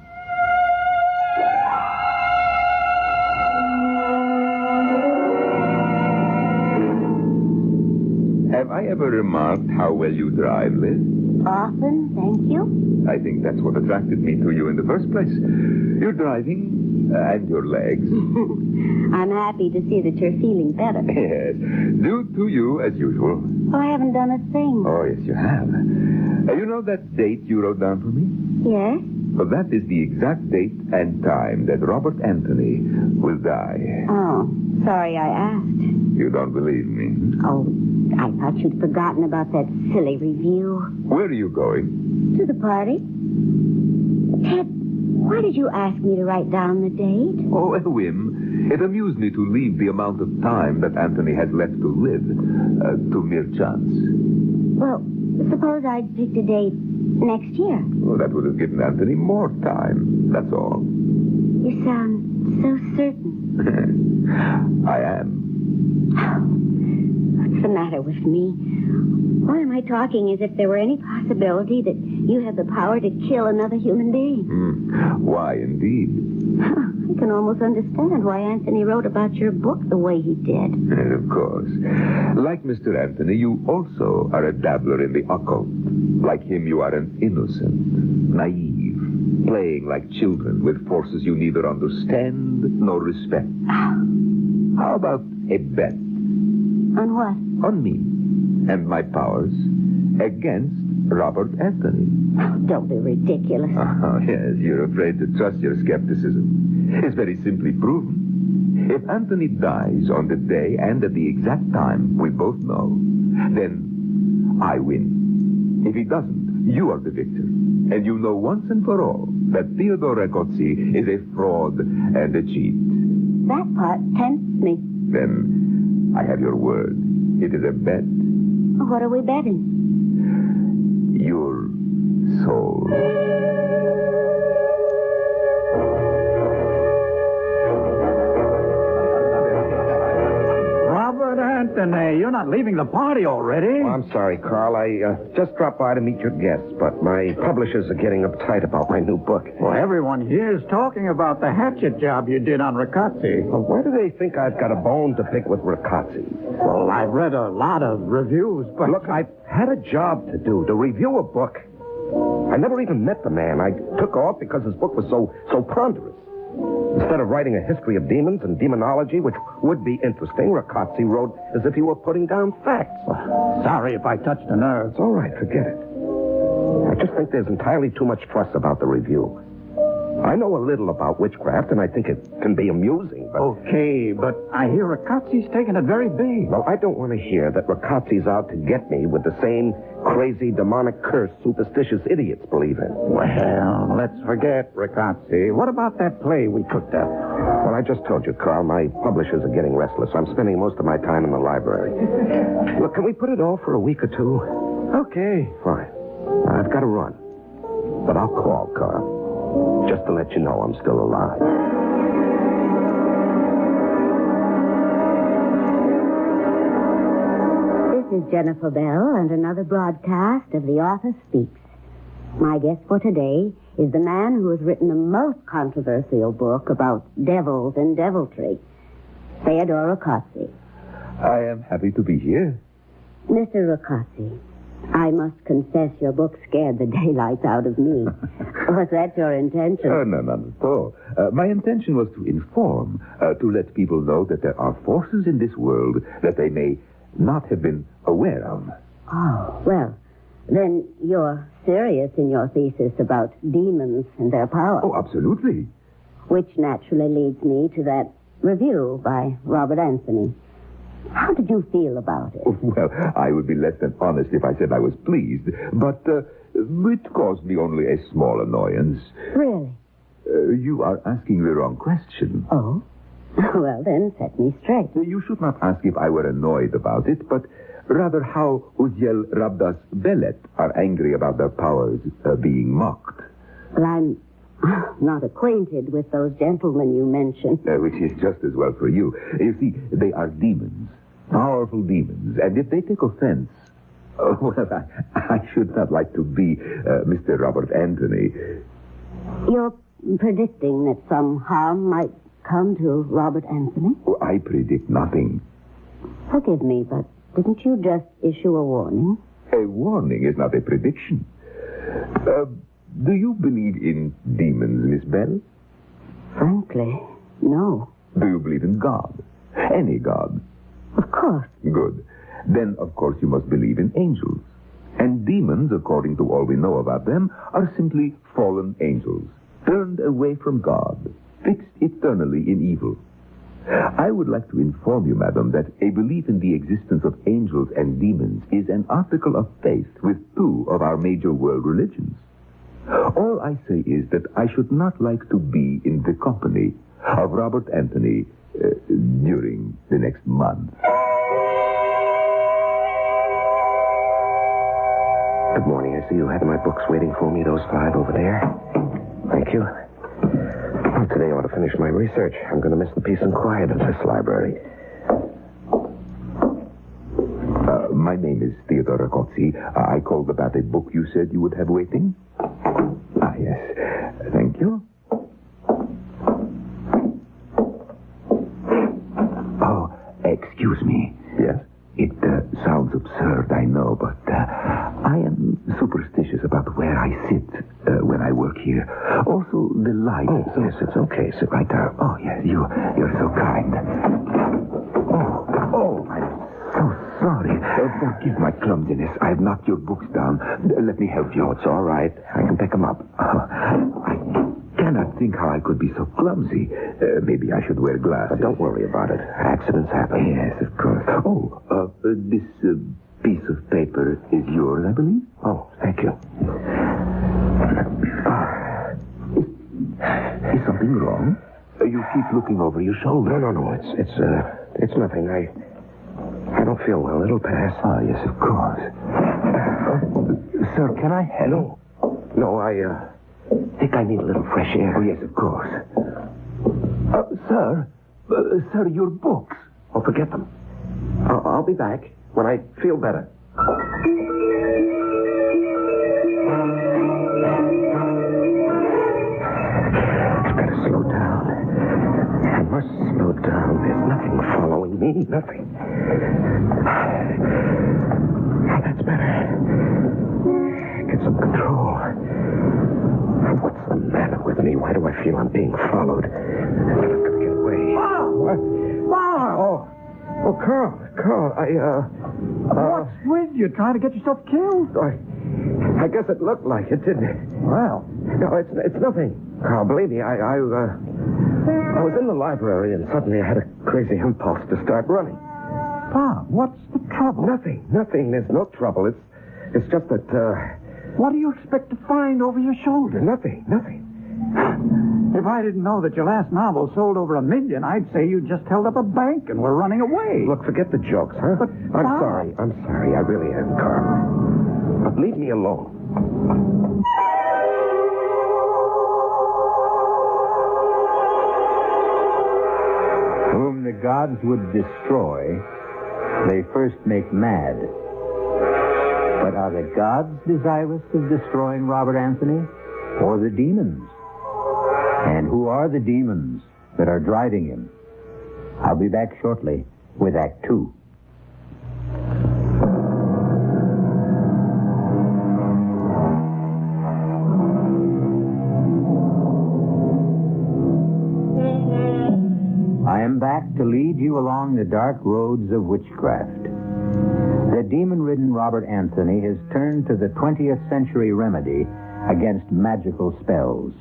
Have I ever remarked how well you drive, Liz? Often, thank you. I think that's what attracted me to you in the first place. Your driving and your legs. I'm happy to see that you're feeling better. Yes. Due to you, as usual. Oh, I haven't done a thing. Oh, yes, you have. You know that date you wrote down for me? Yes? Well, that is the exact date and time that Robert Anthony will die. Oh, sorry I asked. You don't believe me? Oh, I thought you'd forgotten about that silly review. Where are you going? To the party. Ted, why did you ask me to write down the date? Oh, a whim. It amused me to leave the amount of time that Anthony has left to live to mere chance. Well, suppose I'd picked a date Next year. Well, that would have given Anthony more time. That's all. You sound so certain. I am. What's the matter with me? Why am I talking as if there were any possibility that you have the power to kill another human being? Why, indeed. I can almost understand why Anthony wrote about your book the way he did. Of course. Like Mr. Anthony, you also are a dabbler in the occult. Like him, you are an innocent, naive, playing like children with forces you neither understand nor respect. How about a bet? On what? On me and my powers against Robert Anthony. Don't be ridiculous. Oh, yes, you're afraid to trust your skepticism. It's very simply proven. If Anthony dies on the day and at the exact time we both know, then I win. If he doesn't, you are the victor. And you know once and for all that Theodore Ragozzi is a fraud and a cheat. That part tempts me. Then I have your word. It is a bet. What are we betting? Your soul. Robert Anthony, you're not leaving the party already. Oh, I'm sorry, Carl. I just dropped by to meet your guests, but my publishers are getting uptight about my new book. Well, everyone here is talking about the hatchet job you did on Ragozzi. Well, why do they think I've got a bone to pick with Ragozzi? Well, I've read a lot of reviews, but... Look, I've had a job to do, to review a book. I never even met the man. I took off because his book was so ponderous. Instead of writing a history of demons and demonology, which would be interesting, Ragozzi wrote as if he were putting down facts. Sorry if I touched a nerve. It's all right, forget it. I just think there's entirely too much fuss about the review. I know a little about witchcraft, and I think it can be amusing, but... Okay, but I hear Ragozzi's taking it very big. Well, I don't want to hear that Ragozzi's out to get me with the same crazy, demonic curse superstitious idiots believe in. Well, let's forget Ragozzi. What about that play we cooked up? Well, I just told you, Carl, my publishers are getting restless. I'm spending most of my time in the library. Look, can we put it off for a week or two? Okay, fine. I've got to run. But I'll call, Carl. Just to let you know I'm still alive. This is Jennifer Bell and another broadcast of The Author Speaks. My guest for today is the man who has written the most controversial book about devils and deviltry, Theodore Ragozzi. I am happy to be here. Mr. Ragozzi, I must confess your book scared the daylights out of me. Was that your intention? No, not at all. My intention was to inform, to let people know that there are forces in this world that they may not have been aware of. Oh, well, then you're serious in your thesis about demons and their power. Oh, absolutely. Which naturally leads me to that review by Robert Anthony. How did you feel about it? Well, I would be less than honest if I said I was pleased, but it caused me only a small annoyance. Really? You are asking the wrong question. Oh? Well, then, set me straight. You should not ask if I were annoyed about it, but rather how Uziel Rabdas Belet are angry about their powers being mocked. Well, I'm not acquainted with those gentlemen you mentioned. Which is just as well for you. You see, they are demons, powerful demons, and if they take offense... well, I should not like to be Mr. Robert Anthony. You're predicting that some harm might come to Robert Anthony? Oh, I predict nothing. Forgive me, but didn't you just issue a warning? A warning is not a prediction. Do you believe in demons, Miss Bell? Frankly, no. Do you believe in God? Any God? Of course. Good. Then, of course, you must believe in angels. And demons, according to all we know about them, are simply fallen angels, turned away from God, fixed eternally in evil. I would like to inform you, madam, that a belief in the existence of angels and demons is an article of faith with two of our major world religions. All I say is that I should not like to be in the company of Robert Anthony during the next month. Good morning. I see you had my books waiting for me, those 5 over there. Thank you. Well, today I ought to finish my research. I'm going to miss the peace and quiet of this library. My name is Theodore Ragozzi. I called about a book you said you would have waiting. Ah, yes. Thank you. Oh, excuse me. Yes? It sounds absurd, I know, but I am superstitious about where I sit when I work here. Also, the light. Oh, yes, it's okay. Sit right down. Oh, yes, you're so kind. Oh, I'm so sorry. Forgive my clumsiness. I've knocked your books down. Let me help you. Oh, it's all right. I can pick them up. I cannot think how I could be so clumsy. Maybe I should wear glasses. Don't worry about it. Accidents happen. Yes, of course. Oh, this piece of paper is yours, I believe? Oh, thank you. Is something wrong? You keep looking over your shoulder. No. It's nothing. I don't feel well. It'll pass. Ah, yes, of course. Sir, can I help? No, I think I need a little fresh air. Oh, yes, of course. Sir, your books. Oh, forget them. I'll be back when I feel better. I've got to slow down. I must slow down. There's nothing following me. Nothing. That's better. Get some control. What's the matter with me? Why do I feel I'm being followed? I'm gonna get away. Oh, Carl, What's with you? Trying to get yourself killed? I guess it looked like it, didn't it? Well. No, it's nothing. Carl, believe me, I was in the library and suddenly I had a crazy impulse to start running. Pa, what's the trouble? Nothing. There's no trouble. It's just that, What do you expect to find over your shoulder? Nothing. If I didn't know that your last novel sold over 1 million, I'd say you just held up a bank and were running away. Look, forget the jokes, huh? But, I'm sorry. I really am, Carl. But leave me alone. Whom the gods would destroy, they first make mad. But are the gods desirous of destroying Robert Anthony, or the demons? And who are the demons that are driving him? I'll be back shortly with Act 2. I am back to lead you along the dark roads of witchcraft. The demon-ridden Robert Anthony has turned to the 20th century remedy against magical spells,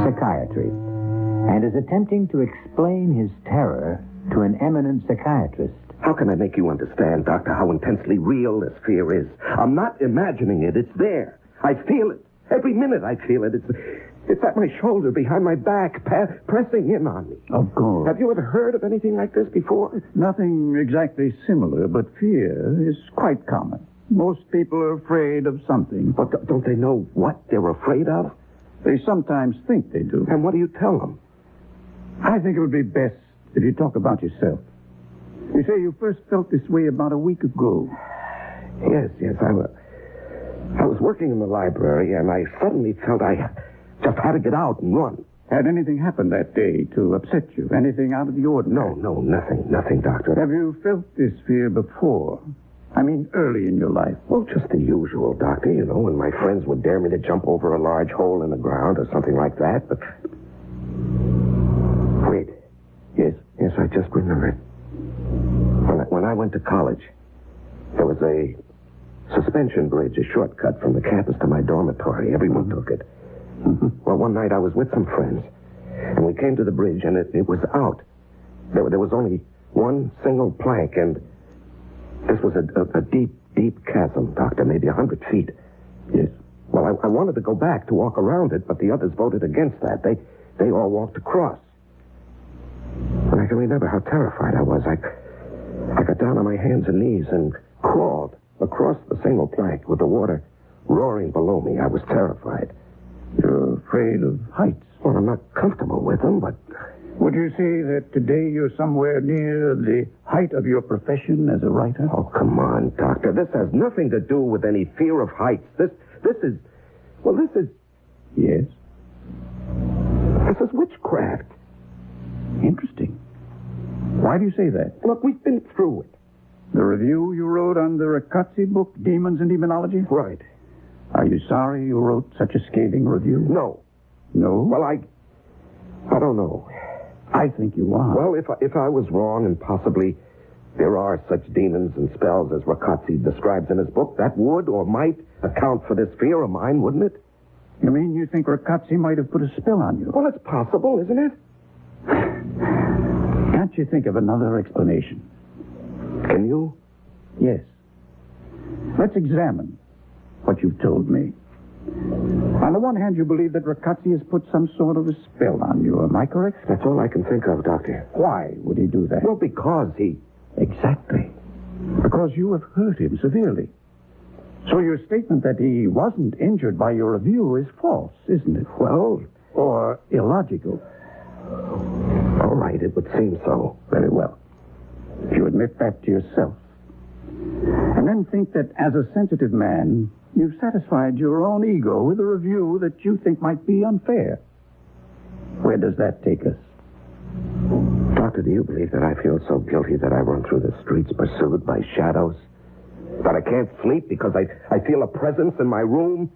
psychiatry, and is attempting to explain his terror to an eminent psychiatrist. How can I make you understand, Doctor, how intensely real this fear is? I'm not imagining it. It's there. I feel it. Every minute I feel it. It's at my shoulder, behind my back, pressing in on me. Of course. Have you ever heard of anything like this before? Nothing exactly similar, but fear is quite common. Most people are afraid of something. But don't they know what they're afraid of? They sometimes think they do. And what do you tell them? I think it would be best if you talk about yourself. You say you first felt this way about a week ago. Yes. I was working in the library, and I suddenly felt I just had to get out and run. Had anything happened that day to upset you? Anything out of the ordinary? No, nothing, Doctor. Have you felt this fear before? I mean, early in your life. Well, just the usual, Doctor. You know, when my friends would dare me to jump over a large hole in the ground or something like that. But wait. Yes, I just remembered. When I went to college, there was a suspension bridge, a shortcut from the campus to my dormitory. Everyone took it. Well, one night I was with some friends, and we came to the bridge, and it was out. There was only one single plank, and this was a deep chasm, Doctor, maybe 100 feet. Yes. Well, I wanted to go back to walk around it, but the others voted against that. They all walked across. And I can remember how terrified I was. I got down on my hands and knees and crawled across the single plank with the water roaring below me. I was terrified. You're afraid of heights? Well, I'm not comfortable with them, but... Would you say that today you're somewhere near the height of your profession as a writer? Oh, come on, Doctor. This has nothing to do with any fear of heights. This is... Well, this is... Yes? This is witchcraft. Interesting. Why do you say that? Look, we've been through it. The review you wrote on the Riccozzi book, Demons and Demonology? Right. Are you sorry you wrote such a scathing review? No. No? Well, I don't know. I think you are. Well, if I was wrong, and possibly there are such demons and spells as Riccozzi describes in his book, that would or might account for this fear of mine, wouldn't it? You mean you think Riccozzi might have put a spell on you? Well, it's possible, isn't it? Can't you think of another explanation? Can you? Yes. Let's examine what you've told me. On the one hand, you believe that Riccozzi has put some sort of a spell on you. Am I correct? That's all I can think of, Doctor. Why would he do that? Well, because he... Exactly. Because you have hurt him severely. So your statement that he wasn't injured by your review is false, isn't it? Well... Or illogical. All right, it would seem so. Very well. If you admit that to yourself, and then think that as a sensitive man, you've satisfied your own ego with a review that you think might be unfair. Where does that take us? Doctor, do you believe that I feel so guilty that I run through the streets pursued by shadows? That I can't sleep because I feel a presence in my room?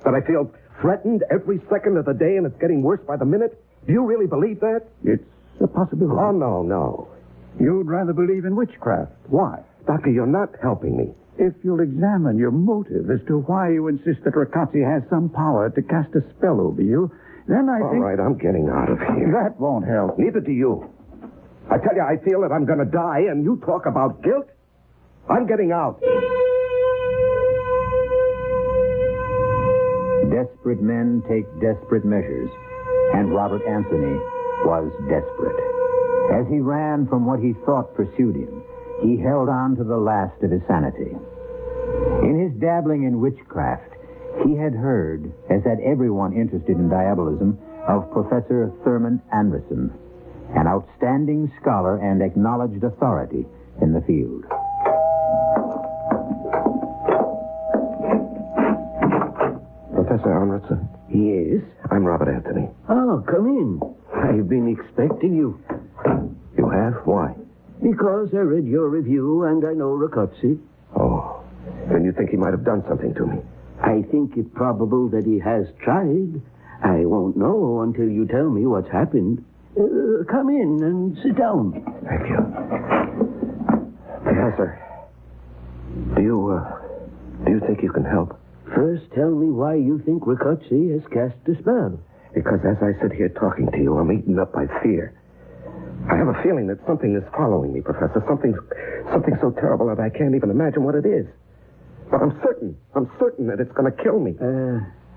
That I feel threatened every second of the day and it's getting worse by the minute? Do you really believe that? It's a possibility. Oh, no. You'd rather believe in witchcraft. Why? Doctor, you're not helping me. If you'll examine your motive as to why you insist that Riccozzi has some power to cast a spell over you, then I think... All right, I'm getting out of here. That won't help. Neither do you. I tell you, I feel that I'm going to die, and you talk about guilt? I'm getting out. Desperate men take desperate measures, and Robert Anthony was desperate. As he ran from what he thought pursued him, he held on to the last of his sanity. In his dabbling in witchcraft, he had heard, as had everyone interested in diabolism, of Professor Thurman Anderson, an outstanding scholar and acknowledged authority in the field. Professor Anderson? Yes? I'm Robert Anthony. Oh, come in. I've been expecting you. You have? Why? Because I read your review and I know Riccozzi. Oh. Then you think he might have done something to me? I think it probable that he has tried. I won't know until you tell me what's happened. Come in and sit down. Thank you. Professor, do you think you can help? First, tell me why you think Riccozzi has cast a spell. Because as I sit here talking to you, I'm eaten up by fear. I have a feeling that something is following me, Professor. Something so terrible that I can't even imagine what it is. But I'm certain that it's going to kill me.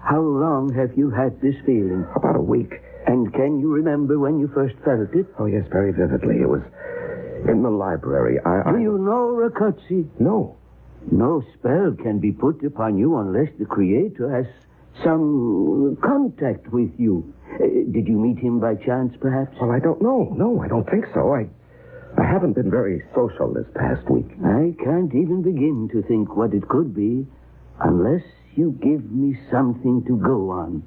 How long have you had this feeling? About a week. And can you remember when you first felt it? Oh, yes, very vividly. It was in the library. Do you know Riccozzi? No. No spell can be put upon you unless the Creator has some contact with you. Did you meet him by chance, perhaps? Well, I don't know. No, I don't think so. I haven't been very social this past week. I can't even begin to think what it could be unless you give me something to go on.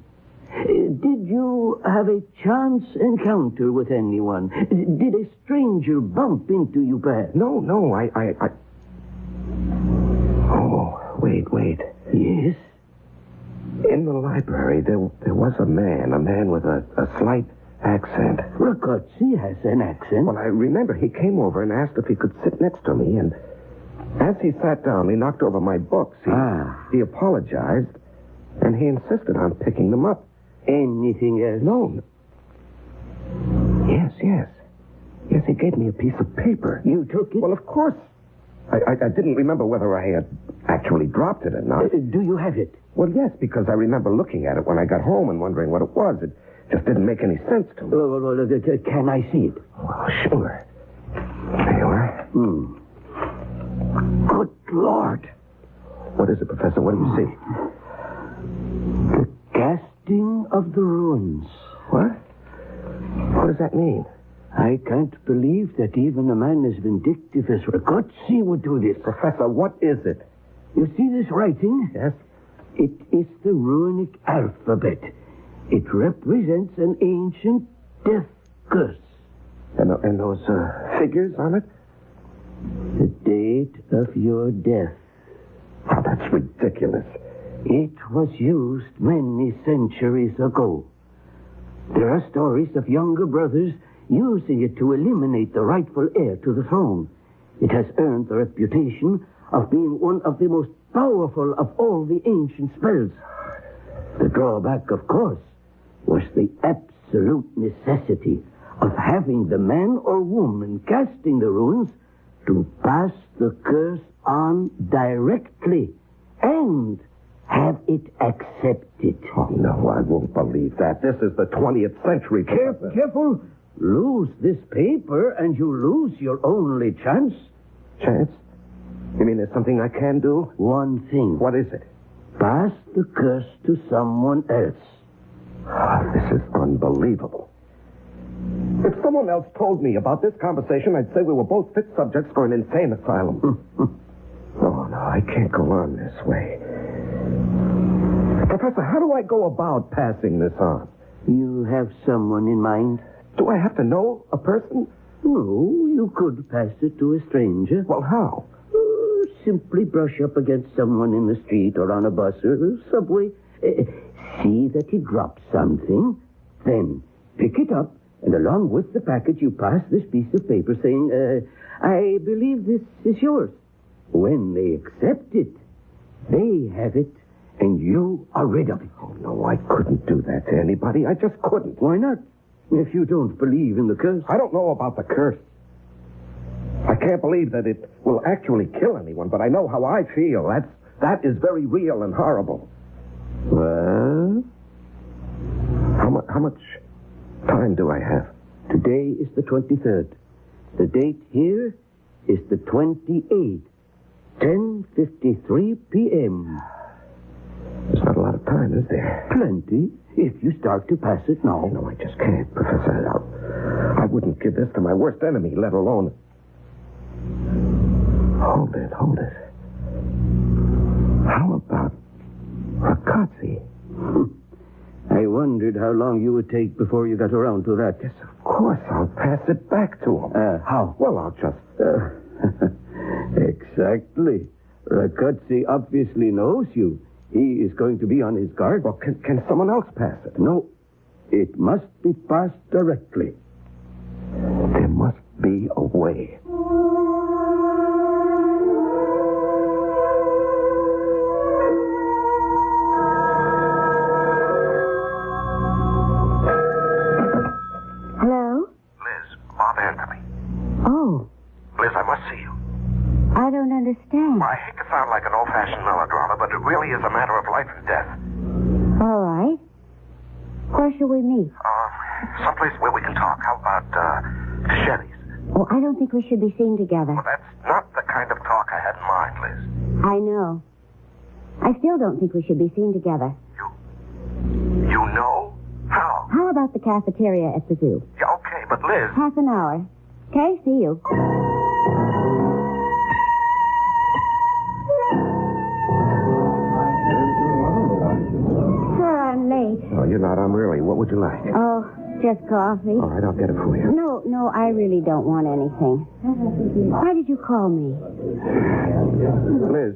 Did you have a chance encounter with anyone? Did a stranger bump into you, perhaps? No, I... Oh, wait. Yes? In the library, there was a man with a slight accent. Riccozzi has an accent? Well, I remember he came over and asked if he could sit next to me, and as he sat down, he knocked over my books. He apologized, and he insisted on picking them up. Anything else? No. Yes, he gave me a piece of paper. You took it? Well, of course. I didn't remember whether I had actually dropped it or not. Do you have it? Well, yes, because I remember looking at it when I got home and wondering what it was. It just didn't make any sense to me. Can I see it? Well, sure. There you are. Good Lord. What is it, Professor? What do you see? righting of the ruins. What? What does that mean? I can't believe that even a man as vindictive as Ragozzi would do this. Professor, what is it? You see this writing? Yes. It is the runic alphabet. It represents an ancient death curse. And those figures on it? The date of your death. Oh, that's ridiculous. It was used many centuries ago. There are stories of younger brothers using it to eliminate the rightful heir to the throne. It has earned the reputation of being one of the most powerful of all the ancient spells. The drawback, of course, was the absolute necessity of having the man or woman casting the runes to pass the curse on directly and have it accepted. Oh, no, I won't believe that. This is the 20th century. Careful. Lose this paper and you lose your only chance. Chance? You mean there's something I can do? One thing. What is it? Pass the curse to someone else. Oh, this is unbelievable. If someone else told me about this conversation, I'd say we were both fit subjects for an insane asylum. Oh, no, I can't go on this way. Professor, how do I go about passing this on? You have someone in mind? Do I have to know a person? No, you could pass it to a stranger. Well, how? Simply brush up against someone in the street or on a bus or subway. See that he drops something. Then pick it up, and along with the package, you pass this piece of paper saying, I believe this is yours. When they accept it, they have it, and you are rid of it. Oh, no, I couldn't do that to anybody. I just couldn't. Why not? If you don't believe in the curse. I don't know about the curse. I can't believe that it will actually kill anyone, but I know how I feel. That is very real and horrible. Well? How much time do I have? Today is the 23rd. The date here is the 28th. 10:53 p.m. There's not a lot of time, is there? Plenty, if you start to pass it now. No, I just can't, Professor. I wouldn't give this to my worst enemy, let alone... Hold it. How about Ragozzi? I wondered how long you would take before you got around to that. Yes, of course. I'll pass it back to him. How? Well, I'll just... Exactly. Ragozzi obviously knows you. He is going to be on his guard. Well, can someone else pass it? No. It must be passed directly. There must be a way. Hello? Liz, Bob Anthony. Oh, Liz, I must see you. I don't understand. I hate to sound like an old-fashioned melodrama, but it really is a matter of life and death. All right. Where shall we meet? Someplace where we can talk. How about, Sherry's? Oh, I don't think we should be seen together. Well, that's not the kind of talk I had in mind, Liz. I know. I still don't think we should be seen together. You know? How? How about the cafeteria at the zoo? Yeah, okay, but Liz... Half an hour. Okay, see you. Sir, I'm late. Oh, you're not. I'm really. What would you like? Oh, just coffee. All right, I'll get it for you. No, I really don't want anything. Why did you call me? Liz,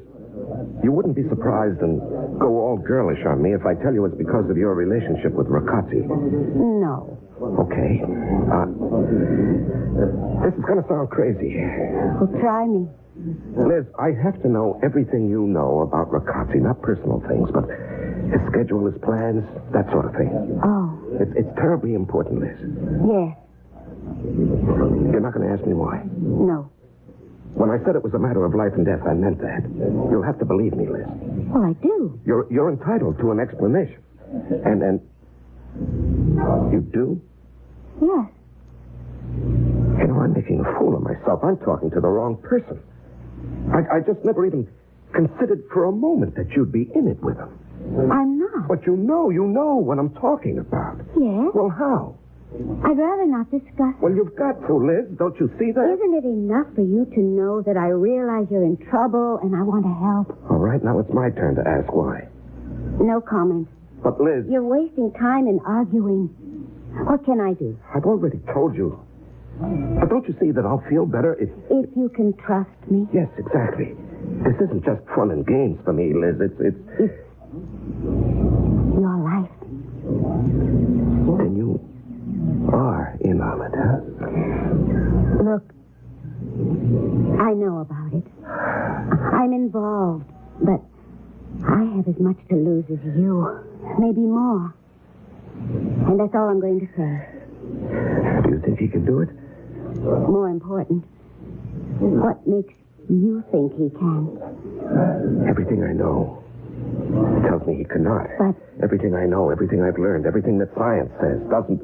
you wouldn't be surprised and go all girlish on me if I tell you it's because of your relationship with Ragozzi. No. Okay. This is going to sound crazy. Well, try me. Liz, I have to know everything you know about Ragozzi, not personal things, but his schedule, his plans, that sort of thing. Oh. It's terribly important, Liz. Yes. You're not going to ask me why? No. When I said it was a matter of life and death, I meant that. You'll have to believe me, Liz. Well, I do. You're entitled to an explanation. And you do? Yes. You know, I'm making a fool of myself. I'm talking to the wrong person. I just never even considered for a moment that you'd be in it with him. I'm not. not. But you know what I'm talking about. Yes? Well, how? I'd rather not discuss it. Well, you've got to, Liz. Don't you see that? Isn't it enough for you to know that I realize you're in trouble and I want to help? All right, now it's my turn to ask why. No comment. But, Liz... You're wasting time in arguing. What can I do? I've already told you. But don't you see that I'll feel better if... If you can trust me? Yes, exactly. This isn't just fun and games for me, Liz. It's... Your life. Then you are in on it, huh? Look, I know about it. I'm involved, but I have as much to lose as you. Maybe more. And that's all I'm going to say. Do you think he can do it? More important, what makes you think he can? Everything I know tells me he cannot. But everything I know, everything I've learned, everything that science says doesn't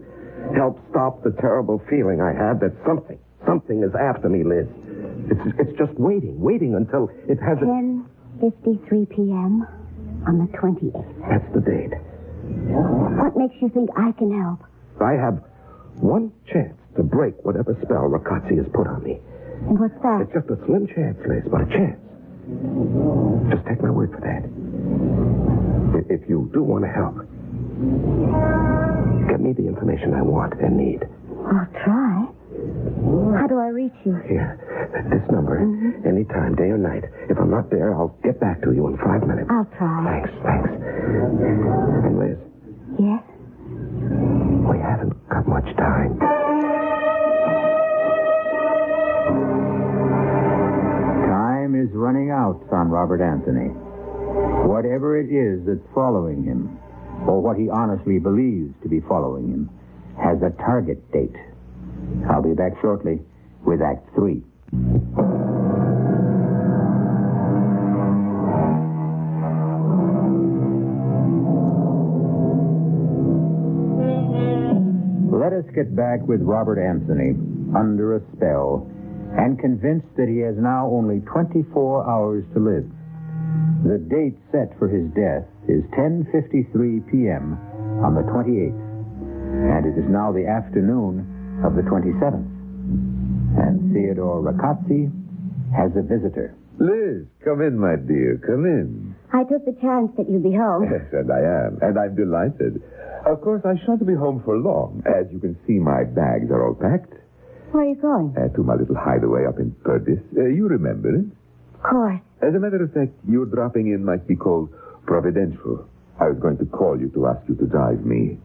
help stop the terrible feeling I have that something is after me, Liz. It's just waiting until it has 10:53 p.m. on the 28th. That's the date. What makes you think I can help? I have one chance to break whatever spell Rakatsi has put on me. And what's that? It's just a slim chance, Liz, but a chance. Just take my word for that. If you do want to help, get me the information I want and need. I'll try. How do I reach you? Here, this number, anytime, day or night. If I'm not there, I'll get back to you in 5 minutes. I'll try. Thanks. And Liz? Yes? We haven't got much time. Time is running out on Robert Anthony. Whatever it is that's following him, or what he honestly believes to be following him, has a target date. I'll be back shortly with Act 3. Let us get back with Robert Anthony under a spell and convinced that he has now only 24 hours to live. The date set for his death is 10:53 p.m. on the 28th, and it is now the afternoon of the 27th. And Theodore Rakatsi has a visitor. Liz, come in, my dear, come in. I took the chance that you'd be home. Yes, and I am, and I'm delighted. Of course, I shan't be home for long. As you can see, my bags are all packed. Where are you going? To my little hideaway up in Perdis. You remember it? Of course. As a matter of fact, your dropping in might be called providential. I was going to call you to ask you to drive me.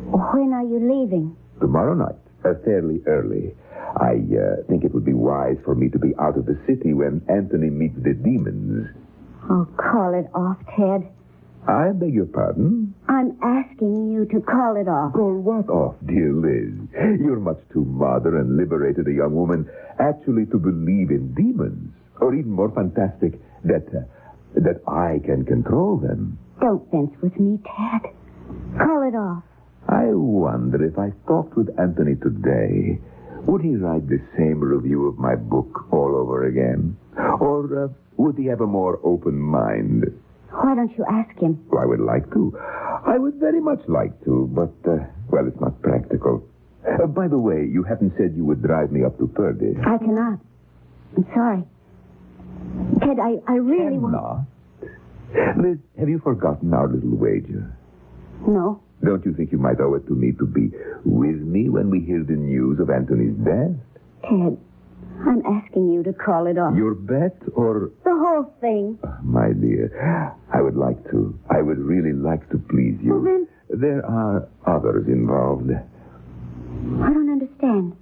When are you leaving? Tomorrow night, fairly early. I think it would be wise for me to be out of the city when Anthony meets the demons. Oh, call it off, Ted. I beg your pardon? I'm asking you to call it off. Call what off, dear Liz? You're much too modern and liberated a young woman actually to believe in demons. Or even more fantastic, that I can control them. Don't fence with me, Ted. Call it off. I wonder if I talked with Anthony today, would he write the same review of my book all over again? Or would he have a more open mind? Why don't you ask him? Well, I would like to. I would very much like to, but, well, it's not practical. By the way, you haven't said you would drive me up to Perdis. I cannot. I'm sorry. Ted, I really want... Liz, have you forgotten our little wager? No. Don't you think you might owe it to me to be with me when we hear the news of Anthony's death? Ted, I'm asking you to call it off. Your bet or... The whole thing. My dear, I would like to. I would really like to please you. Well, then... There are others involved. I don't understand.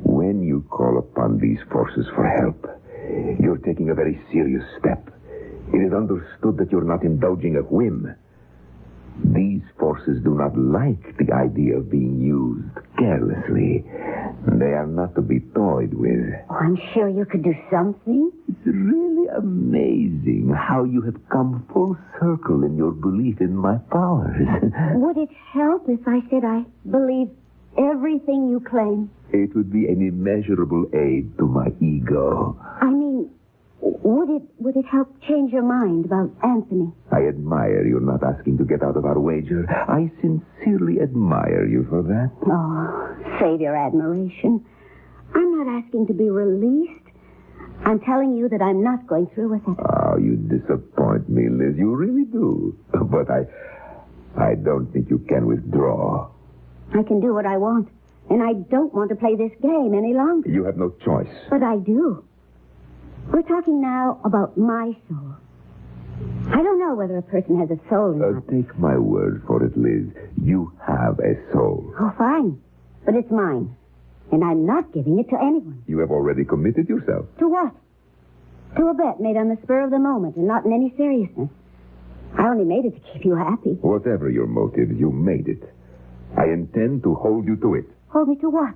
When you call upon these forces for help, you're taking a very serious step. It is understood that you're not indulging a whim. These forces do not like the idea of being used carelessly. They are not to be toyed with. Oh, I'm sure you could do something. It's really amazing how you have come full circle in your belief in my powers. Would it help if I said I believe everything you claim? It would be an immeasurable aid to my ego. I mean, Would it help change your mind about Anthony? I admire you're not asking to get out of our wager. I sincerely admire you for that. Oh, save your admiration. I'm not asking to be released. I'm telling you that I'm not going through with it. Oh, you disappoint me, Liz. You really do. But I don't think you can withdraw. I can do what I want. And I don't want to play this game any longer. You have no choice. But I do. We're talking now about my soul. I don't know whether a person has a soul or not. Take my word for it, Liz. You have a soul. Oh, fine. But it's mine. And I'm not giving it to anyone. You have already committed yourself. To what? To a bet made on the spur of the moment and not in any seriousness. I only made it to keep you happy. Whatever your motive, you made it. I intend to hold you to it. Hold me to what?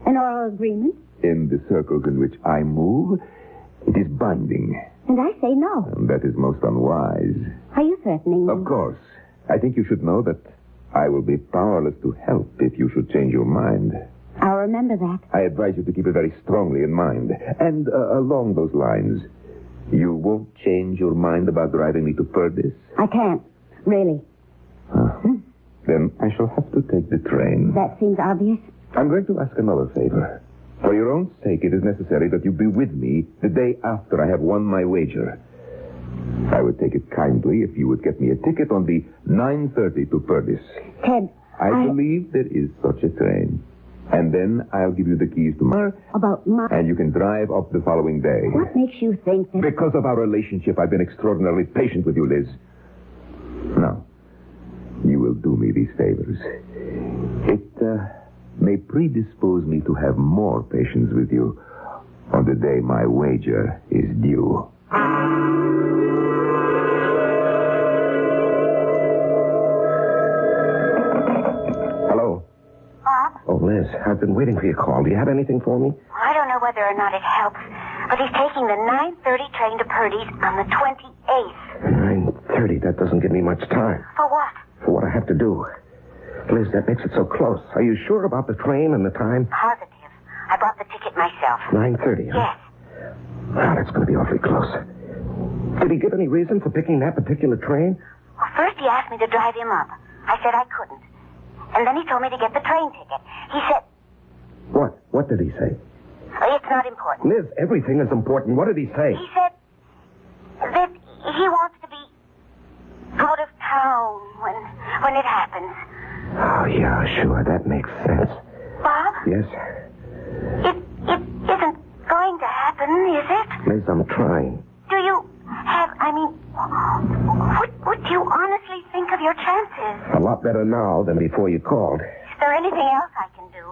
An oral agreement? In the circles in which I move, it is binding. And I say no. And that is most unwise. Are you threatening me? Of course. I think you should know that I will be powerless to help if you should change your mind. I'll remember that. I advise you to keep it very strongly in mind. And along those lines, you won't change your mind about driving me to Perdis? I can't. Really. Then I shall have to take the train. That seems obvious. I'm going to ask another favor. For your own sake, it is necessary that you be with me the day after I have won my wager. I would take it kindly if you would get me a ticket on the 9:30 to Perdis. Ted, I believe there is such a train. And then I'll give you the keys tomorrow. About my... And you can drive up the following day. What makes you think that... Because of our relationship, I've been extraordinarily patient with you, Liz. Now, you will do me these favors. It may predispose me to have more patience with you on the day my wager is due. Hello? Bob? Oh, Liz, I've been waiting for your call. Do you have anything for me? I don't know whether or not it helps, but he's taking the 9:30 train to Purdy's on the 28th. 9:30? That doesn't give me much time. For what? For what I have to do. Liz, that makes it so close. Are you sure about the train and the time? Positive. I bought the ticket myself. 9:30, huh? Yes. Wow, that's going to be awfully close. Did he give any reason for picking that particular train? Well, first he asked me to drive him up. I said I couldn't. And then he told me to get the train ticket. He said... What? What did he say? It's not important. Liz, everything is important. What did he say? He said that he wants to be out of town when it happens. Oh, yeah, sure. That makes sense. Bob? Yes? It isn't going to happen, is it? Liz, I'm trying. Do you have, what do you honestly think of your chances? A lot better now than before you called. Is there anything else I can do?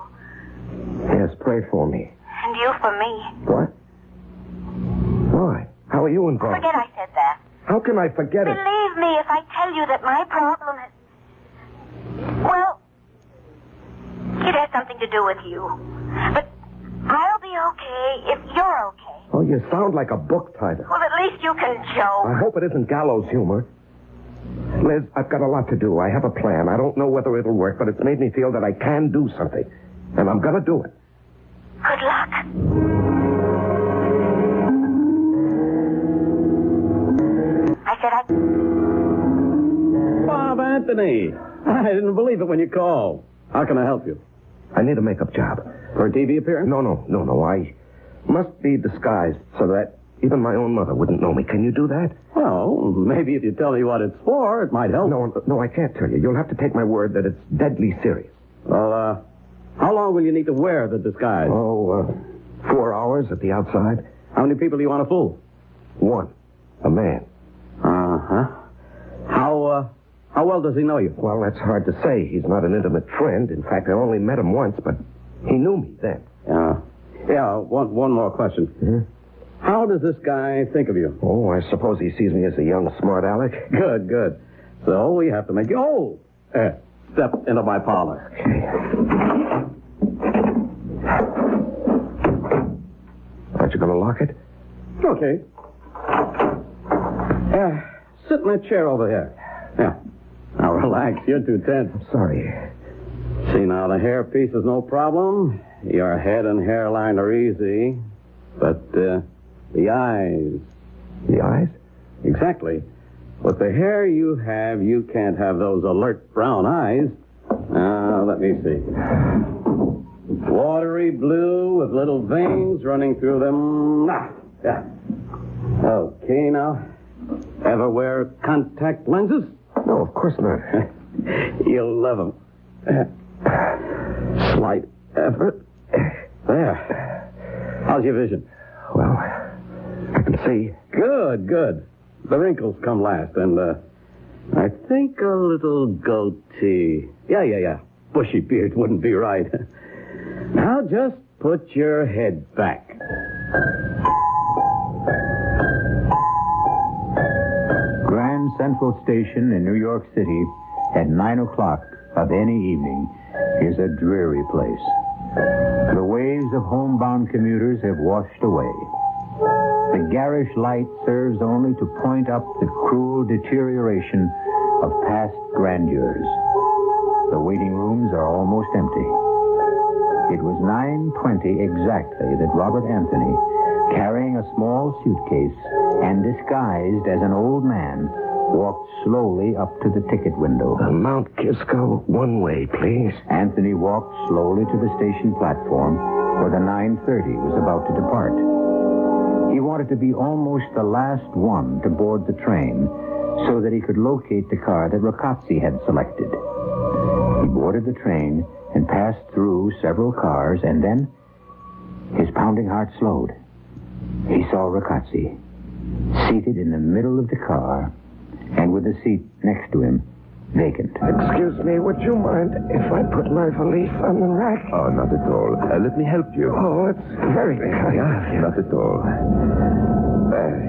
Yes, pray for me. And you for me. What? Why? How are you involved? Forget I said that. How can I forget it? Believe me if I tell you that my problem has... Well, it has something to do with you. But I'll be okay if you're okay. Oh, you sound like a book title. Well, at least you can joke. I hope it isn't gallows humor. Liz, I've got a lot to do. I have a plan. I don't know whether it'll work, but it's made me feel that I can do something. And I'm going to do it. Good luck. I said I... Bob Anthony. I didn't believe it when you called. How can I help you? I need a makeup job. For a TV appearance? No. I must be disguised so that even my own mother wouldn't know me. Can you do that? Well, maybe if you tell me what it's for, it might help. No, I can't tell you. You'll have to take my word that it's deadly serious. Well, how long will you need to wear the disguise? 4 hours at the outside. How many people do you want to fool? One. A man. Uh-huh. How well does he know you? Well, that's hard to say. He's not an intimate friend. In fact, I only met him once, but he knew me then. Yeah, one more question. Mm-hmm. How does this guy think of you? Oh, I suppose he sees me as a young, smart aleck. Good. So we have to make you... Oh! Step into my parlor. Aren't you going to lock it? Okay. Sit in that chair over here. Yeah. Now, relax. You're too tense. I'm sorry. See, now, the hairpiece is no problem. Your head and hairline are easy. But the eyes, The eyes? Exactly. With the hair you have, you can't have those alert brown eyes. Now, let me see. Watery blue with little veins running through them. Yeah. Okay, now. Ever wear contact lenses? No, of course not. You'll love them. Slight effort. There. How's your vision? Well, I can see. Good. The wrinkles come last, and I think a little goatee. Yeah. Bushy beard wouldn't be right. Now just put your head back. Grand Central Station in New York City at 9 o'clock of any evening is a dreary place. The waves of homebound commuters have washed away. The garish light serves only to point up the cruel deterioration of past grandeurs. The waiting rooms are almost empty. It was 9:20 exactly that Robert Anthony, carrying a small suitcase and disguised as an old man, walked slowly up to the ticket window. Mount Kisco, one way, please. Anthony walked slowly to the station platform where the 9:30 was about to depart. He wanted to be almost the last one to board the train so that he could locate the car that Rocazzi had selected. He boarded the train and passed through several cars, and then his pounding heart slowed. He saw Rocazzi seated in the middle of the car and with the seat next to him vacant. Excuse me, would you mind if I put my valise on the rack? Oh, not at all. Let me help you. Oh, it's very kind of you. Not at all.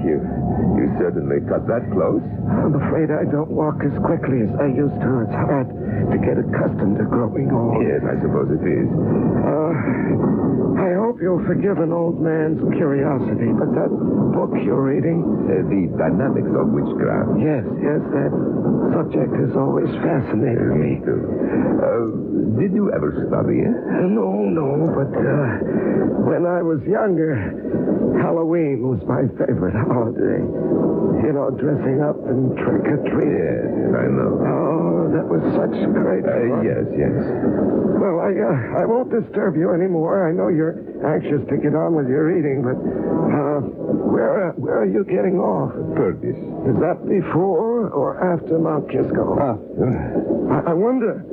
You certainly cut that close. I'm afraid I don't walk as quickly as I used to. It's hard to get accustomed to growing old. Yes, I suppose it is. I hope you'll forgive an old man's curiosity, but that book you're reading... The Dynamics of Witchcraft. Yes, that subject has always fascinated me. Too. Did you ever study it? No, but when I was younger, Halloween was my favorite holiday. You know, dressing up and trick-or-treating. Yes, I know. Oh, that was such great fun. Yes. Well, I won't disturb you anymore. I know you're anxious to get on with your reading, but where are you getting off? Purvis. Is that before or after Mount Kisco? After. I wonder.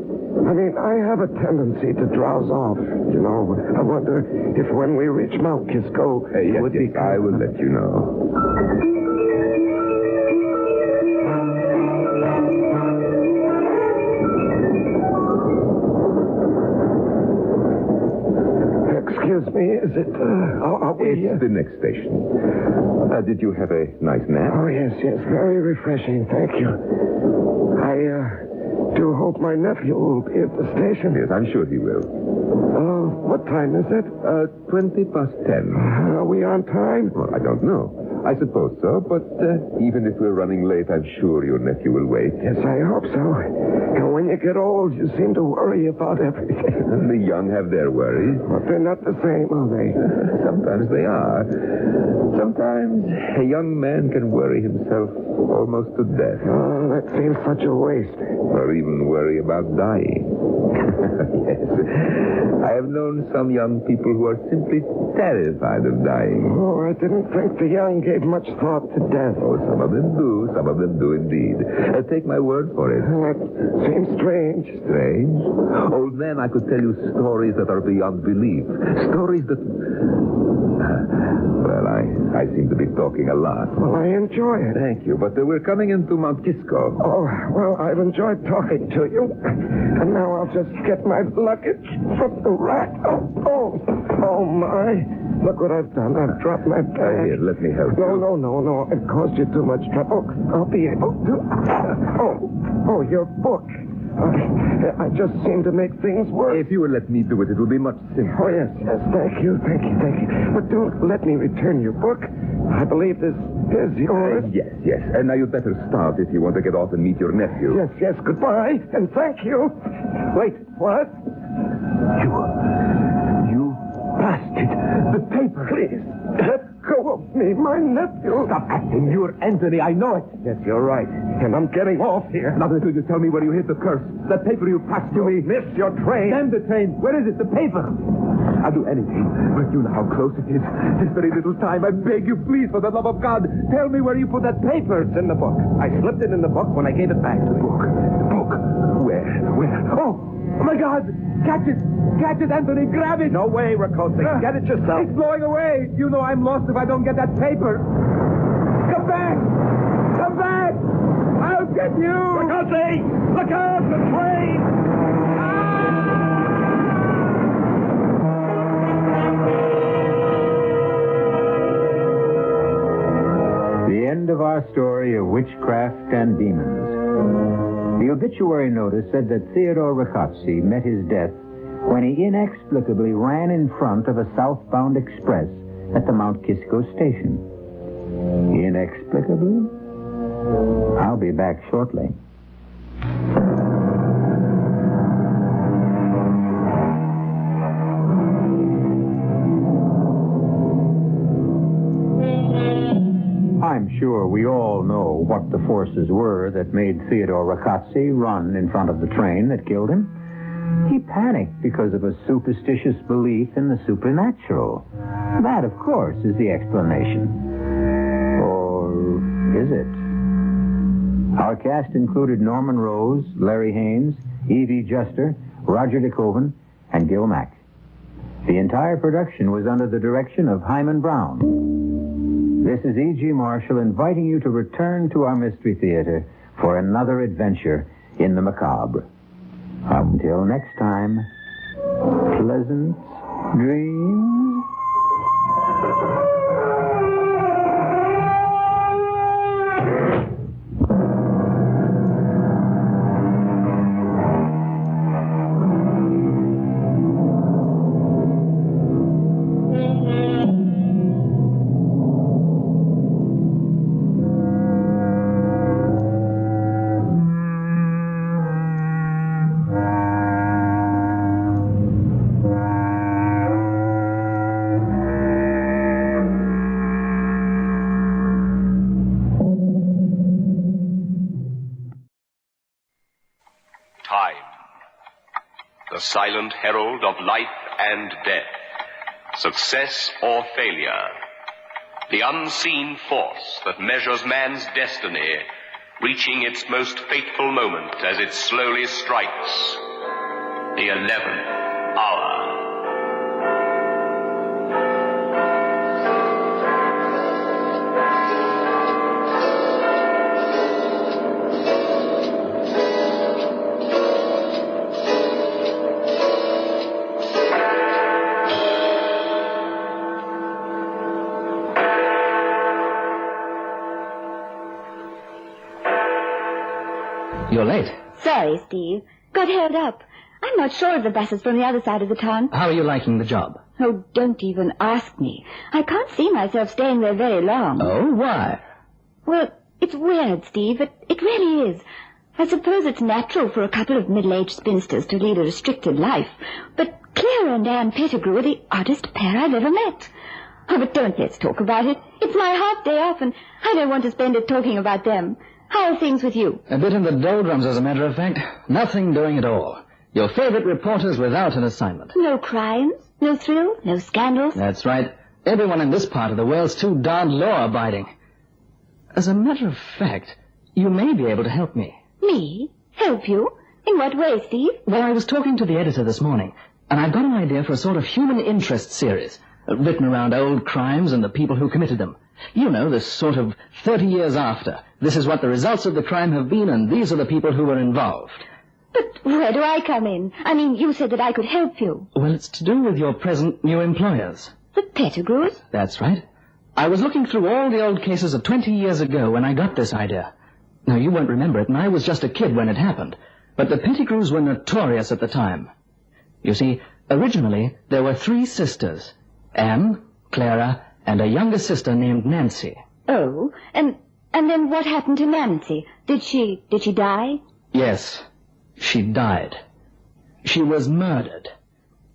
I mean, I have a tendency to drowse off, you know. I wonder if when we reach Mount Kisco, it would be... I will let you know. Excuse me, is it... It's the next station. Did you have a nice nap? Oh, yes, very refreshing, thank you. I do hope my nephew will be at the station. Yes, I'm sure he will. What time is it? 10:20. Are we on time? Well, I don't know. I suppose so, but even if we're running late, I'm sure your nephew will wait. Yes, I hope so. And when you get old, you seem to worry about everything. And the young have their worries. But they're not the same, are they? Sometimes they are. Sometimes a young man can worry himself almost to death. Oh, that seems such a waste. Or even worry about dying. Yes. I have known some young people who are simply terrified of dying. Oh, I didn't think the young gave much thought to death. Oh, some of them do. Some of them do indeed. Take my word for it. That seems strange. Strange? Old man, I could tell you stories that are beyond belief. Stories that... Well, I seem to be talking a lot. Well, I enjoy it. Thank you, but we're coming into Mount Kisco. Oh, well, I've enjoyed talking to you. And now I'll just get my luggage from the rack. Oh, my. Look what I've done. I've dropped my bag. Here, let me help you. No. It caused you too much trouble. I'll be able to... Oh, your book. I just seem to make things worse. If you would let me do it, it would be much simpler. Oh, yes. Thank you. But do let me return your book. I believe this is yours. Yes. And now you'd better start if you want to get off and meet your nephew. Yes. Goodbye, and thank you. Wait, what? You blasted the paper. Please, let go Help me, my nephew. Stop acting. You're Anthony. I know it. Yes, you're right. And I'm getting off here. Not until you tell me where you hid the curse. That paper you passed to me. Missed your train. Damn the train. Where is it? The paper. I'll do anything. But you know how close it is. This very little time. I beg you, please, for the love of God, tell me where you put that paper. It's in the book. I slipped it in the book when I gave it back to you. The book. Where? Oh, my God. Catch it. Catch it, Anthony. Grab it. No way, Ricote. Get it yourself. It's blowing away. You know I'm lost if I don't get that paper. Come back. Come back. I'll get you. Ricote! Look out! The train! The end of our story of witchcraft and demons. The obituary notice said that Theodore Ricozzi met his death when he inexplicably ran in front of a southbound express at the Mount Kisco station. Inexplicably? I'll be back shortly. I'm sure we all know what the forces were that made Theodore Ricozzi run in front of the train that killed him. He panicked because of a superstitious belief in the supernatural. That, of course, is the explanation. Or is it? Our cast included Norman Rose, Larry Haynes, Evie Juster, Roger DeKoven, and Gil Mack. The entire production was under the direction of Hyman Brown. This is E.G. Marshall inviting you to return to our Mystery Theater for another adventure in the macabre. Until next time, pleasant dreams. The silent herald of life and death, success or failure, the unseen force that measures man's destiny, reaching its most fateful moment as it slowly strikes the 11th hour. You're late. Sorry, Steve. Got held up. I'm not sure of the buses from the other side of the town. How are you liking the job? Oh, don't even ask me. I can't see myself staying there very long. Oh, why? Well, it's weird, Steve. It really is. I suppose it's natural for a couple of middle-aged spinsters to lead a restricted life. But Clara and Anne Pettigrew are the oddest pair I've ever met. Oh, but don't let's talk about it. It's my half day off, and I don't want to spend it talking about them. How are things with you? A bit in the doldrums, as a matter of fact. Nothing doing at all. Your favorite reporters without an assignment. No crimes, no thrills, no scandals. That's right. Everyone in this part of the world's too darned law-abiding. As a matter of fact, you may be able to help me. Me? Help you? In what way, Steve? Well, I was talking to the editor this morning, and I've got an idea for a sort of human interest series, written around old crimes and the people who committed them. You know, this sort of 30 years after. This is what the results of the crime have been, and these are the people who were involved. But where do I come in? I mean, you said that I could help you. Well, it's to do with your present new employers. The Pettigrews? That's right. I was looking through all the old cases of 20 years ago when I got this idea. Now, you won't remember it, and I was just a kid when it happened. But the Pettigrews were notorious at the time. You see, originally, there were 3 sisters. Anne, Clara, and a younger sister named Nancy. Oh, and then what happened to Nancy? Did she die? Yes, she died. She was murdered.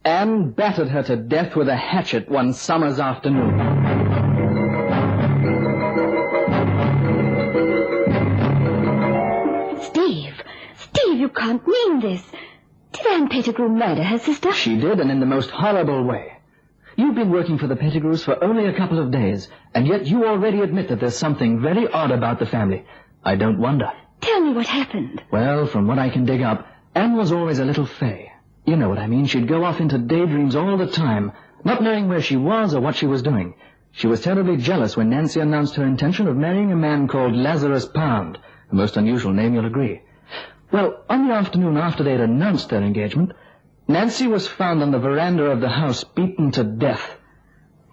Anne battered her to death with a hatchet one summer's afternoon. can't mean this. Did Anne Pettigrew murder her sister? She did, and in the most horrible way. You've been working for the Pettigrews for only a couple of days, and yet you already admit that there's something very odd about the family. I don't wonder. Tell me what happened. Well, from what I can dig up, Anne was always a little fey. You know what I mean. She'd go off into daydreams all the time, not knowing where she was or what she was doing. She was terribly jealous when Nancy announced her intention of marrying a man called Lazarus Pound. A most unusual name, you'll agree. Well, on the afternoon after they'd announced their engagement, Nancy was found on the veranda of the house, beaten to death.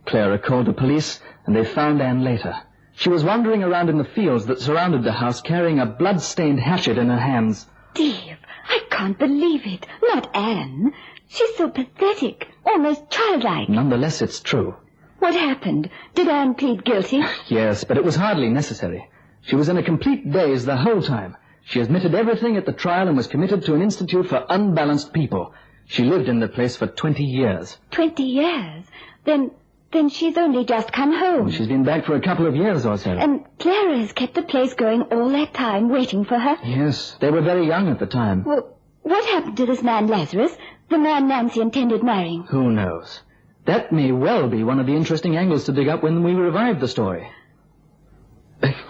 Clara called the police, and they found Anne later. She was wandering around in the fields that surrounded the house, carrying a blood-stained hatchet in her hands. Steve, I can't believe it. Not Anne. She's so pathetic, almost childlike. Nonetheless, it's true. What happened? Did Anne plead guilty? Yes, but it was hardly necessary. She was in a complete daze the whole time. She admitted everything at the trial and was committed to an institute for unbalanced people. She lived in the place for 20 years. 20 years? Then she's only just come home. She's been back for a couple of years or so. And Clara has kept the place going all that time, waiting for her? Yes, they were very young at the time. Well, what happened to this man Lazarus, the man Nancy intended marrying? Who knows? That may well be one of the interesting angles to dig up when we revive the story.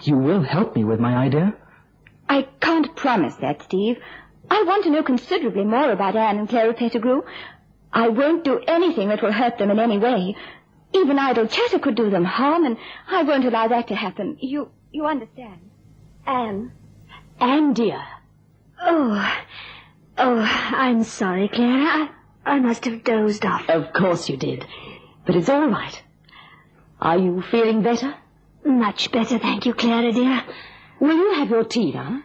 You will help me with my idea? I can't promise that, Steve. I want to know considerably more about Anne and Clara Pettigrew. I won't do anything that will hurt them in any way. Even idle chatter could do them harm, and I won't allow that to happen. You understand? Anne. Anne, dear. Oh, I'm sorry, Clara. I must have dozed off. Of course you did. But it's all right. Are you feeling better? Much better, thank you, Clara, dear. Will you have your tea now?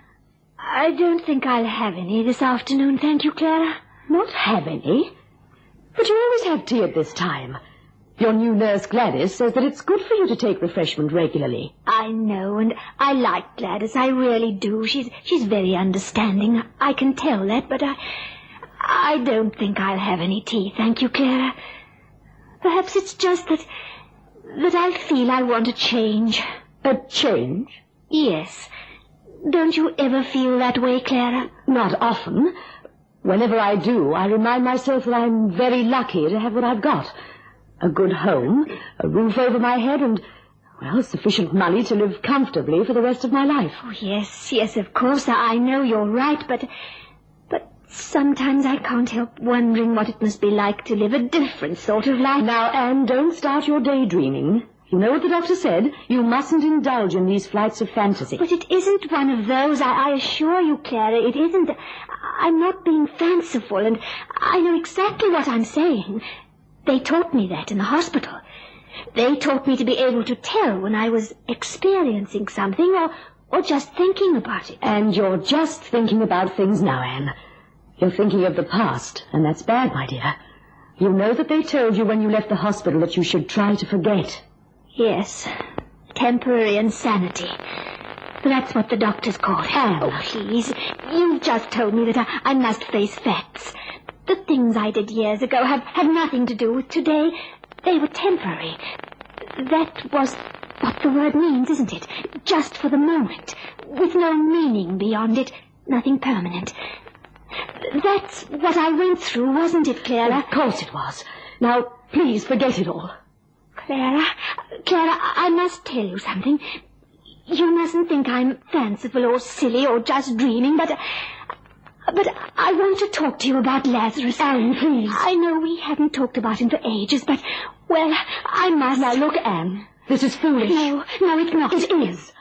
I don't think I'll have any this afternoon, thank you, Clara. Not have any? But you always have tea at this time. Your new nurse, Gladys, says that it's good for you to take refreshment regularly. I know, and I like Gladys, I really do. She's very understanding. I can tell that, but I don't think I'll have any tea, thank you, Clara. Perhaps it's just that I feel I want a change. A change? Yes. Don't you ever feel that way, Clara? Not often. Whenever I do, I remind myself that I'm very lucky to have what I've got. A good home, a roof over my head, and, well, sufficient money to live comfortably for the rest of my life. Oh, yes, of course, I know you're right, but sometimes I can't help wondering what it must be like to live a different sort of life. Now, Anne, don't start your daydreaming. You know what the doctor said? You mustn't indulge in these flights of fantasy. But it isn't one of those. I assure you, Clara, it isn't. I'm not being fanciful, and I know exactly what I'm saying. They taught me that in the hospital. They taught me to be able to tell when I was experiencing something or just thinking about it. And you're just thinking about things now, Anne. You're thinking of the past, and that's bad, my dear. You know that they told you when you left the hospital that you should try to forget. Yes, temporary insanity. That's what the doctors call it. Anne. Oh, please. You've just told me that I must face facts. The things I did years ago have nothing to do with today. They were temporary. That was what the word means, isn't it? Just for the moment, with no meaning beyond it, nothing permanent. That's what I went through, wasn't it, Clara? Of course it was. Now, please forget it all. Clara, I must tell you something. You mustn't think I'm fanciful or silly or just dreaming, but I want to talk to you about Lazarus. Anne, please. I know we haven't talked about him for ages, but, well, I must. Now, look, Anne, this is foolish. No, it's not. It is.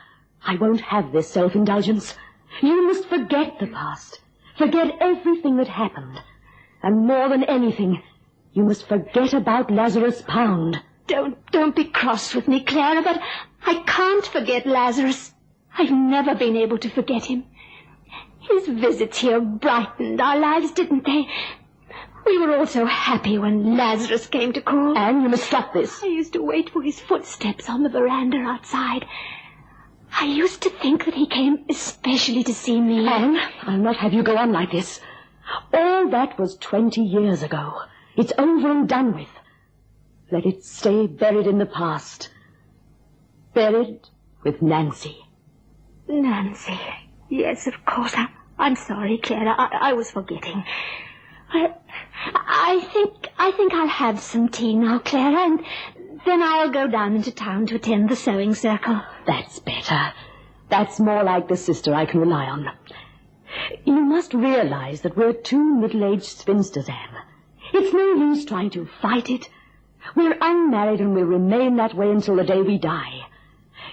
I won't have this self-indulgence. You must forget the past. Forget everything that happened. And more than anything, you must forget about Lazarus Pound. Don't be cross with me, Clara, but I can't forget Lazarus. I've never been able to forget him. His visits here brightened our lives, didn't they? We were all so happy when Lazarus came to call. Anne, you must stop this. I used to wait for his footsteps on the veranda outside. I used to think that he came especially to see me. Anne, I'll not have you go on like this. All that was 20 years ago. It's over and done with. Let it stay buried in the past. Buried with Nancy. Nancy. Yes, of course. I'm sorry, Clara. I was forgetting. I think I'll have some tea now, Clara, and then I'll go down into town to attend the sewing circle. That's better. That's more like the sister I can rely on. You must realize that we're two middle-aged spinsters, Anne. It's no use trying to fight it. We're unmarried and we'll remain that way until the day we die.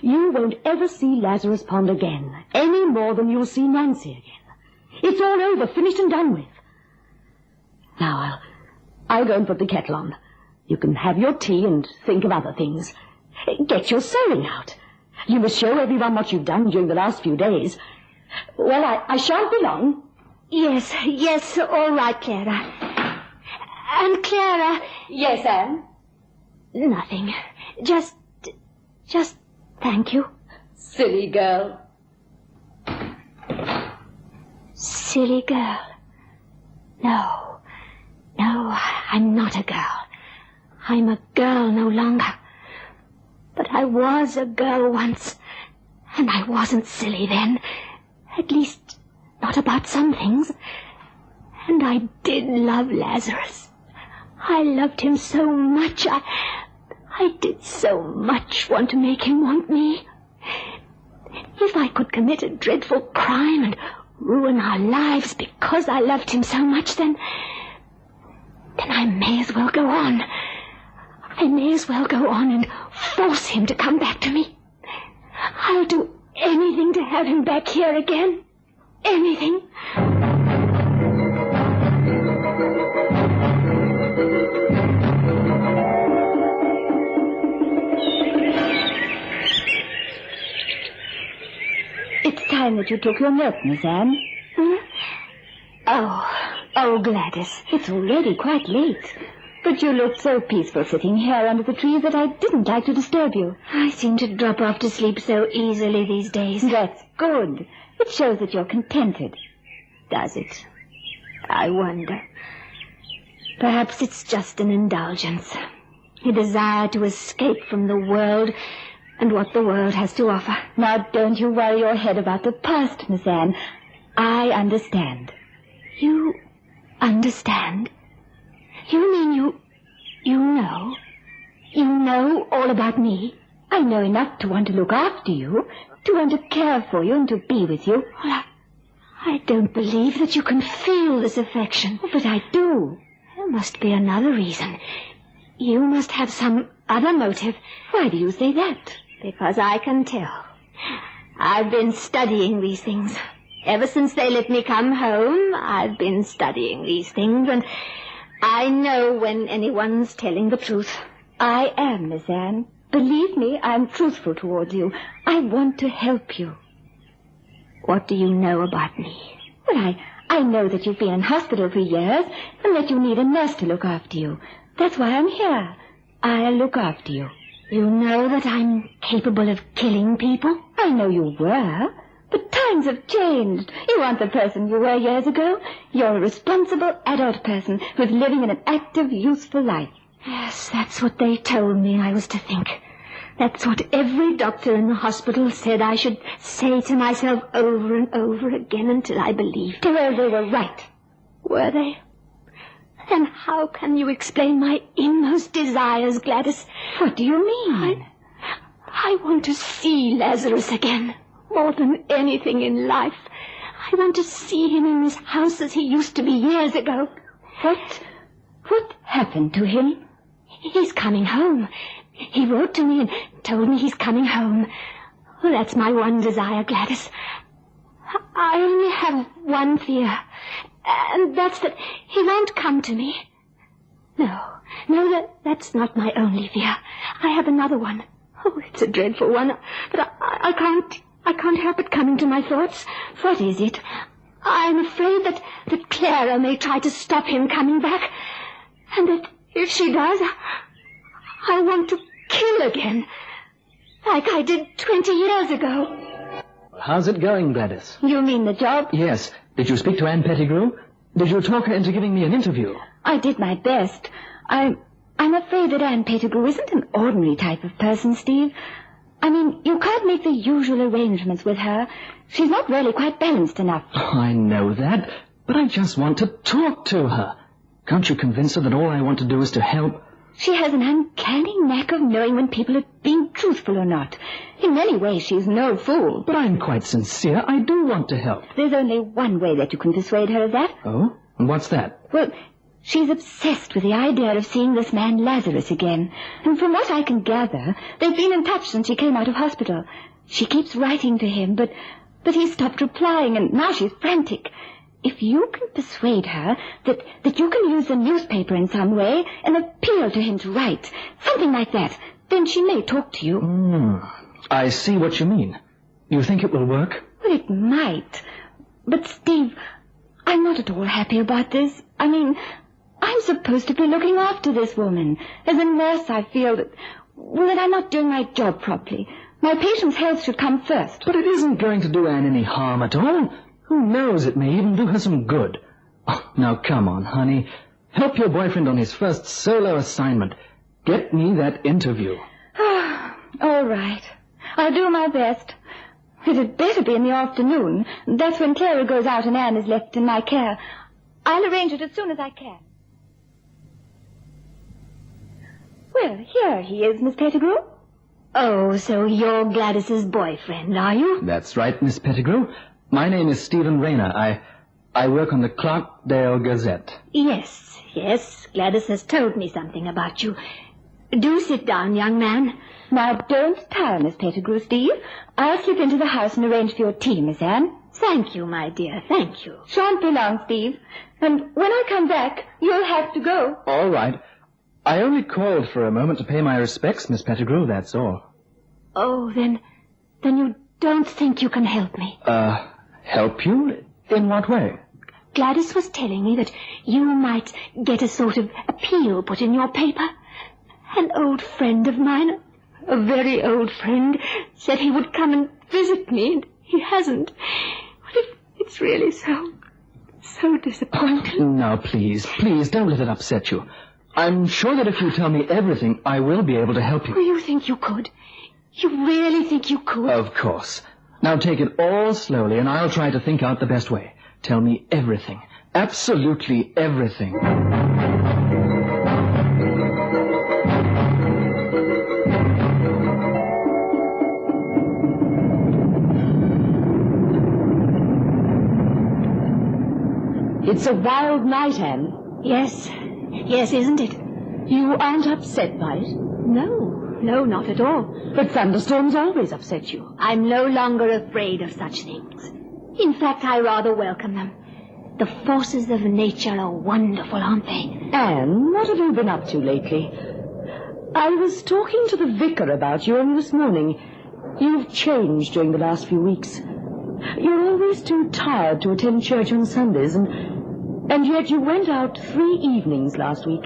You won't ever see Lazarus Pond again, any more than you'll see Nancy again. It's all over, finished and done with. Now, I'll go and put the kettle on. You can have your tea and think of other things. Get your sewing out. You must show everyone what you've done during the last few days. Well, I shan't be long. Yes, all right, Clara. And Clara... Yes, Anne? Nothing. Just thank you. Silly girl. Silly girl. No, I'm not a girl. I'm a girl no longer. But I was a girl once, and I wasn't silly then. At least, not about some things. And I did love Lazarus. I loved him so much. I did so much want to make him want me. If I could commit a dreadful crime and ruin our lives because I loved him so much, then I may as well go on. I may as well go on and force him to come back to me. I'll do anything to have him back here again. Anything. It's time that you took your milk, Miss Anne. Oh, Gladys. It's already quite late. But you looked so peaceful sitting here under the trees that I didn't like to disturb you. I seem to drop off to sleep so easily these days. That's good. It shows that you're contented. Does it? I wonder. Perhaps it's just an indulgence. A desire to escape from the world and what the world has to offer. Now, don't you worry your head about the past, Miss Anne. I understand. You understand? You mean you know? You know all about me? I know enough to want to look after you, to want to care for you and to be with you. Well, I don't believe that you can feel this affection. Oh, but I do. There must be another reason. You must have some other motive. Why do you say that? Because I can tell. I've been studying these things. Ever since they let me come home, I've been studying these things, and I know when anyone's telling the truth. I am, Miss Anne. Believe me, I'm truthful towards you. I want to help you. What do you know about me? Well, I know that you've been in hospital for years and that you need a nurse to look after you. That's why I'm here. I'll look after you. You know that I'm capable of killing people? I know you were, but times have changed. You aren't the person you were years ago. You're a responsible adult person who's living an active, useful life. Yes, that's what they told me I was to think. That's what every doctor in the hospital said I should say to myself over and over again until I believed. Well, they were right. Were they? Then how can you explain my inmost desires, Gladys? What do you mean? I want to see Lazarus again, more than anything in life. I want to see him in this house as he used to be years ago. What happened to him? He's coming home. He wrote to me and told me he's coming home. Well, that's my one desire, Gladys. I only have one fear, and that's that he won't come to me. No, that's not my only fear. I have another one. Oh, it's a dreadful one, but I can't help it coming to my thoughts. What is it? I'm afraid that Clara may try to stop him coming back, and that if she does, I want to kill again, like I did 20 years ago. How's it going, Gladys? You mean the job? Yes. Did you speak to Anne Pettigrew? Did you talk her into giving me an interview? I did my best. I'm afraid that Anne Pettigrew isn't an ordinary type of person, Steve. I mean, you can't make the usual arrangements with her. She's not really quite balanced enough. Oh, I know that, but I just want to talk to her. Can't you convince her that all I want to do is to help? She has an uncanny knack of knowing when people are being truthful or not. In many ways, she's no fool. But I'm quite sincere. I do want to help. There's only one way that you can persuade her of that. Oh? And what's that? Well, she's obsessed with the idea of seeing this man Lazarus again. And from what I can gather, they've been in touch since she came out of hospital. She keeps writing to him, but he stopped replying, and now she's frantic. If you can persuade her that you can use the newspaper in some way and appeal to him to write, something like that, then she may talk to you. I see what you mean. You think it will work? Well, it might. But, Steve, I'm not at all happy about this. I mean, I'm supposed to be looking after this woman. As a nurse, I feel that I'm not doing my job properly. My patient's health should come first. But it isn't going to do Anne any harm at all. Who knows, it may even do her some good. Oh, now, come on, honey. Help your boyfriend on his first solo assignment. Get me that interview. All right. I'll do my best. It had better be in the afternoon. That's when Clara goes out and Anne is left in my care. I'll arrange it as soon as I can. Well, here he is, Miss Pettigrew. Oh, so you're Gladys's boyfriend, are you? That's right, Miss Pettigrew. My name is Stephen Rayner. I work on the Clarkdale Gazette. Yes. Gladys has told me something about you. Do sit down, young man. Now, don't tire, Miss Pettigrew, Steve. I'll slip into the house and arrange for your tea, Miss Anne. Thank you, my dear, thank you. Shan't be long, Steve. And when I come back, you'll have to go. All right. I only called for a moment to pay my respects, Miss Pettigrew, that's all. Oh, then you don't think you can help me? Help you? In what way? Gladys was telling me that you might get a sort of appeal put in your paper. An old friend of mine, a very old friend, said he would come and visit me, and he hasn't. But it's really so disappointing. Now, please, don't let it upset you. I'm sure that if you tell me everything, I will be able to help you. Oh, you think you could? You really think you could? Of course. Now take it all slowly, and I'll try to think out the best way. Tell me everything. Absolutely everything. It's a wild night, Anne. Yes, isn't it? You aren't upset by it? No, not at all. But thunderstorms always upset you. I'm no longer afraid of such things. In fact, I rather welcome them. The forces of nature are wonderful, aren't they? Anne, what have you been up to lately? I was talking to the vicar about you only this morning. You've changed during the last few weeks. You're always too tired to attend church on Sundays, and yet you went out 3 evenings last week.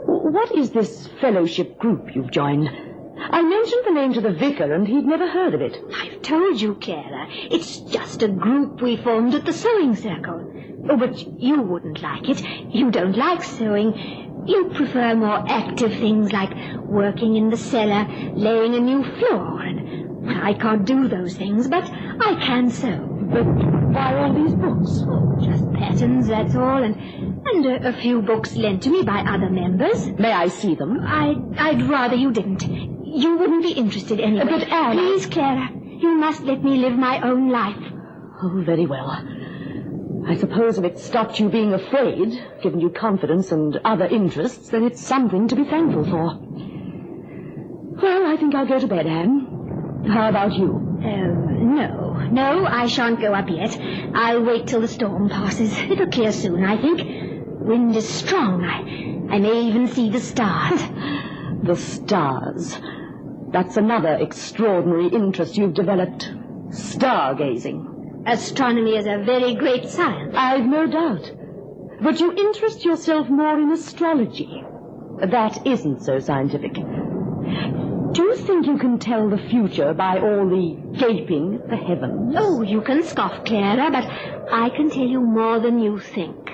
What is this fellowship group you've joined? I mentioned the name to the vicar, and he'd never heard of it. I've told you, Clara. It's just a group we formed at the sewing circle. Oh, but you wouldn't like it. You don't like sewing. You prefer more active things like working in the cellar, laying a new floor, and I can't do those things, but I can sew. But why all these books? Oh, just patterns, that's all, and a few books lent to me by other members. May I see them? I'd rather you didn't. You wouldn't be interested anyway. But Anne... Please, Clara, you must let me live my own life. Oh, very well. I suppose if it stopped you being afraid, given you confidence and other interests, then it's something to be thankful for. Well, I think I'll go to bed, Anne. How about you? No, I shan't go up yet. I'll wait till the storm passes. It'll clear soon, I think. Wind is strong. I may even see the stars. The stars. That's another extraordinary interest you've developed. Stargazing. Astronomy is a very great science. I've no doubt. But you interest yourself more in astrology. That isn't so scientific. Do you think you can tell the future by all the gaping at the heavens? Oh, you can scoff, Clara, but I can tell you more than you think.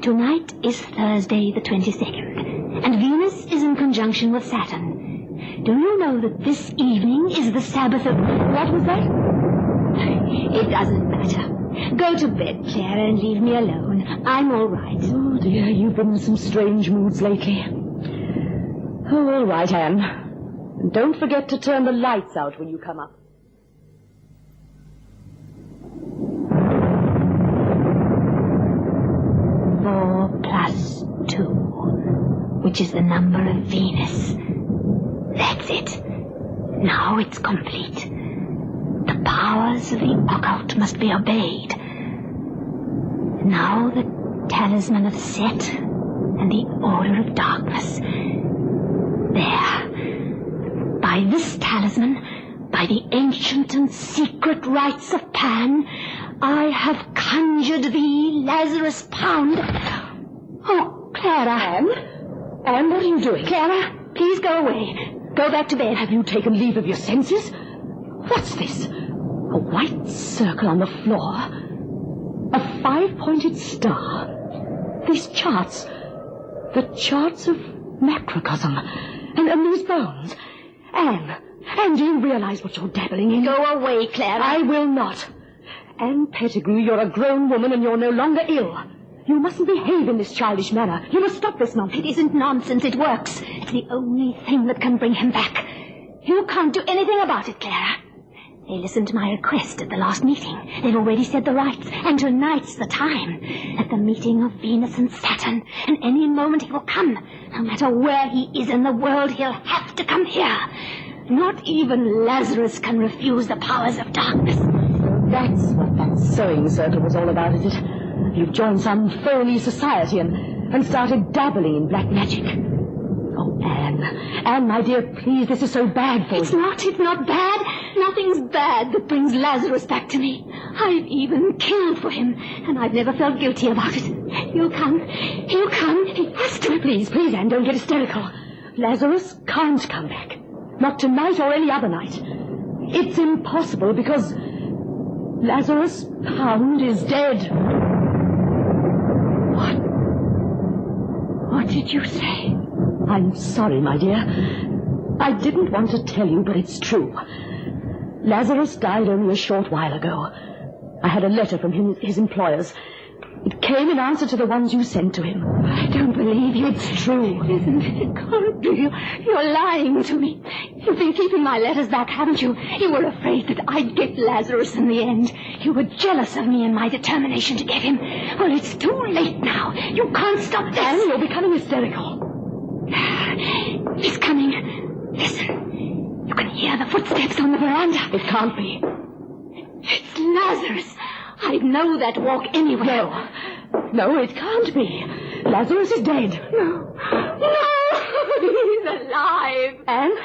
Tonight is Thursday the 22nd, and Venus is in conjunction with Saturn. Do you know that this evening is the Sabbath of... What was that? It doesn't matter. Go to bed, Clara, and leave me alone. I'm all right. Oh, dear, you've been in some strange moods lately. Oh, all right, Anne. And don't forget to turn the lights out when you come up. Four plus 2, which is the number of Venus. That's it. Now it's complete. The powers of the occult must be obeyed. Now the talisman of Set and the order of darkness. There. By this talisman, by the ancient and secret rites of Pan, I have conjured thee, Lazarus Pound. Oh, Clara. Anne, what are you doing? Clara, please go away. Go back to bed. Have you taken leave of your senses? What's this? A white circle on the floor. A 5-pointed star. These charts. The charts of macrocosm. And these bones. Anne, do you realize what you're dabbling in? Go away, Clara. I will not. Anne Pettigrew, you're a grown woman and you're no longer ill. You mustn't behave in this childish manner. You must stop this nonsense. It isn't nonsense. It works. It's the only thing that can bring him back. You can't do anything about it, Clara. They listened to my request at the last meeting. They've already said the rites, and tonight's the time. At the meeting of Venus and Saturn. And any moment he will come. No matter where he is in the world, he'll have to come here. Not even Lazarus can refuse the powers of darkness. That's what that sewing circle was all about, is it? You've joined some phony society and started dabbling in black magic. Oh, Anne, my dear, please, this is so bad for you. It's not bad. Nothing's bad that brings Lazarus back to me. I've even killed for him, and I've never felt guilty about it. He'll come. He has to. Please, Anne, don't get hysterical. Lazarus can't come back. Not tonight or any other night. It's impossible because Lazarus Pound is dead. What did you say? I'm sorry, my dear. I didn't want to tell you, but it's true. Lazarus died only a short while ago. I had a letter from his employers. It came in answer to the ones you sent to him. I don't believe you. It's true. It isn't. It can't be. You're lying to me. You've been keeping my letters back, haven't you? You were afraid that I'd get Lazarus in the end. You were jealous of me and my determination to get him. Well, it's too late now. You can't stop this. Anne, you're becoming hysterical. He's coming. Listen. You can hear the footsteps on the veranda. It can't be. It's Lazarus. I'd know that walk anywhere. No, it can't be. Lazarus is dead. No, he's alive. Anne,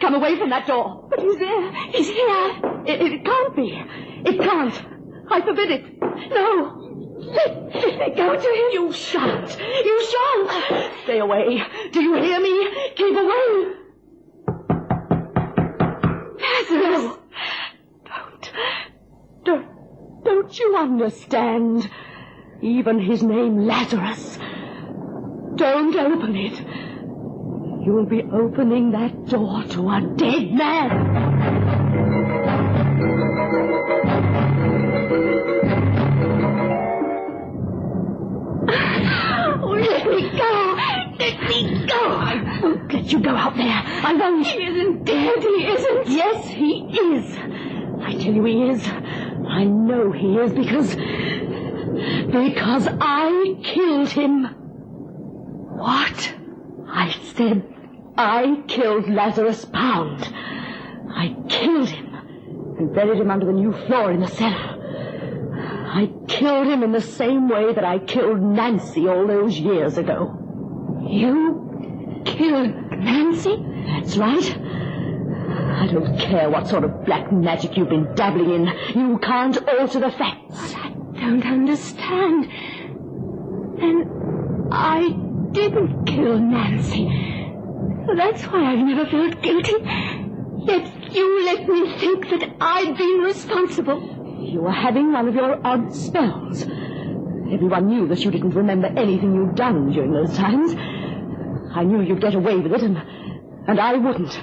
come away from that door. But he's there. He's here. It can't be. It can't. I forbid it. No. Let go to him. You shan't. Stay away. Do you hear me? Keep away. Lazarus. No. Don't you understand? Even his name, Lazarus. Don't open it. You'll be opening that door to a dead man. Oh, let me go. Let me go. I won't let you go out there. I won't. He isn't dead. He isn't. Yes, he is. I tell you he is. I know he is because I killed him. What? I said I killed Lazarus Pound. I killed him and buried him under the new floor in the cellar. I killed him in the same way that I killed Nancy all those years ago. You killed Nancy? That's right. I don't care what sort of black magic you've been dabbling in. You can't alter the facts. I don't understand. And I didn't kill Nancy. That's why I've never felt guilty. Yet you let me think that I'd been responsible. You were having one of your odd spells. Everyone knew that you didn't remember anything you'd done during those times. I knew you'd get away with it, and I wouldn't.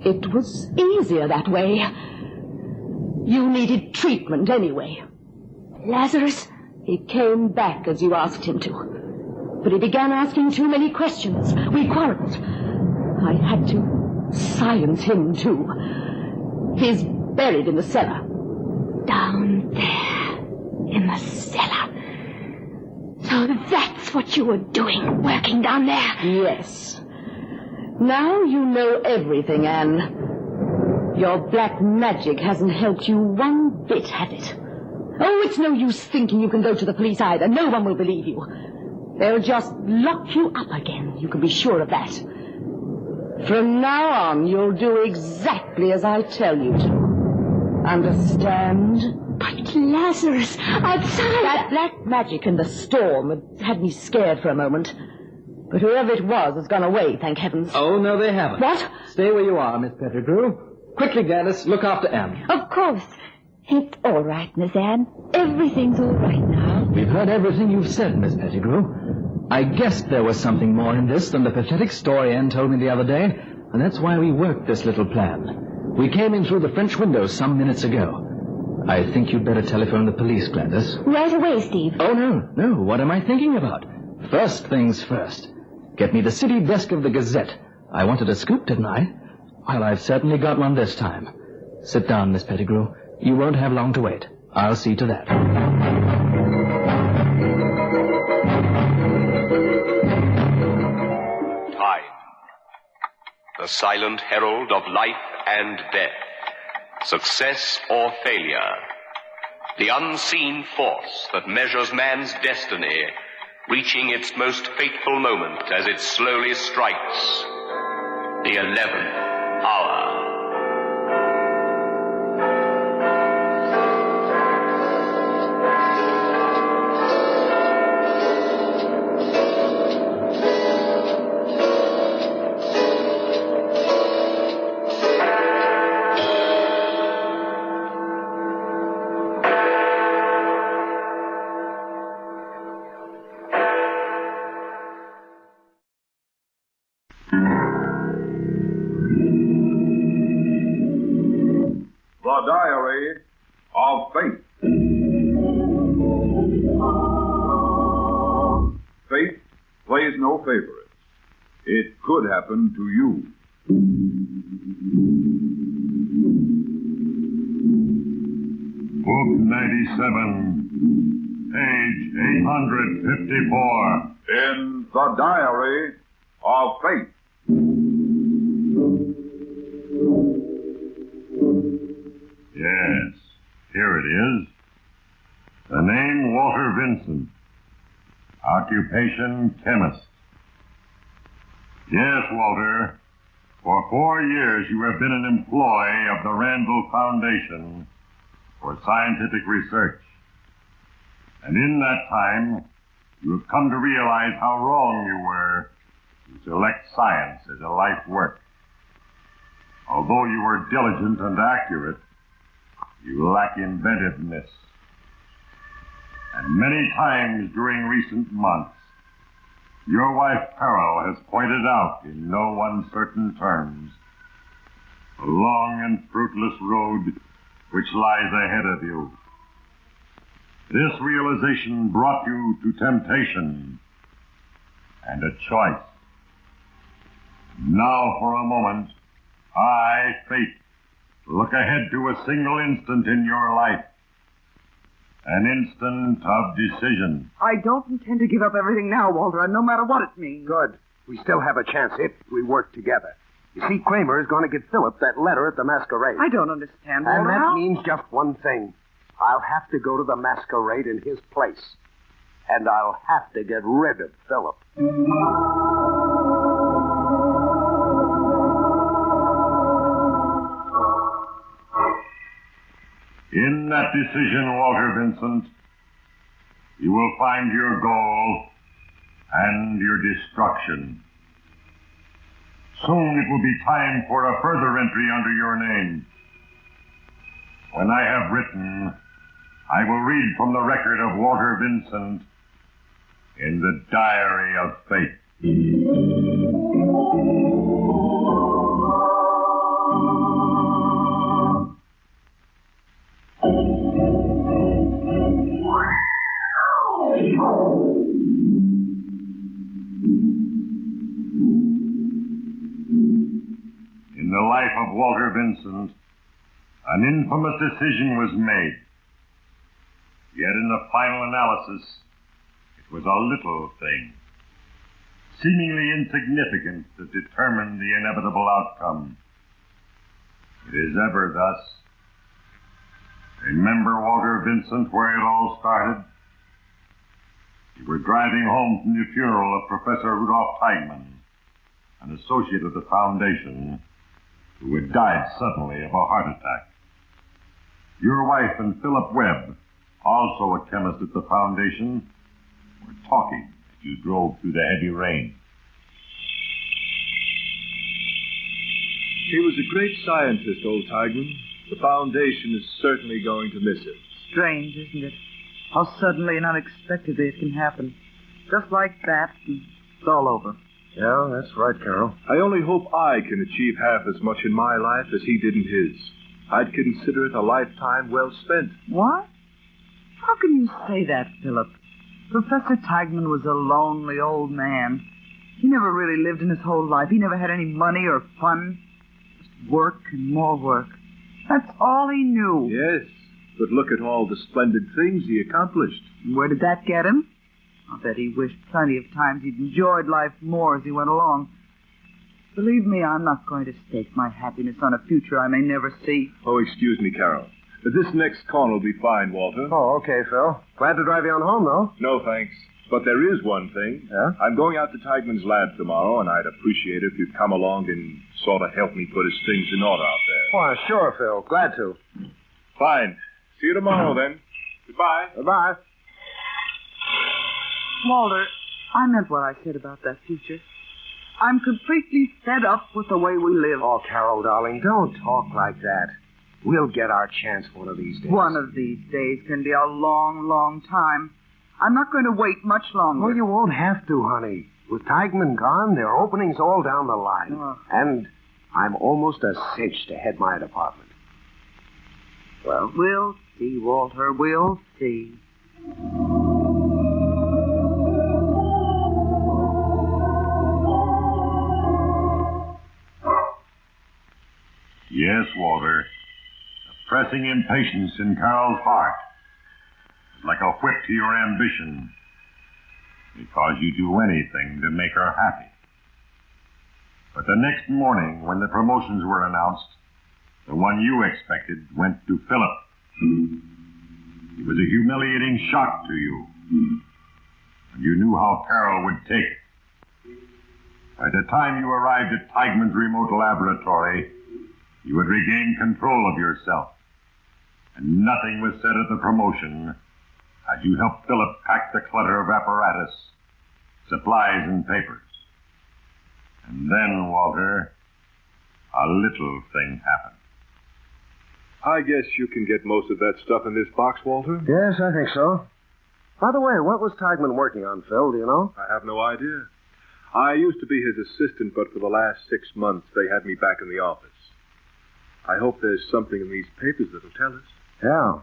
It was easier that way. You needed treatment anyway. Lazarus? He came back as you asked him to. But he began asking too many questions. We quarreled. I had to silence him, too. He's buried in the cellar. Down there, in the cellar. So that's what you were doing, working down there? Yes. Now you know everything, Anne. Your black magic hasn't helped you one bit, has it? Oh, it's no use thinking you can go to the police either. No one will believe you. They'll just lock you up again. You can be sure of that. From now on, you'll do exactly as I tell you to. Understand? But Lazarus, outside... That black magic and the storm had me scared for a moment. But whoever it was has gone away, thank heavens. Oh, no, they haven't. What? Stay where you are, Miss Pettigrew. Quickly, Gladys, look after Anne. Of course. It's all right, Miss Anne. Everything's all right now. We've heard everything you've said, Miss Pettigrew. I guessed there was something more in this than the pathetic story Anne told me the other day, and that's why we worked this little plan. We came in through the French window some minutes ago. I think you'd better telephone the police, Gladys. Right away, Steve. Oh, no. What am I thinking about? First things first. Get me the city desk of the Gazette. I wanted a scoop, didn't I? Well, I've certainly got one this time. Sit down, Miss Pettigrew. You won't have long to wait. I'll see to that. Time. The silent herald of life and death. Success or failure. The unseen force that measures man's destiny, reaching its most fateful moment as it slowly strikes the 11th hour. The Diary of Fate. Fate plays no favorites. It could happen to you. Book 97, page 854. In The Diary of Fate. Yes, here it is. The name Walter Vincent. Occupation chemist. Yes, Walter. For 4 years you have been an employee of the Randall Foundation for scientific research. And in that time, you have come to realize how wrong you were to select science as a life work. Although you were diligent and accurate, you lack inventiveness. And many times during recent months, your wife Carol has pointed out in no uncertain terms the long and fruitless road which lies ahead of you. This realization brought you to temptation and a choice. Now for a moment, I, Fate, look ahead to a single instant in your life. An instant of decision. I don't intend to give up everything now, Walter, no matter what it means. Good. We still have a chance if we work together. You see, Kramer is going to give Philip that letter at the masquerade. I don't understand, Walter. And that means just one thing. I'll have to go to the masquerade in his place. And I'll have to get rid of Philip. In that decision, Walter Vincent, you will find your goal and your destruction. Soon it will be time for a further entry under your name. When I have written, I will read from the record of Walter Vincent in the Diary of Fate. the life of Walter Vincent, an infamous decision was made. Yet in the final analysis, it was a little thing, seemingly insignificant, that determined the inevitable outcome. It is ever thus. Remember, Walter Vincent, where it all started? You were driving home from the funeral of Professor Rudolph Teigman, an associate of the Foundation, who had died suddenly of a heart attack. Your wife and Philip Webb, also a chemist at the Foundation, were talking as you drove through the heavy rain. He was a great scientist, old Teigman. The Foundation is certainly going to miss him. Strange, isn't it? How suddenly and unexpectedly it can happen. Just like that, and it's all over. Yeah, that's right, Carol. I only hope I can achieve half as much in my life as he did in his. I'd consider it a lifetime well spent. What? How can you say that, Philip? Professor Teigman was a lonely old man. He never really lived in his whole life. He never had any money or fun. Just work and more work. That's all he knew. Yes, but look at all the splendid things he accomplished. And where did that get him? I'll bet he wished plenty of times he'd enjoyed life more as he went along. Believe me, I'm not going to stake my happiness on a future I may never see. Oh, excuse me, Carol. This next corner will be fine, Walter. Oh, okay, Phil. Glad to drive you on home, though. No, thanks. But there is one thing. Yeah? I'm going out to Teigman's lab tomorrow, and I'd appreciate it if you'd come along and sort of help me put his things in order out there. Why, sure, Phil. Glad to. Fine. See you tomorrow, then. Goodbye. Goodbye. Walter, I meant what I said about that future. I'm completely fed up with the way we live. Oh, Carol, darling, don't talk like that. We'll get our chance one of these days. One of these days can be a long, long time. I'm not going to wait much longer. Well, you won't have to, honey. With Teigman gone, there are openings all down the line. And I'm almost a cinch to head my department. Well, we'll see, Walter. We'll see. Yes, Walter. The pressing impatience in Carol's heart is like a whip to your ambition, because you do anything to make her happy. But the next morning, when the promotions were announced, the one you expected went to Philip. It was a humiliating shock to you, and you knew how Carol would take it. By the time you arrived at Teigman's remote laboratory, you had regained control of yourself, and nothing was said at the promotion as you helped Philip pack the clutter of apparatus, supplies, and papers. And then, Walter, a little thing happened. I guess you can get most of that stuff in this box, Walter. Yes, I think so. By the way, what was Teigman working on, Phil? Do you know? I have no idea. I used to be his assistant, but for the last 6 months, they had me back in the office. I hope there's something in these papers that'll tell us. Yeah.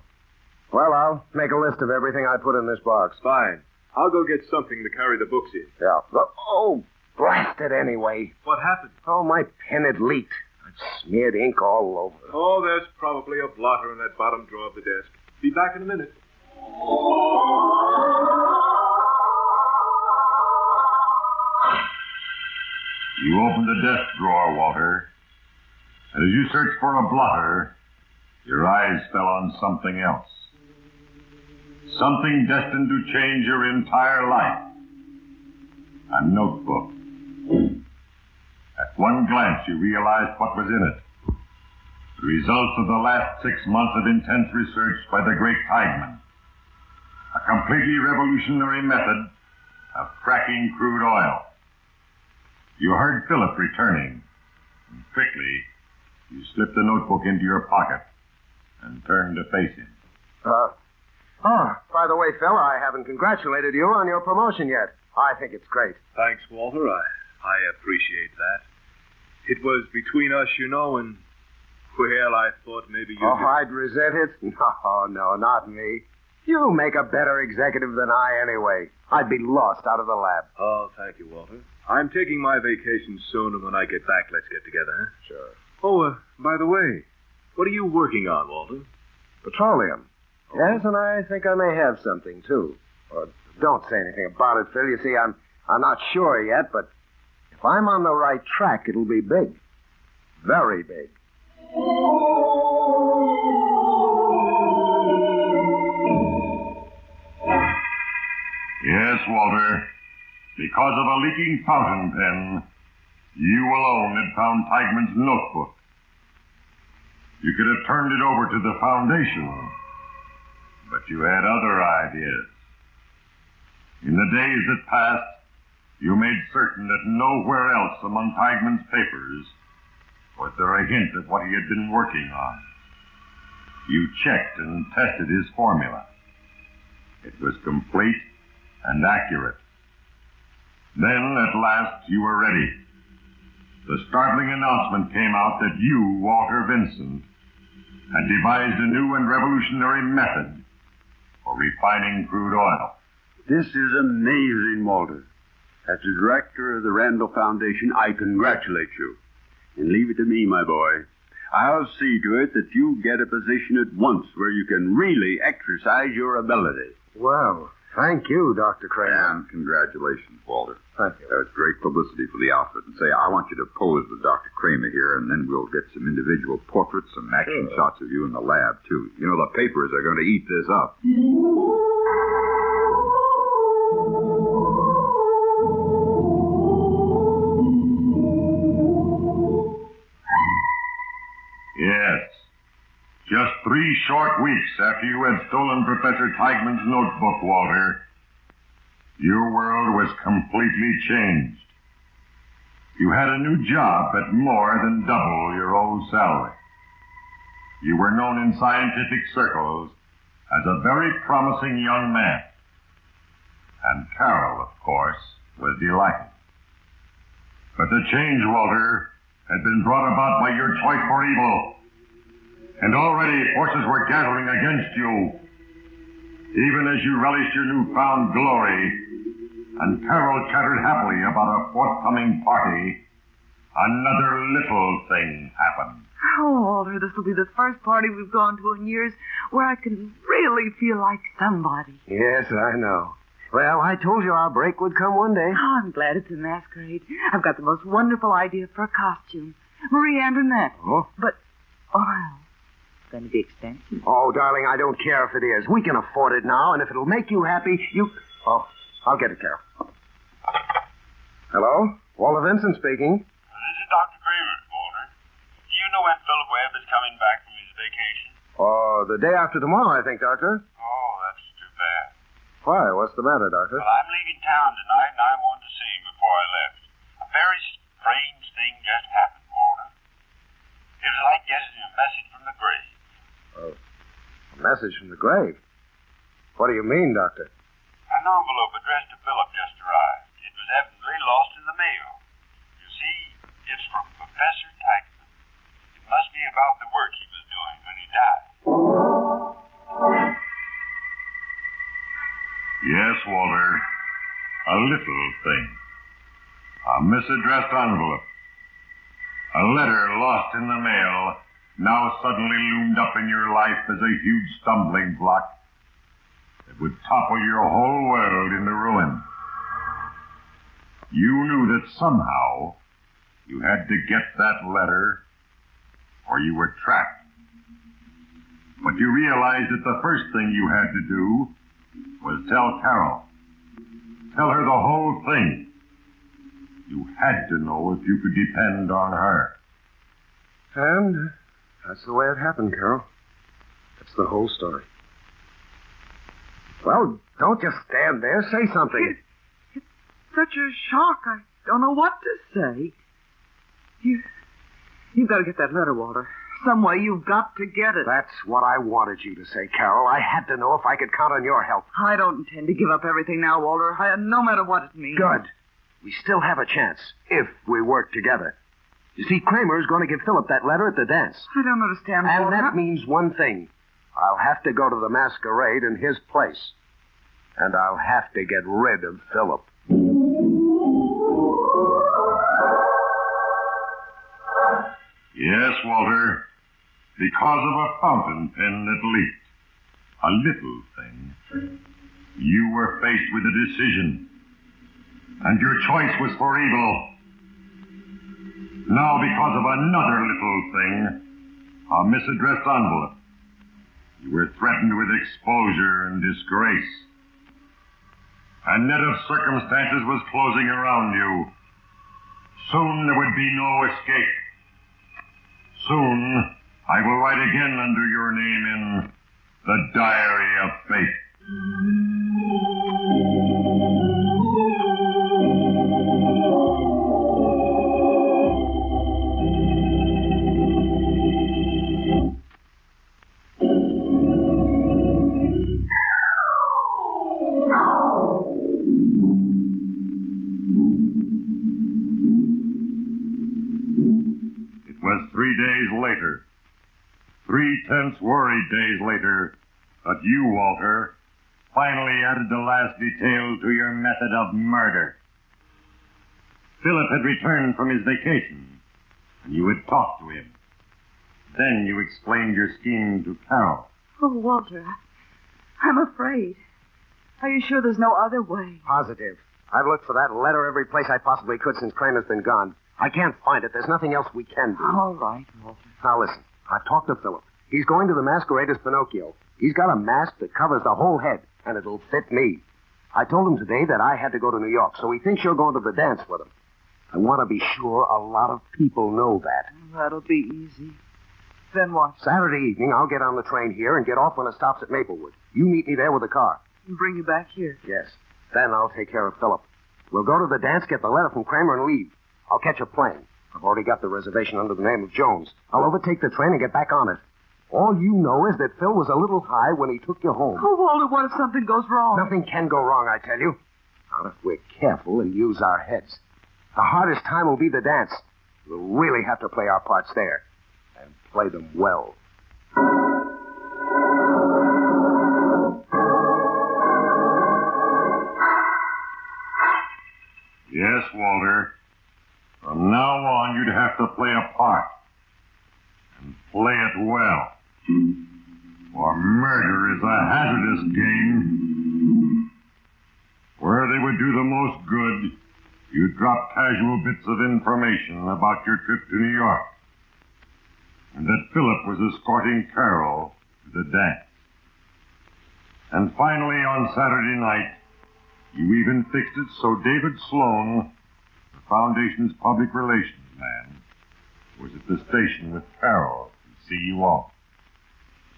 Well, I'll make a list of everything I put in this box. Fine. I'll go get something to carry the books in. Yeah. Oh, blast it anyway. What happened? Oh, my pen had leaked. I smeared ink all over. Oh, there's probably a blotter in that bottom drawer of the desk. Be back in a minute. You opened the desk drawer, Walter. And as you searched for a blotter, your eyes fell on something else. Something destined to change your entire life. A notebook. At one glance, you realized what was in it. The results of the last 6 months of intense research by the great Teigman. A completely revolutionary method of cracking crude oil. You heard Philip returning, and quickly you slipped the notebook into your pocket and turned to face him. By the way, Phil, I haven't congratulated you on your promotion yet. I think it's great. Thanks, Walter. I appreciate that. It was between us, you know, and, well, I thought maybe you... I'd resent it? No, not me. You make a better executive than I anyway. I'd be lost out of the lab. Oh, thank you, Walter. I'm taking my vacation soon, and when I get back, let's get together, huh? Sure. Oh, by the way, what are you working on, Walter? Petroleum. Yes, and I think I may have something, too. Don't say anything about it, Phil. You see, I'm not sure yet, but if I'm on the right track, it'll be big. Very big. Yes, Walter. Because of a leaking fountain pen, you alone had found Tigeman's notebook. You could have turned it over to the foundation, but you had other ideas. In the days that passed, you made certain that nowhere else among Tigeman's papers was there a hint of what he had been working on. You checked and tested his formula. It was complete and accurate. Then, at last, you were ready. The startling announcement came out that you, Walter Vincent, had devised a new and revolutionary method for refining crude oil. This is amazing, Walter. As the director of the Randall Foundation, I congratulate you. And leave it to me, my boy. I'll see to it that you get a position at once where you can really exercise your ability. Well, thank you, Dr. Kramer. And congratulations, Walter. Thank you. It's great publicity for the outfit. And say, I want you to pose with Dr. Kramer here, and then we'll get some individual portraits, some action shots of you in the lab, too. You know, the papers are going to eat this up. Yes. Just 3 short weeks after you had stolen Professor Tigeman's notebook, Walter, your world was completely changed. You had a new job at more than double your old salary. You were known in scientific circles as a very promising young man. And Carol, of course, was delighted. But the change, Walter, had been brought about by your choice for evil. And already forces were gathering against you. Even as you relished your newfound glory, and Carol chattered happily about a forthcoming party, another little thing happened. Oh, Walter, this will be the first party we've gone to in years where I can really feel like somebody. Yes, I know. Well, I told you our break would come one day. Oh, I'm glad it's a masquerade. I've got the most wonderful idea for a costume. Marie Antoinette. Oh? But, well, it's going to be expensive. Oh, darling, I don't care if it is. We can afford it now, and if it'll make you happy, you... Oh, I'll get it, Carol. Hello? Walter Vincent speaking. This is Dr. Kramer, Walter. Do you know when Philip Webb is coming back from his vacation? Oh, the day after tomorrow, I think, Doctor. Oh, that's too bad. Why? What's the matter, Doctor? Well, I'm leaving town tonight, and I wanted to see him before I left. A very strange thing just happened, Walter. It was like getting a message from the grave. Oh, a message from the grave? What do you mean, Doctor? An envelope addressed to Philip just arrived. It was evidently lost in the mail. You see, it's from Professor Tigeman. It must be about the work he was doing when he died. Yes, Walter. A little thing. A misaddressed envelope. A letter lost in the mail now suddenly loomed up in your life as a huge stumbling block that would topple your whole world into ruin. You knew that somehow you had to get that letter or you were trapped. But you realized that the first thing you had to do was tell Carol. Tell her the whole thing. You had to know if you could depend on her. And that's the way it happened, Carol. That's the whole story. Well, don't just stand there. Say something. It's such a shock. I don't know what to say. You've got to get that letter, Walter. Some way you've got to get it. That's what I wanted you to say, Carol. I had to know if I could count on your help. I don't intend to give up everything now, Walter. No matter what it means. Good. We still have a chance, if we work together. You see, Kramer's going to give Philip that letter at the dance. I don't understand, And Walter. that means one thing. I'll have to go to the masquerade in his place. And I'll have to get rid of Philip. Yes, Walter, because of a fountain pen that leaked. A little thing. You were faced with a decision, and your choice was for evil. Now, because of another little thing, a misaddressed envelope, you were threatened with exposure and disgrace. A net of circumstances was closing around you. Soon there would be no escape. Soon I will write again under your name in the Diary of Fate. It was 3 days later, 3 tense, worried days later, that you, Walter, finally added the last detail to your method of murder. Philip had returned from his vacation, and you had talked to him. Then you explained your scheme to Carol. Oh, Walter, I'm afraid. Are you sure there's no other way? Positive. I've looked for that letter every place I possibly could since Kramer's been gone. I can't find it. There's nothing else we can do. All right, Walter. Now listen, I've talked to Philip. He's going to the masquerade as Pinocchio. He's got a mask that covers the whole head, and it'll fit me. I told him today that I had to go to New York, so he thinks you're going to the dance with him. I want to be sure a lot of people know that. That'll be easy. Then what? Saturday evening, I'll get on the train here and get off when it stops at Maplewood. You meet me there with a car. And bring you back here? Yes. Then I'll take care of Philip. We'll go to the dance, get the letter from Kramer, and leave. I'll catch a plane. I've already got the reservation under the name of Jones. I'll overtake the train and get back on it. All you know is that Phil was a little high when he took you home. Oh, Walter, what if something goes wrong? Nothing can go wrong, I tell you. Not if we're careful and use our heads. The hardest time will be the dance. We'll really have to play our parts there. And play them well. Yes, Walter. From now on, you'd have to play a part. And play it well. For murder is a hazardous game. Where they would do the most good, you'd drop casual bits of information about your trip to New York. And that Philip was escorting Carol to the dance. And finally, on Saturday night, you even fixed it so David Sloan, the Foundation's public relations man, was at the station with Carol to see you off.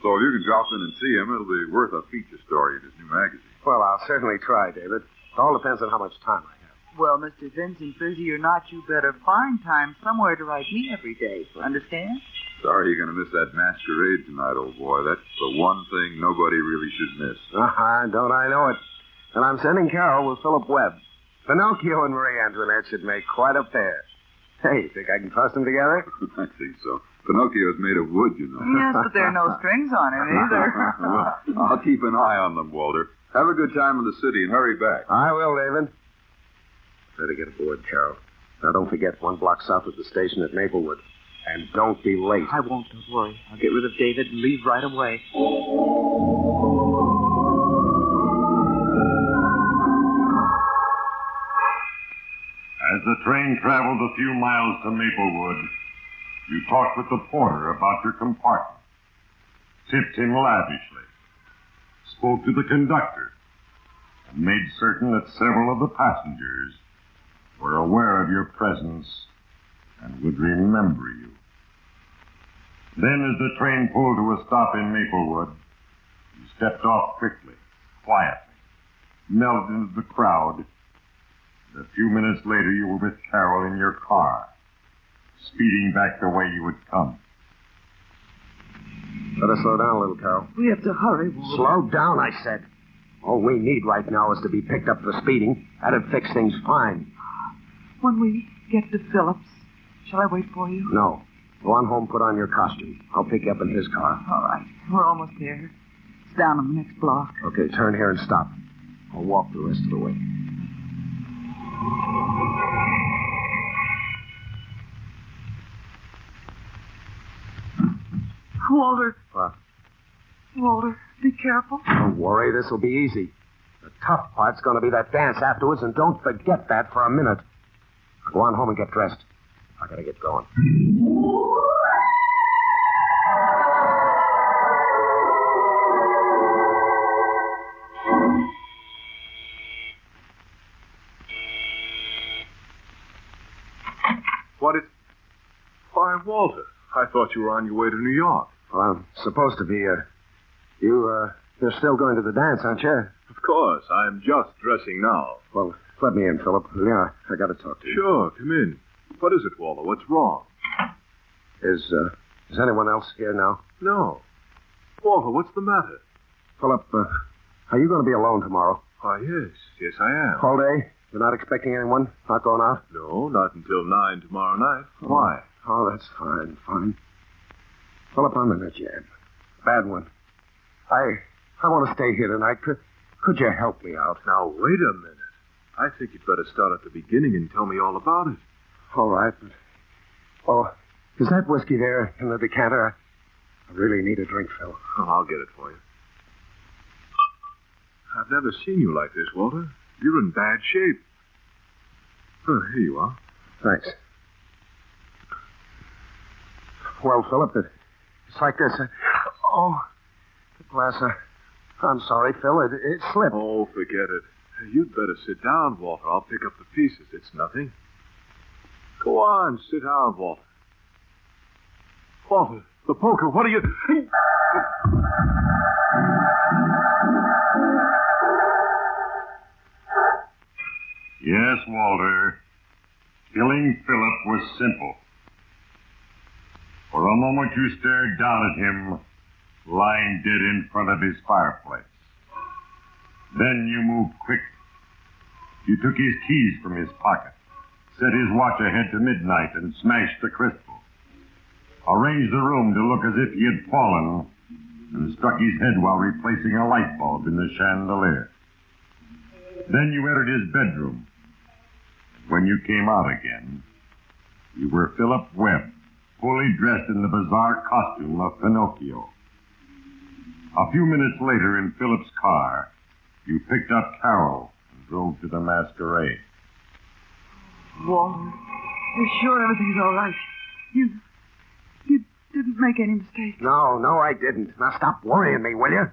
So if you can drop in and see him, it'll be worth a feature story in his new magazine. Well, I'll certainly try, David. It all depends on how much time I have. Well, Mr. Vincent, busy or not, you better find time somewhere to write me every day. Understand? Sorry you're going to miss that masquerade tonight, old boy. That's the one thing nobody really should miss. Don't I know it? And I'm sending Carol with Philip Webb. Pinocchio and Marie Antoinette should make quite a pair. Hey, think I can trust them together? I think so. Pinocchio's made of wood, you know. Yes, but there are no strings on him either. Well, I'll keep an eye on them, Walter. Have a good time in the city and hurry back. I will, David. Better get aboard, Carol. Now, don't forget 1 block south of the station at Maplewood. And don't be late. I won't, don't worry. I'll get rid of David and leave right away. As the train traveled a few miles to Maplewood, you talked with the porter about your compartment, tipped him lavishly, spoke to the conductor, and made certain that several of the passengers were aware of your presence and would remember you. Then, as the train pulled to a stop in Maplewood, you stepped off quickly, quietly, melted into the crowd. And a few minutes later, you were with Carol in your car, speeding back the way you had come. Better slow down a little, Carol. We have to hurry, Walter. Slow down, I said. All we need right now is to be picked up for speeding. That'd fix things fine. When we get to Phillips, shall I wait for you? No. Go on home, put on your costume. I'll pick you up in his car. All right. We're almost there. It's down on the next block. Okay, turn here and stop. I'll walk the rest of the way. Walter. What? Walter, be careful. Don't worry, this will be easy. The tough part's going to be that dance afterwards, and don't forget that for a minute. Now go on home and get dressed. I gotta get going. What is... Why, Walter, I thought you were on your way to New York. Well, I'm supposed to be. You're still going to the dance, aren't you? Of course, I'm just dressing now. Well, let me in, Philip. Yeah, I gotta talk to you. Sure, come in. What is it, Walter? What's wrong? Is anyone else here now? No. Walter, what's the matter? Philip, are you going to be alone tomorrow? Why, yes. Yes, I am. All day? You're not expecting anyone? Not going out? No, not until 9 tomorrow night. Why? Oh, that's fine. Philip, I'm in a jam. Bad one. I want to stay here tonight. Could you help me out? Now, wait a minute. I think you'd better start at the beginning and tell me all about it. All right, but... Oh, is that whiskey there in the decanter? I really need a drink, Phil. Oh, I'll get it for you. I've never seen you like this, Walter. You're in bad shape. Oh, here you are. Thanks. Well, Philip, it's like this. Oh, the glass. I'm sorry, Phil. It slipped. Oh, forget it. You'd better sit down, Walter. I'll pick up the pieces. It's nothing. Go on, sit down, Walter. Walter, the poker, what are you... Yes, Walter. Killing Philip was simple. For a moment you stared down at him, lying dead in front of his fireplace. Then you moved quick. You took his keys from his pocket, set his watch ahead to midnight, and smashed the crystal. Arranged the room to look as if he had fallen, and struck his head while replacing a light bulb in the chandelier. Then you entered his bedroom. When you came out again, you were Philip Webb, fully dressed in the bizarre costume of Pinocchio. A few minutes later, in Philip's car, you picked up Carol and drove to the masquerade. Walter, you're sure everything's all right? You didn't make any mistake. No, I didn't. Now stop worrying me, will you?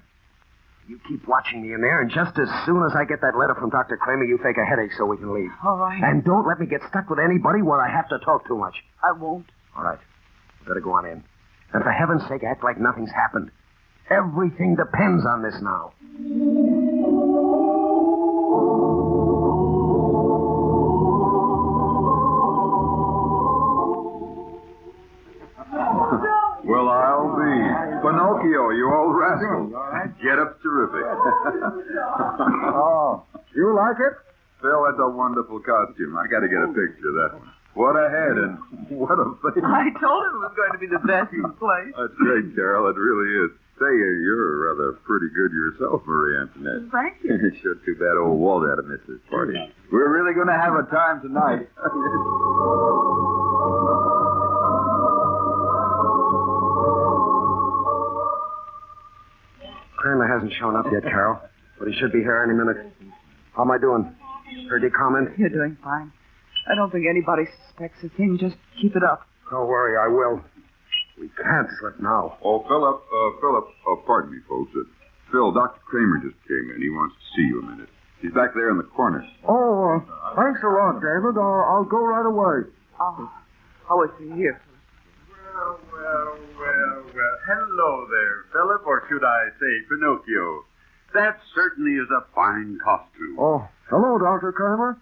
You keep watching me in there, and just as soon as I get that letter from Dr. Kramer, you fake a headache so we can leave. All right. And don't let me get stuck with anybody where I have to talk too much. I won't. All right. Better go on in. And for heaven's sake, act like nothing's happened. Everything depends on this now. Well, I'll be. Pinocchio, you old rascal. Get up's terrific. Oh, you like it? Phil, that's a wonderful costume. I got to get a picture of that one. What a head and what a face. I told him it was going to be the best in the place. That's great, Carol. It really is. Say, you're rather pretty good yourself, Marie Antoinette. Thank you. Sure too bad old Walter had to miss this party. We're really going to have a time tonight. Kramer hasn't shown up yet, Carol, but he should be here any minute. How am I doing? Heard you comment? You're doing fine. I don't think anybody suspects a thing. Just keep it up. Don't worry, I will. We can't slip now. Oh, Philip, pardon me, folks. Phil, Dr. Kramer just came in. He wants to see you a minute. He's back there in the corner. Oh, thanks a lot, David. I'll go right away. Oh, how is he here? Well. Hello there, Philip, or should I say Pinocchio. That certainly is a fine costume. Oh, hello, Dr. Kramer.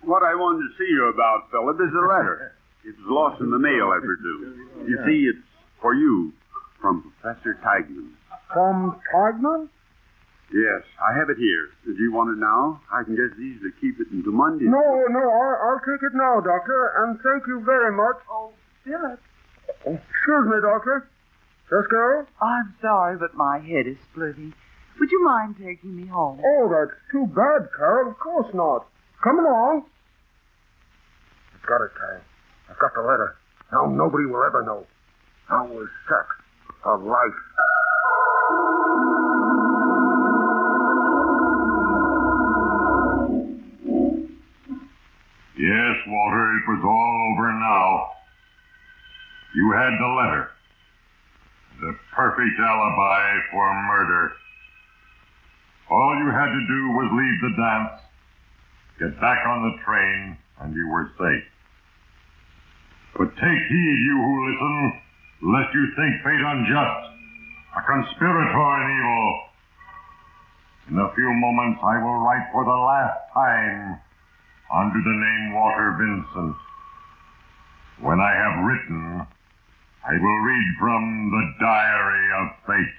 What I wanted to see you about, Philip, is a letter. It was lost in the mail, I presume. You see, it's for you from Professor Teigman. From Teigman? Yes, I have it here. Did you want it now? I can just easily keep it until Monday. No, I'll take it now, Doctor, and thank you very much. Oh, Philip. Excuse me, Doctor. Yes, Carol? I'm sorry, but my head is splitting. Would you mind taking me home? Oh, that's too bad, Carol. Of course not. Come along. I've got it, Carol. I've got the letter. Now nobody will ever know. Now we're stuck. of life. Yes, Walter, it was all over now. You had the letter. The perfect alibi for murder. All you had to do was leave the dance, get back on the train, and you were safe. But take heed, you who listen, lest you think fate unjust, a conspirator in evil. In a few moments I will write for the last time under the name Walter Vincent. When I have written, I will read from the Diary of Fate.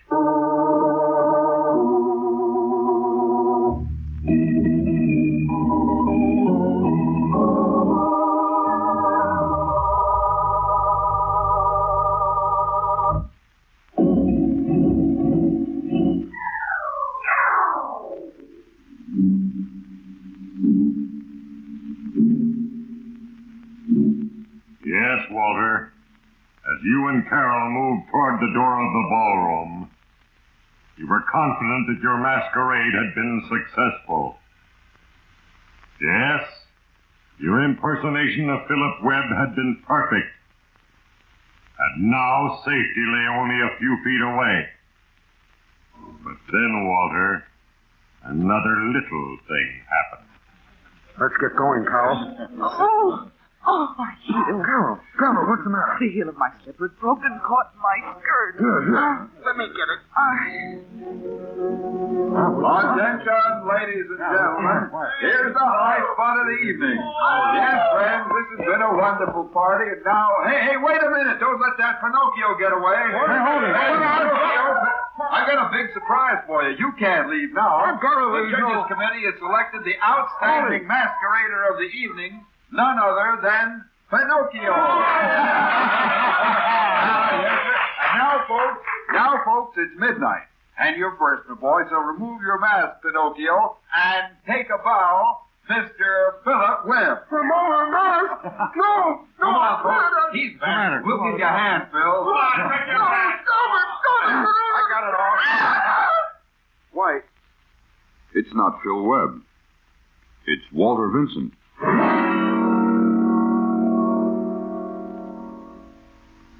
Yes, Walter. As you and Carol moved toward the door of the ballroom, you were confident that your masquerade had been successful. Yes, your impersonation of Philip Webb had been perfect. And now safety lay only a few feet away. But then, Walter, another little thing happened. Let's get going, Carol. Oh, my heel. Carol, what's the matter? The heel of my slipper is broken, caught in my skirt. Let me get it. Attention, ladies and gentlemen. Here's the high spot of the evening. Yes, friends, this has been a wonderful party, and now... Hey, wait a minute. Don't let that Pinocchio get away. Hey, hold it. I got a big surprise for you. You can't leave now. I've got to leave. The Judges Committee has selected the outstanding masquerader of the evening, none other than Pinocchio. Now, folks, it's midnight, and you're bursting, boy, so remove your mask, Pinocchio, and take a bow, Mr. Philip Webb. Remove my mask? No! Come on, folks. He's back. We'll give you a hand, Phil. Come on, take your hand. I got it all. Why, it's not Phil Webb. It's Walter Vincent.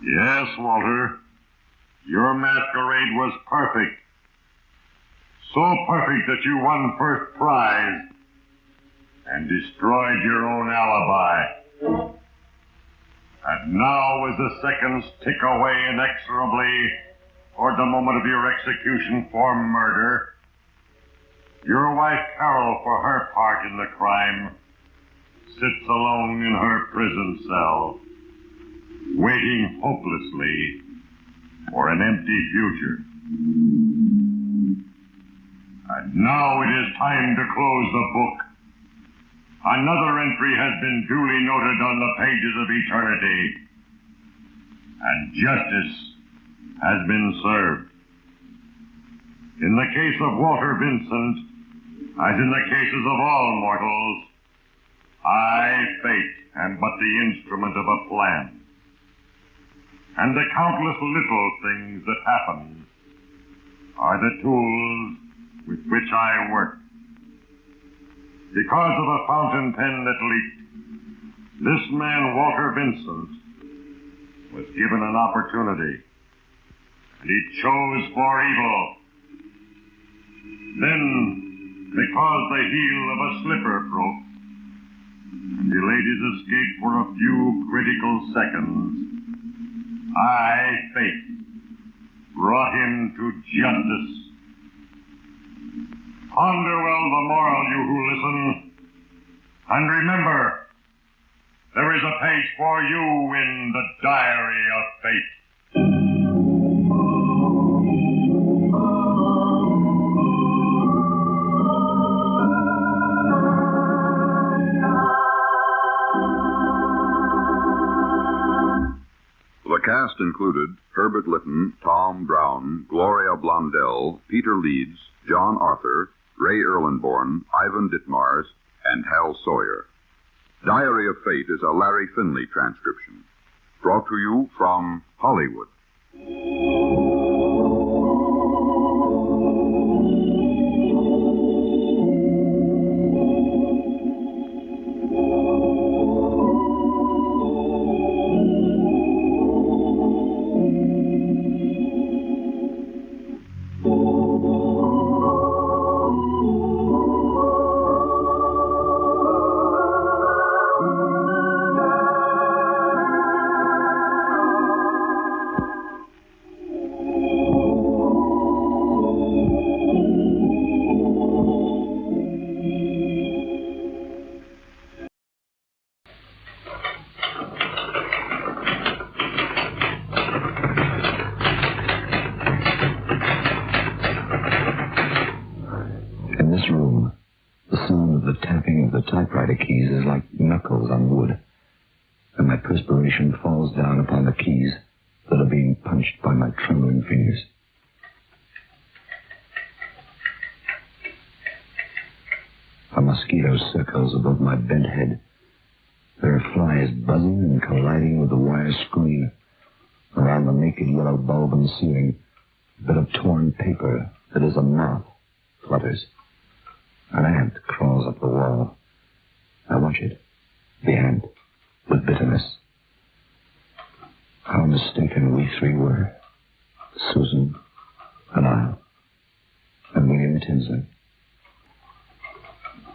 Yes, Walter. Your masquerade was perfect. So perfect that you won first prize and destroyed your own alibi. And now, as the seconds tick away inexorably toward the moment of your execution for murder, your wife Carol, for her part in the crime, sits alone in her prison cell, waiting hopelessly for an empty future. And now it is time to close the book. Another entry has been duly noted on the pages of eternity, and justice has been served. In the case of Walter Vincent, as in the cases of all mortals, I, fate, am but the instrument of a plan. And the countless little things that happen are the tools with which I work. Because of a fountain pen that leaked, this man, Walter Vincent, was given an opportunity, and he chose for evil. Then, because the heel of a slipper broke, and delayed his escape for a few critical seconds, I, fate, brought him to justice. Ponder well the moral, you who listen, and remember, there is a page for you in the Diary of Fate. The cast included Herbert Litton, Tom Brown, Gloria Blondell, Peter Leeds, John Arthur, Ray Erlenborn, Ivan Ditmars, and Hal Sawyer. Diary of Fate is a Larry Finley transcription. Brought to you from Hollywood. desperation falls down upon the keys that are being punched by my trembling fingers. A mosquito circles above my bent head. There are flies buzzing and colliding with the wire screen. Around the naked yellow bulb in the ceiling, a bit of torn paper that is a moth flutters. An ant crawls up the wall. I watch it, the ant, with bitterness. How mistaken we three were. Susan, and I, and William Tinsley.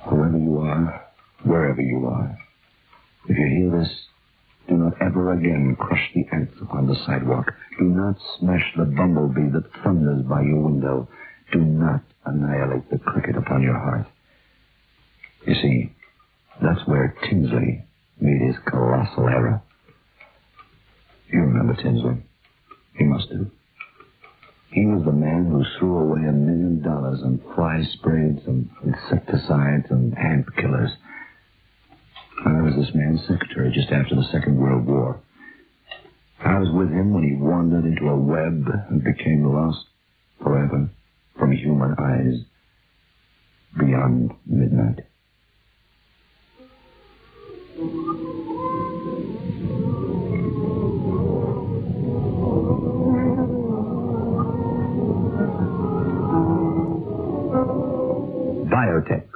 Whoever you are, wherever you are, if you hear this, do not ever again crush the ants upon the sidewalk. Do not smash the bumblebee that thunders by your window. Do not annihilate the cricket upon your hearth. You see, that's where Tinsley made his colossal error. You remember Tinsley. You must do. He was the man who threw away $1 million on fly sprays and insecticides and ant killers. I was this man's secretary just after the Second World War. I was with him when he wandered into a web and became lost forever from human eyes beyond midnight. Biotex,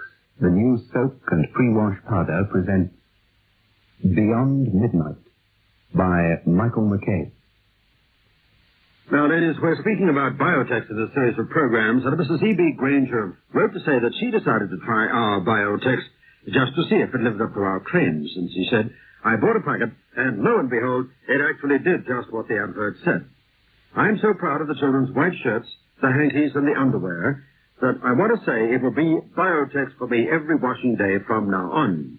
the new soap and pre-wash powder, presents Beyond Midnight by Michael McKay. Now, ladies, we're speaking about Biotex in a series of programs, and Mrs. E.B. Granger wrote to say that she decided to try our Biotex just to see if it lived up to our claims. And she said, I bought a packet, and lo and behold, it actually did just what the advert said. I'm so proud of the children's white shirts, the hankies, and the underwear, that I want to say it will be Biotex for me every washing day from now on.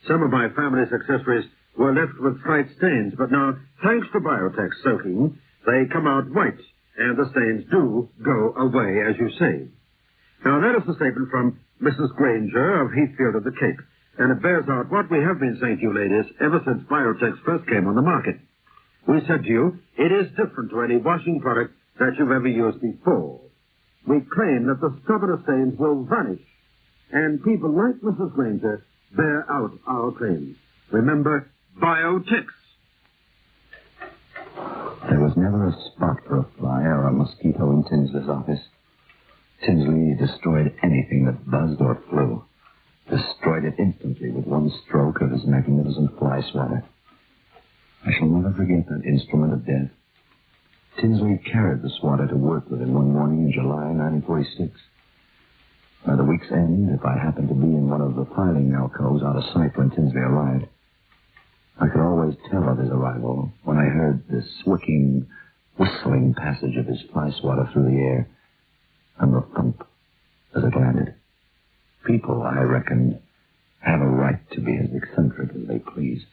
Some of my family's accessories were left with slight stains, but now, thanks to Biotex soaking, they come out white, and the stains do go away, as you say. Now, that is the statement from Mrs. Granger of Heathfield of the Cape, and it bears out what we have been saying to you ladies ever since Biotex first came on the market. We said to you, it is different to any washing product that you've ever used before. We claim that the stubborn stains will vanish, and people like Mrs. Granger bear out our claims. Remember, Biotex. There was never a spot for a fly or a mosquito in Tinsley's office. Tinsley destroyed anything that buzzed or flew. Destroyed it instantly with one stroke of his magnificent fly swatter. I shall never forget that instrument of death. Tinsley carried the swatter to work with him one morning in July 1946. By the week's end, if I happened to be in one of the filing alcoves out of sight when Tinsley arrived, I could always tell of his arrival when I heard the swicking, whistling passage of his fly swatter through the air and the thump as it landed. People, I reckon, have a right to be as eccentric as they please.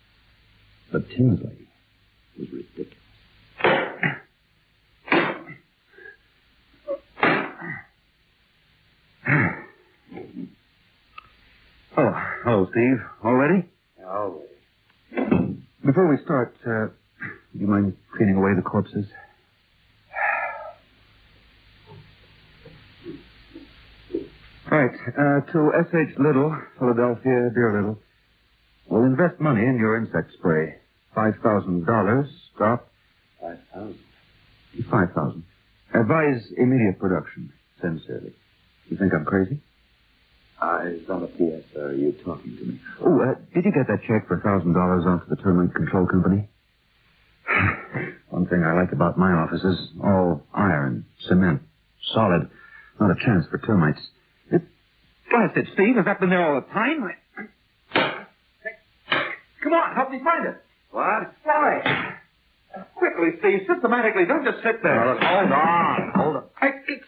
But Tinsley was ridiculous. Oh, hello, Steve. All ready? All ready. Before we start, do you mind cleaning away the corpses? All right, to S.H. Little, Philadelphia, dear Little. We'll invest money in your insect spray. $5,000. Stop. 5,000. 5,000. Advise immediate production. Sincerely. You think I'm crazy? Eyes on a PS, sir. Are you talking to me? Oh, did you get that check for $1,000 off to the termite control company? One thing I like about my office is all iron, cement, solid. Not a chance for termites. Blast it, Steve. Has that been there all the time? Come on, help me find it. What? Why? Quickly, Steve. Systematically. Don't just sit there. Hold on.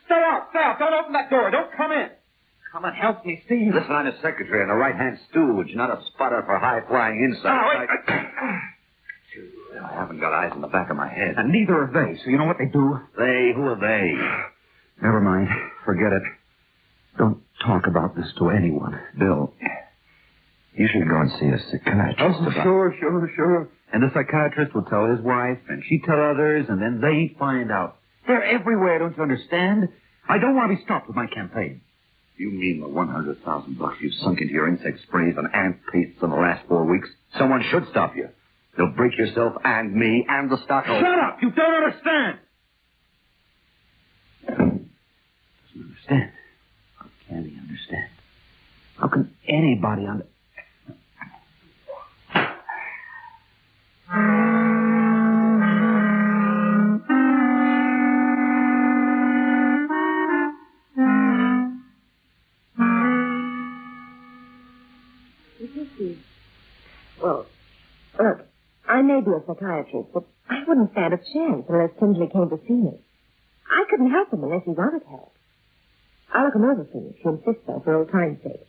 Stay out. Don't open that door. Don't come in. Come and help me, Steve. Listen, I'm a secretary and a right-hand stooge, not a spotter for high-flying insects. I haven't got eyes in the back of my head. And neither have they, so you know what they do? They? Who are they? Never mind. Forget it. Don't talk about this to anyone. Bill, You should go and see a psychiatrist about... Sure. And the psychiatrist will tell his wife, and she'd tell others, and then they find out. They're everywhere, don't you understand? I don't want to be stopped with my campaign. You mean the $100,000 you've sunk into your insect sprays and ant pastes in the last 4 weeks? Someone should stop you. They'll break yourself and me and the stock. Shut up! You don't understand! Doesn't understand. How can he understand? How can anybody understand? Well, look, I may be a psychiatrist, but I wouldn't stand a chance unless Tinsley came to see me. I couldn't help him unless he wanted help. I'll look him over for you if you insist, though, for old time's sake.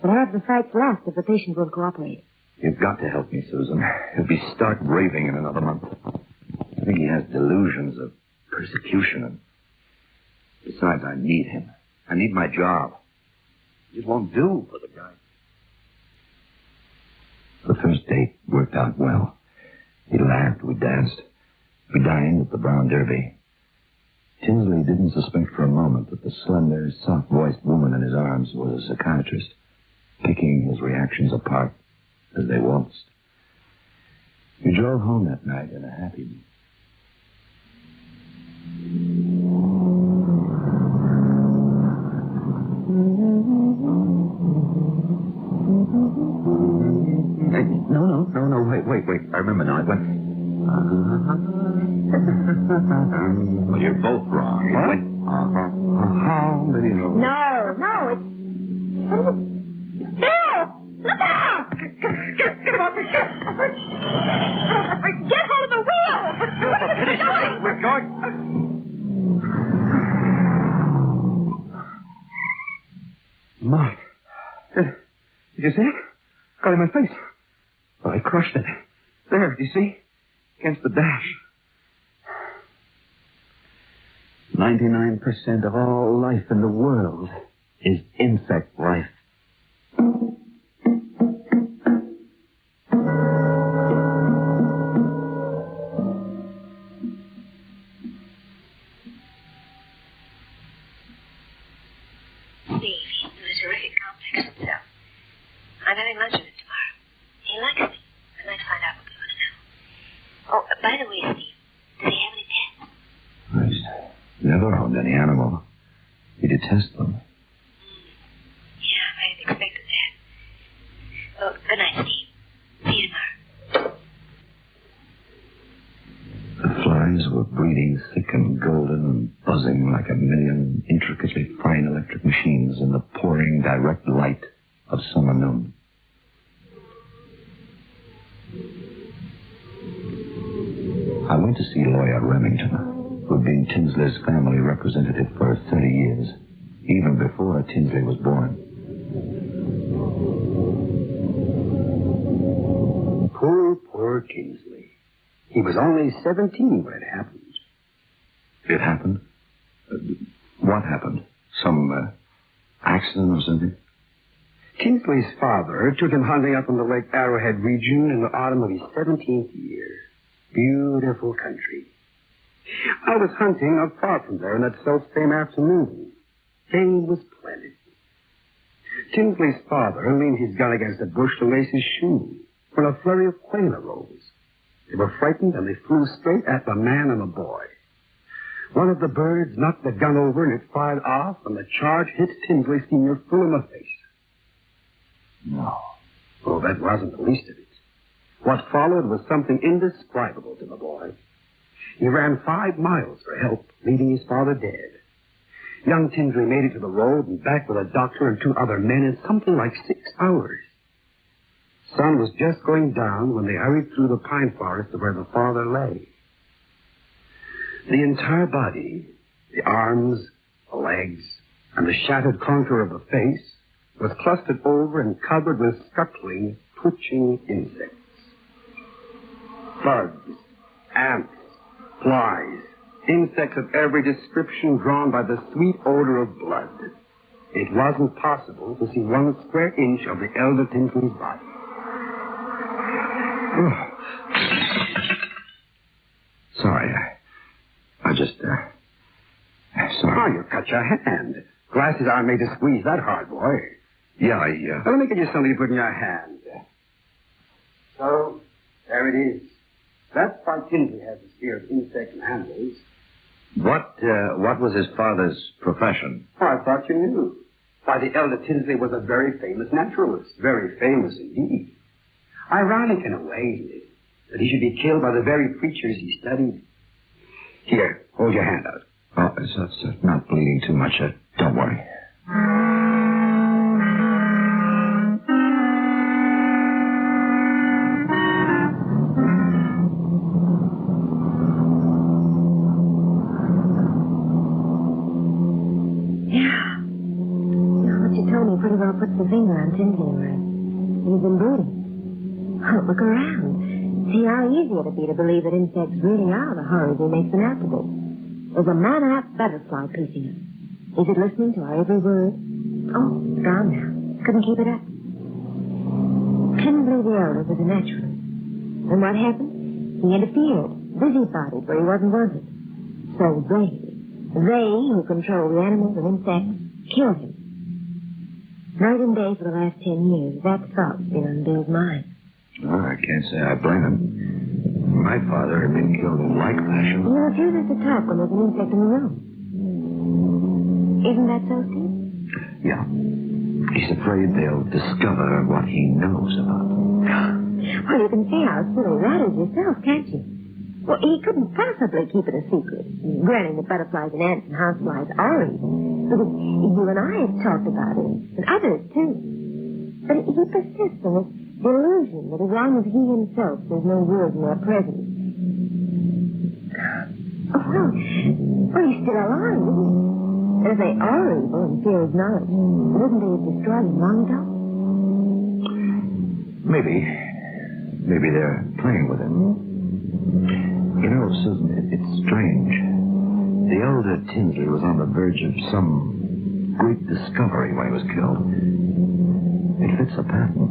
But I'll have the fights last if the patient won't cooperate. You've got to help me, Susan. He'll be stark raving in another month. I think he has delusions of persecution. And besides, I need him. I need my job. It won't do for the guy. The first date worked out well. We laughed, we danced. We dined at the Brown Derby. Tinsley didn't suspect for a moment that the slender, soft-voiced woman in his arms was a psychiatrist, picking his reactions apart as they waltzed. We drove home that night in a happy mood. No, wait. I remember now. It went... Well, you're both wrong. It went... No, it's... Bill! Look out! Get him off the ship! Get hold of the wheel! We're going... Mark. Did you see it? Got in my face. Well, I crushed it. There, do you see? Against the dash. 99% of all life in the world is insect life. Steve, he's a terrific complex himself. I'm having lunch with him tomorrow. He likes me. I'd like to find out what we want to know. Oh, by the way, Steve, does he have any pets? He's never owned any animal. He detests them. Yeah, I had expected that. Well, good night, Steve. See you tomorrow. The flies were breeding thick and golden and buzzing like a million intricately fine electric machines in the pouring direct light of summer noon. I went to see Lawyer Remington, who'd been Tinsley's family representative for 30 years, even before Tinsley was born. Poor Tinsley. He was only 17 when it happened. It happened? What happened? Some accident or something? Tinsley's father took him hunting up in the Lake Arrowhead region in the autumn of his 17th year. Beautiful country. I was hunting not far from there in that self-same afternoon. Game was plenty. Tinsley's father leaned his gun against a bush to lace his shoe when a flurry of quail arose. They were frightened and they flew straight at the man and the boy. One of the birds knocked the gun over and it fired off, and the charge hit Tinsley Sr. full in the face. No. Oh, that wasn't the least of it. What followed was something indescribable to the boy. He ran 5 miles for help, leaving his father dead. Young Tinsley made it to the road and back with a doctor and 2 other men in something like 6 hours. Sun was just going down when they hurried through the pine forest to where the father lay. The entire body, the arms, the legs, and the shattered contour of the face was clustered over and covered with scuttling, twitching insects. Bugs, ants, flies, insects of every description drawn by the sweet odor of blood. It wasn't possible to see 1 square inch of the elder Tinsley's body. Oh. Sorry, I just, sorry. Oh, you cut your hand. Glasses aren't made to squeeze that hard, boy. Yeah, Well, let me get you something to put in your hand. So, there it is. That's why Tinsley has the fear of insects and animals. What was his father's profession? Oh, I thought you knew. Why, the elder Tinsley was a very famous naturalist. Very famous indeed. Ironic in a way, isn't it? That he should be killed by the very creatures he studied. Here, hold your hand out. Oh, it's not bleeding too much. Don't worry. Pretty well puts the finger on Tinsley where he's been brooding. Oh, look around. See how easy it'd be to believe that insects really are the horrors he makes them out to be. There's a man-out butterfly piecing us. Is it listening to our every word? Oh, it's gone now. Couldn't keep it up. Tinsley the elder was a naturalist. And what happened? He interfered, busybodied where he wasn't wanted. So they who control the animals and insects, killed him. Night and day for the last 10 years, that thought's been on Bill's mind. Well, I can't say I blame him. My father had been killed in like fashion. He refuses to talk when there's an insect in the room. Isn't that so, Steve? Yeah. He's afraid they'll discover what he knows about them. Well, you can see how silly that is yourself, can't you? Well, he couldn't possibly keep it a secret, granting that butterflies and ants and houseflies are evil. Because you and I have talked about it, and others, too. But he persists in this delusion that as long as he himself says no word in their presence... Oh, well, he's still alive, isn't he? And if they are evil and fear his knowledge, wouldn't they have destroyed him long ago? Maybe they're playing with him. You know, Susan, it's strange. The elder Tinsley was on the verge of some great discovery when he was killed. It fits a pattern.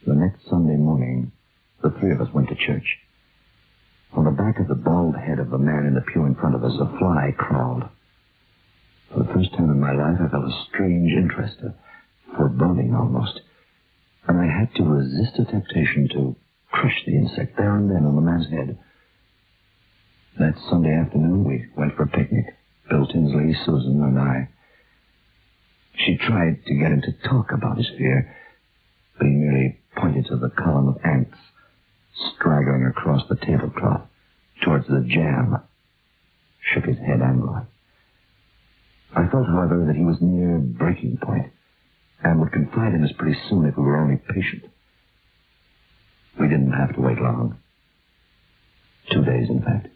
The next Sunday morning, the three of us went to church. On the back of the bald head of the man in the pew in front of us, a fly crawled. For the first time in my life, I felt a strange interest, a foreboding almost. And I had to resist a temptation to crush the insect there and then on the man's head. That Sunday afternoon, we went for a picnic. Bill Tinsley, Susan, and I. She tried to get him to talk about his fear, but he merely pointed to the column of ants straggling across the tablecloth towards the jam, shook his head angrily. I felt, however, that he was near breaking point, and would confide in us pretty soon if we were only patient. We didn't have to wait long. 2 days, in fact.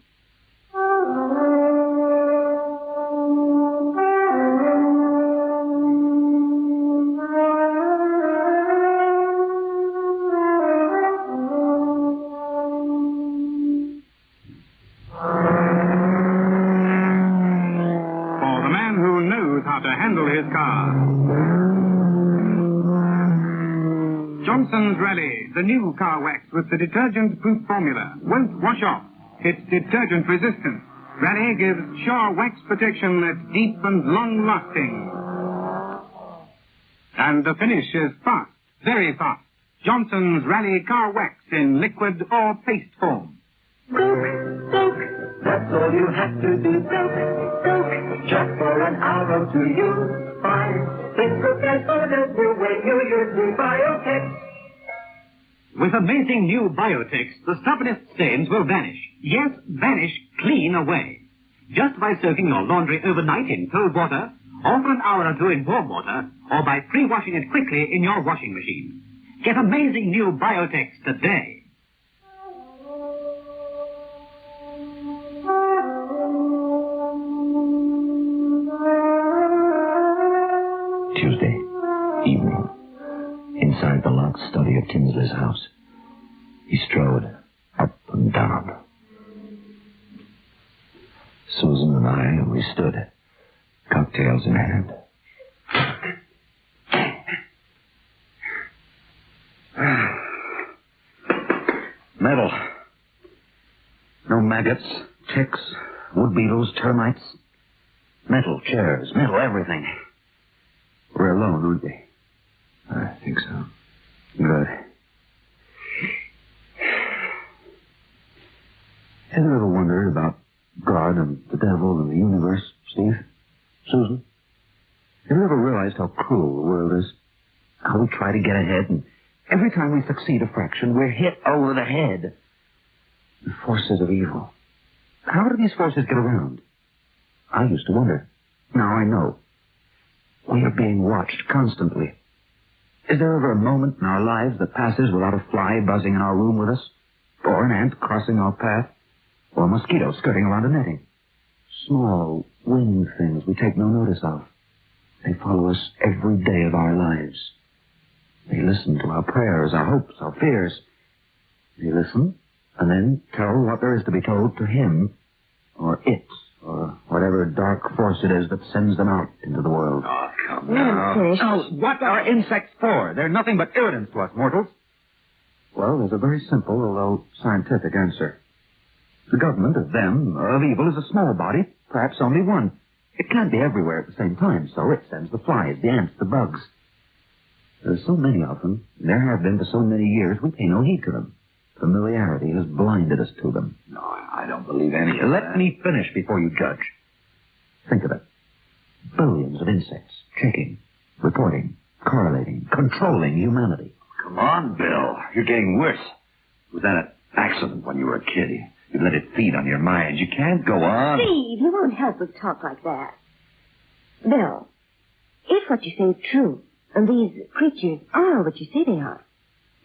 For the man who knows how to handle his car. Johnson's Rally, the new car wax with the detergent-proof formula, won't wash off. It's detergent resistant. Rally gives sure wax protection that's deep and long-lasting. And the finish is fast, very fast. Johnson's Rally car wax in liquid or paste form. Soak, that's all you have to do. Soak, just for an hour or two. You find it's as good as the way you use the Biotex. With amazing new Biotex, the stubbornest stains will vanish. Yes, vanish clean away. Just by soaking your laundry overnight in cold water, or for an hour or two in warm water, or by pre-washing it quickly in your washing machine. Get amazing new Biotex today. Tuesday evening, inside the locked study of Tinsley's house. He strode up and down. Susan and I, we stood, cocktails in hand. Metal. No maggots, ticks, wood beetles, termites. Metal chairs, metal everything. We're alone, aren't we? I think so. Good. Have you ever wondered about God and the devil and the universe, Steve? Susan? Have you ever realized how cruel the world is? How we try to get ahead, and every time we succeed a fraction, we're hit over the head. The forces of evil. How do these forces get around? I used to wonder. Now I know. We are being watched constantly. Is there ever a moment in our lives that passes without a fly buzzing in our room with us? Or an ant crossing our path? Or a mosquito skirting around a netting? Small, winged things we take no notice of. They follow us every day of our lives. They listen to our prayers, our hopes, our fears. They listen, and then tell what there is to be told to him, or it, or whatever dark force it is that sends them out into the world. Let him finish. Oh, what are insects for? They're nothing but irritants to us mortals. Well, there's a very simple, although scientific answer. The government of them, of evil, is a small body, perhaps only one. It can't be everywhere at the same time, so it sends the flies, the ants, the bugs. There's so many of them, and there have been for so many years, we pay no heed to them. Familiarity has blinded us to them. No, I don't believe any of Let me finish before you judge. Think of it. Billions of insects, checking, reporting, correlating, controlling humanity. Come on, Bill. You're getting worse. Was that an accident when you were a kid? You let it feed on your mind. You can't go on. Steve, you won't help with talk like that. Bill, if what you say is true, and these creatures are what you say they are,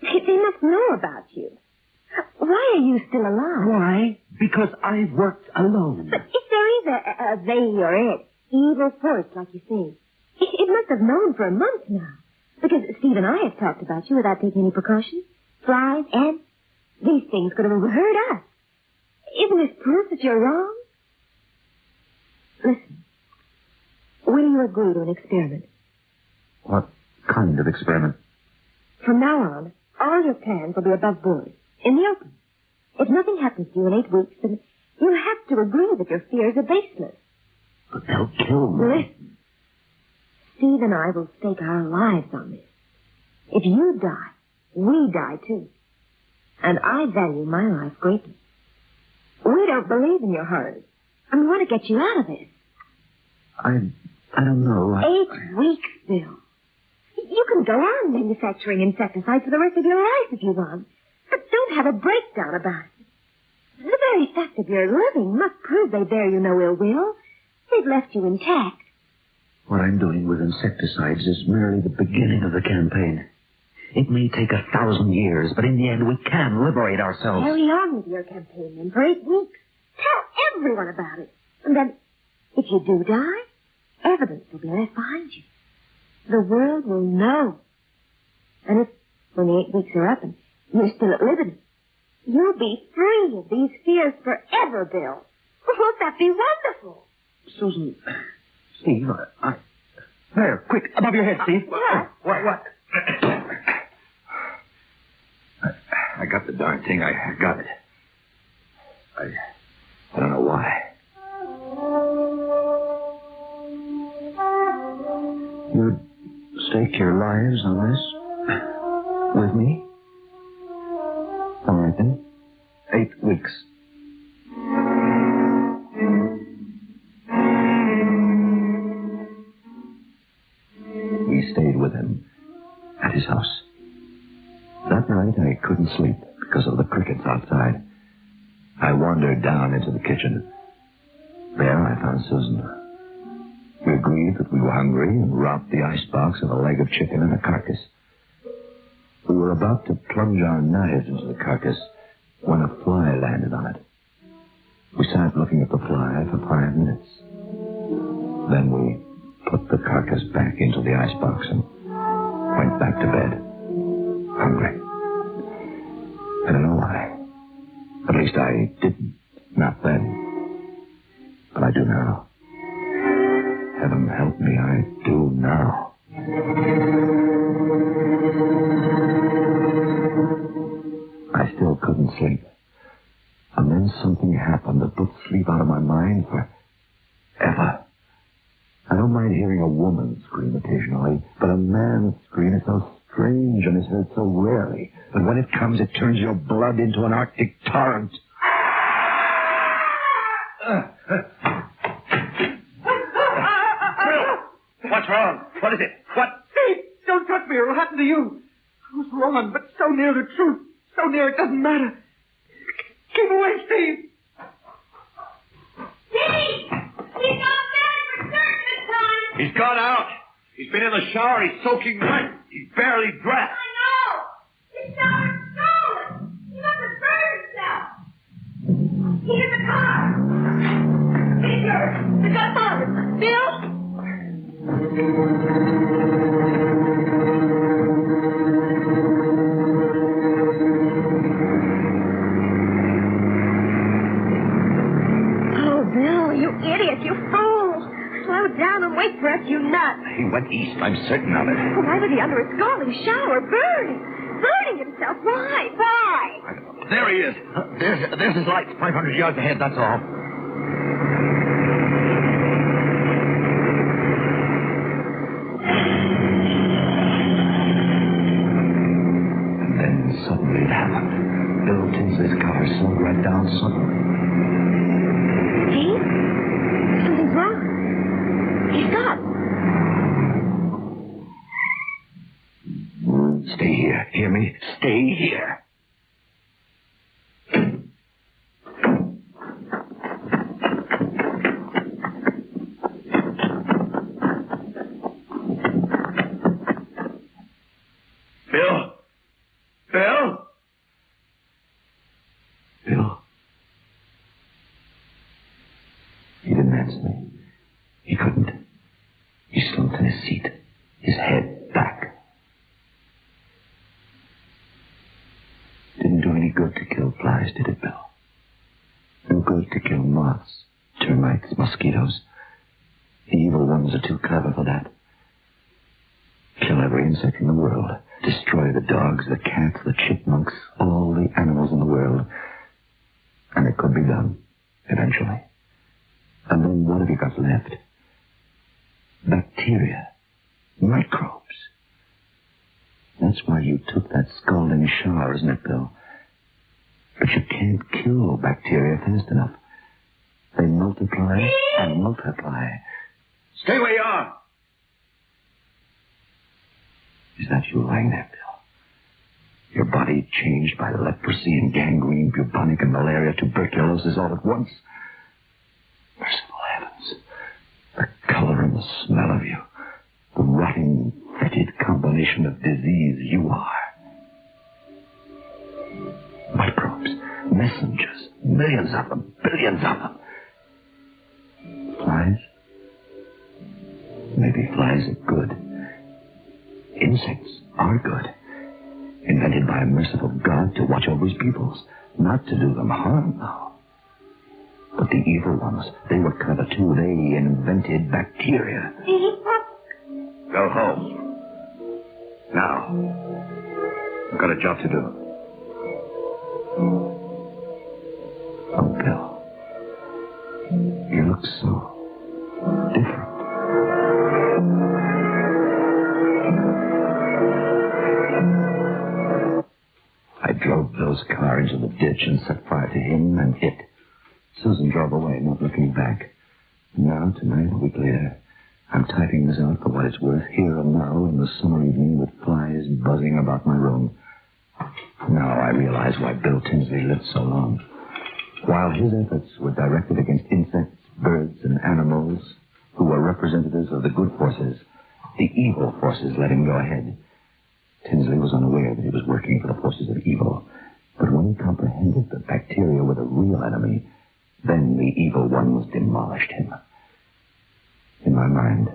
they must know about you. Why are you still alive? Why? Because I've worked alone. But if there is a they or it, evil force, like you say, it must have known for a month now. Because Steve and I have talked about you without taking any precautions. Flies, ants, these things could have overheard us. Isn't this proof that you're wrong? Listen, will you agree to an experiment? What kind of experiment? From now on, all your plans will be above board, in the open. If nothing happens to you in 8 weeks, then you'll have to agree that your fears are baseless. But they'll kill me. Listen, Steve and I will stake our lives on this. If you die, we die too. And I value my life greatly. We don't believe in your horrors, and we want to get you out of this. I don't know. 8 weeks, Bill. You can go on manufacturing insecticides for the rest of your life if you want, but don't have a breakdown about it. The very fact of your living must prove they bear you no ill will. They've left you intact. What I'm doing with insecticides is merely the beginning of the campaign. It may take 1,000 years, but in the end we can liberate ourselves. Carry on with your campaign then for 8 weeks. Tell everyone about it. And then, if you do die, evidence will be left behind you. The world will know. And if, when the 8 weeks are up and you're still at liberty, you'll be free of these fears forever, Bill. Won't that be wonderful? Susan, Steve, there, quick, above your head, Steve. What? I got the darn thing. I got it. I don't know why. You'd stake your lives on this? With me? All right, then. 8 weeks. We stayed with him at his house. That night I couldn't sleep because of the crickets outside. I wandered down into the kitchen. There I found Susan. We agreed that we were hungry and wrapped the icebox of a leg of chicken and a carcass. We were about to plunge our knives into the carcass when a fly landed on it. We sat looking at the fly for 5 minutes. Then we put the carcass back into the icebox and went back to bed. Hungry. I don't know why. At least I didn't. Not then. But asleep. And then something happened that put sleep out of my mind forever. I don't mind hearing a woman scream occasionally, but a man's scream is so strange and is heard so rarely that when it comes, it turns your blood into an Arctic torrent. What's wrong? What is it? What? Steve, don't touch me or it'll happen to you. I was wrong, but so near the truth. So near it doesn't matter. Keep away, Steve. Steve! He's not dead for certain this time. He's gone out. He's been in the shower. He's soaking wet. He's barely dressed. I know. His shower's stolen. He must have burned himself. He hit the car. Peter, the godfather. Bill? Oh, Bill, you idiot, you fool. Slow down and wait for us, you nut. He went east, I'm certain of it. Why was he under a scalding shower, burning himself? Why? There he is. There's his light, 500 yards ahead, that's all. And then suddenly it happened. Bill Tinsley's car slowed right down suddenly. Steve? Something's wrong. He stopped. Stay here. Hear me? Stay here. Bill? Bill? Bill? He didn't answer me. He couldn't. He slumped in his seat, his head back. Didn't do any good to kill flies, did it, Bill? No good to kill moths, termites, mosquitoes. The evil ones are too clever for that. Kill every insect in the world. Destroy the dogs, the cats, the chipmunks, all the animals in the world. And it could be done, eventually. And then what have you got left? Bacteria. Microbes. That's why you took that scalding shower, isn't it, Bill? But you can't kill bacteria fast enough. They multiply and multiply. Stay where you are. Is that you lying there, Bill? Your body changed by leprosy and gangrene, bubonic and malaria, tuberculosis all at once? Merciful heavens. The color and the smell of you. The rotting, fetid combination of disease you are. Microbes, messengers, millions of them, billions of them. Flies? Maybe flies are good. Insects are good. Invented by a merciful God to watch over his peoples, not to do them harm, though. But the evil ones, they were clever too. They invented bacteria. Go home. Now. I've got a job to do. Oh, Bill. You look so different. I drove Bill's car into the ditch and set fire to him and it. Susan drove away, not looking back. Now, tonight, a week later, I'm typing this out for what it's worth, here and now, in the summer evening, with flies buzzing about my room. Now I realize why Bill Tinsley lived so long. While his efforts were directed against insects, birds, and animals who were representatives of the good forces, the evil forces let him go ahead. Tinsley was unaware that he was working for the forces of evil. But when he comprehended that bacteria were the real enemy, then the evil ones demolished him. In my mind,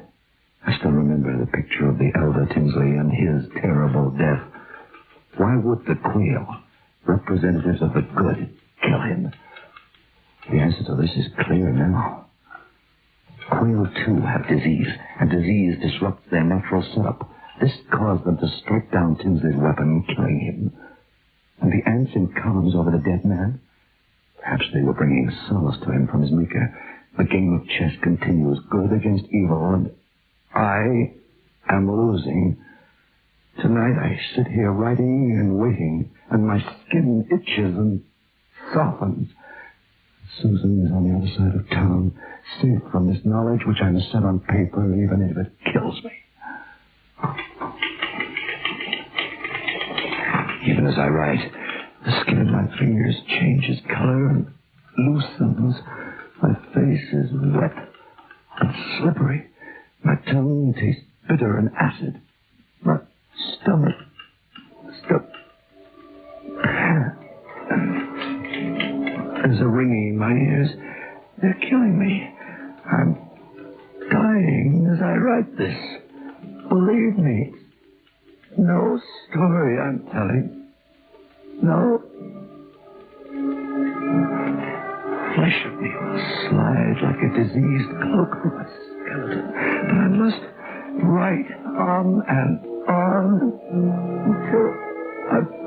I still remember the picture of the elder Tinsley and his terrible death. Why would the quail, representatives of the good, kill him? The answer to this is clear now. Quail, too, have disease, and disease disrupts their natural setup. This caused them to strike down Tinsley's weapon, killing him. And the ants in columns over the dead man? Perhaps they were bringing solace to him from his maker. The game of chess continues, good against evil, and I am losing. Tonight I sit here writing and waiting, and my skin itches and softens. Susan is on the other side of town, safe from this knowledge which I must set on paper, even if it kills me. Even as I write, the skin of my fingers changes color and loosens. My face is wet and slippery. My tongue tastes bitter and acid. My stomach... There's a ringing in my ears. They're killing me. I'm dying as I write this. Believe me. No story I'm telling. No. Flesh of me will slide like a diseased cloak from my skeleton. But I must write on and on until I've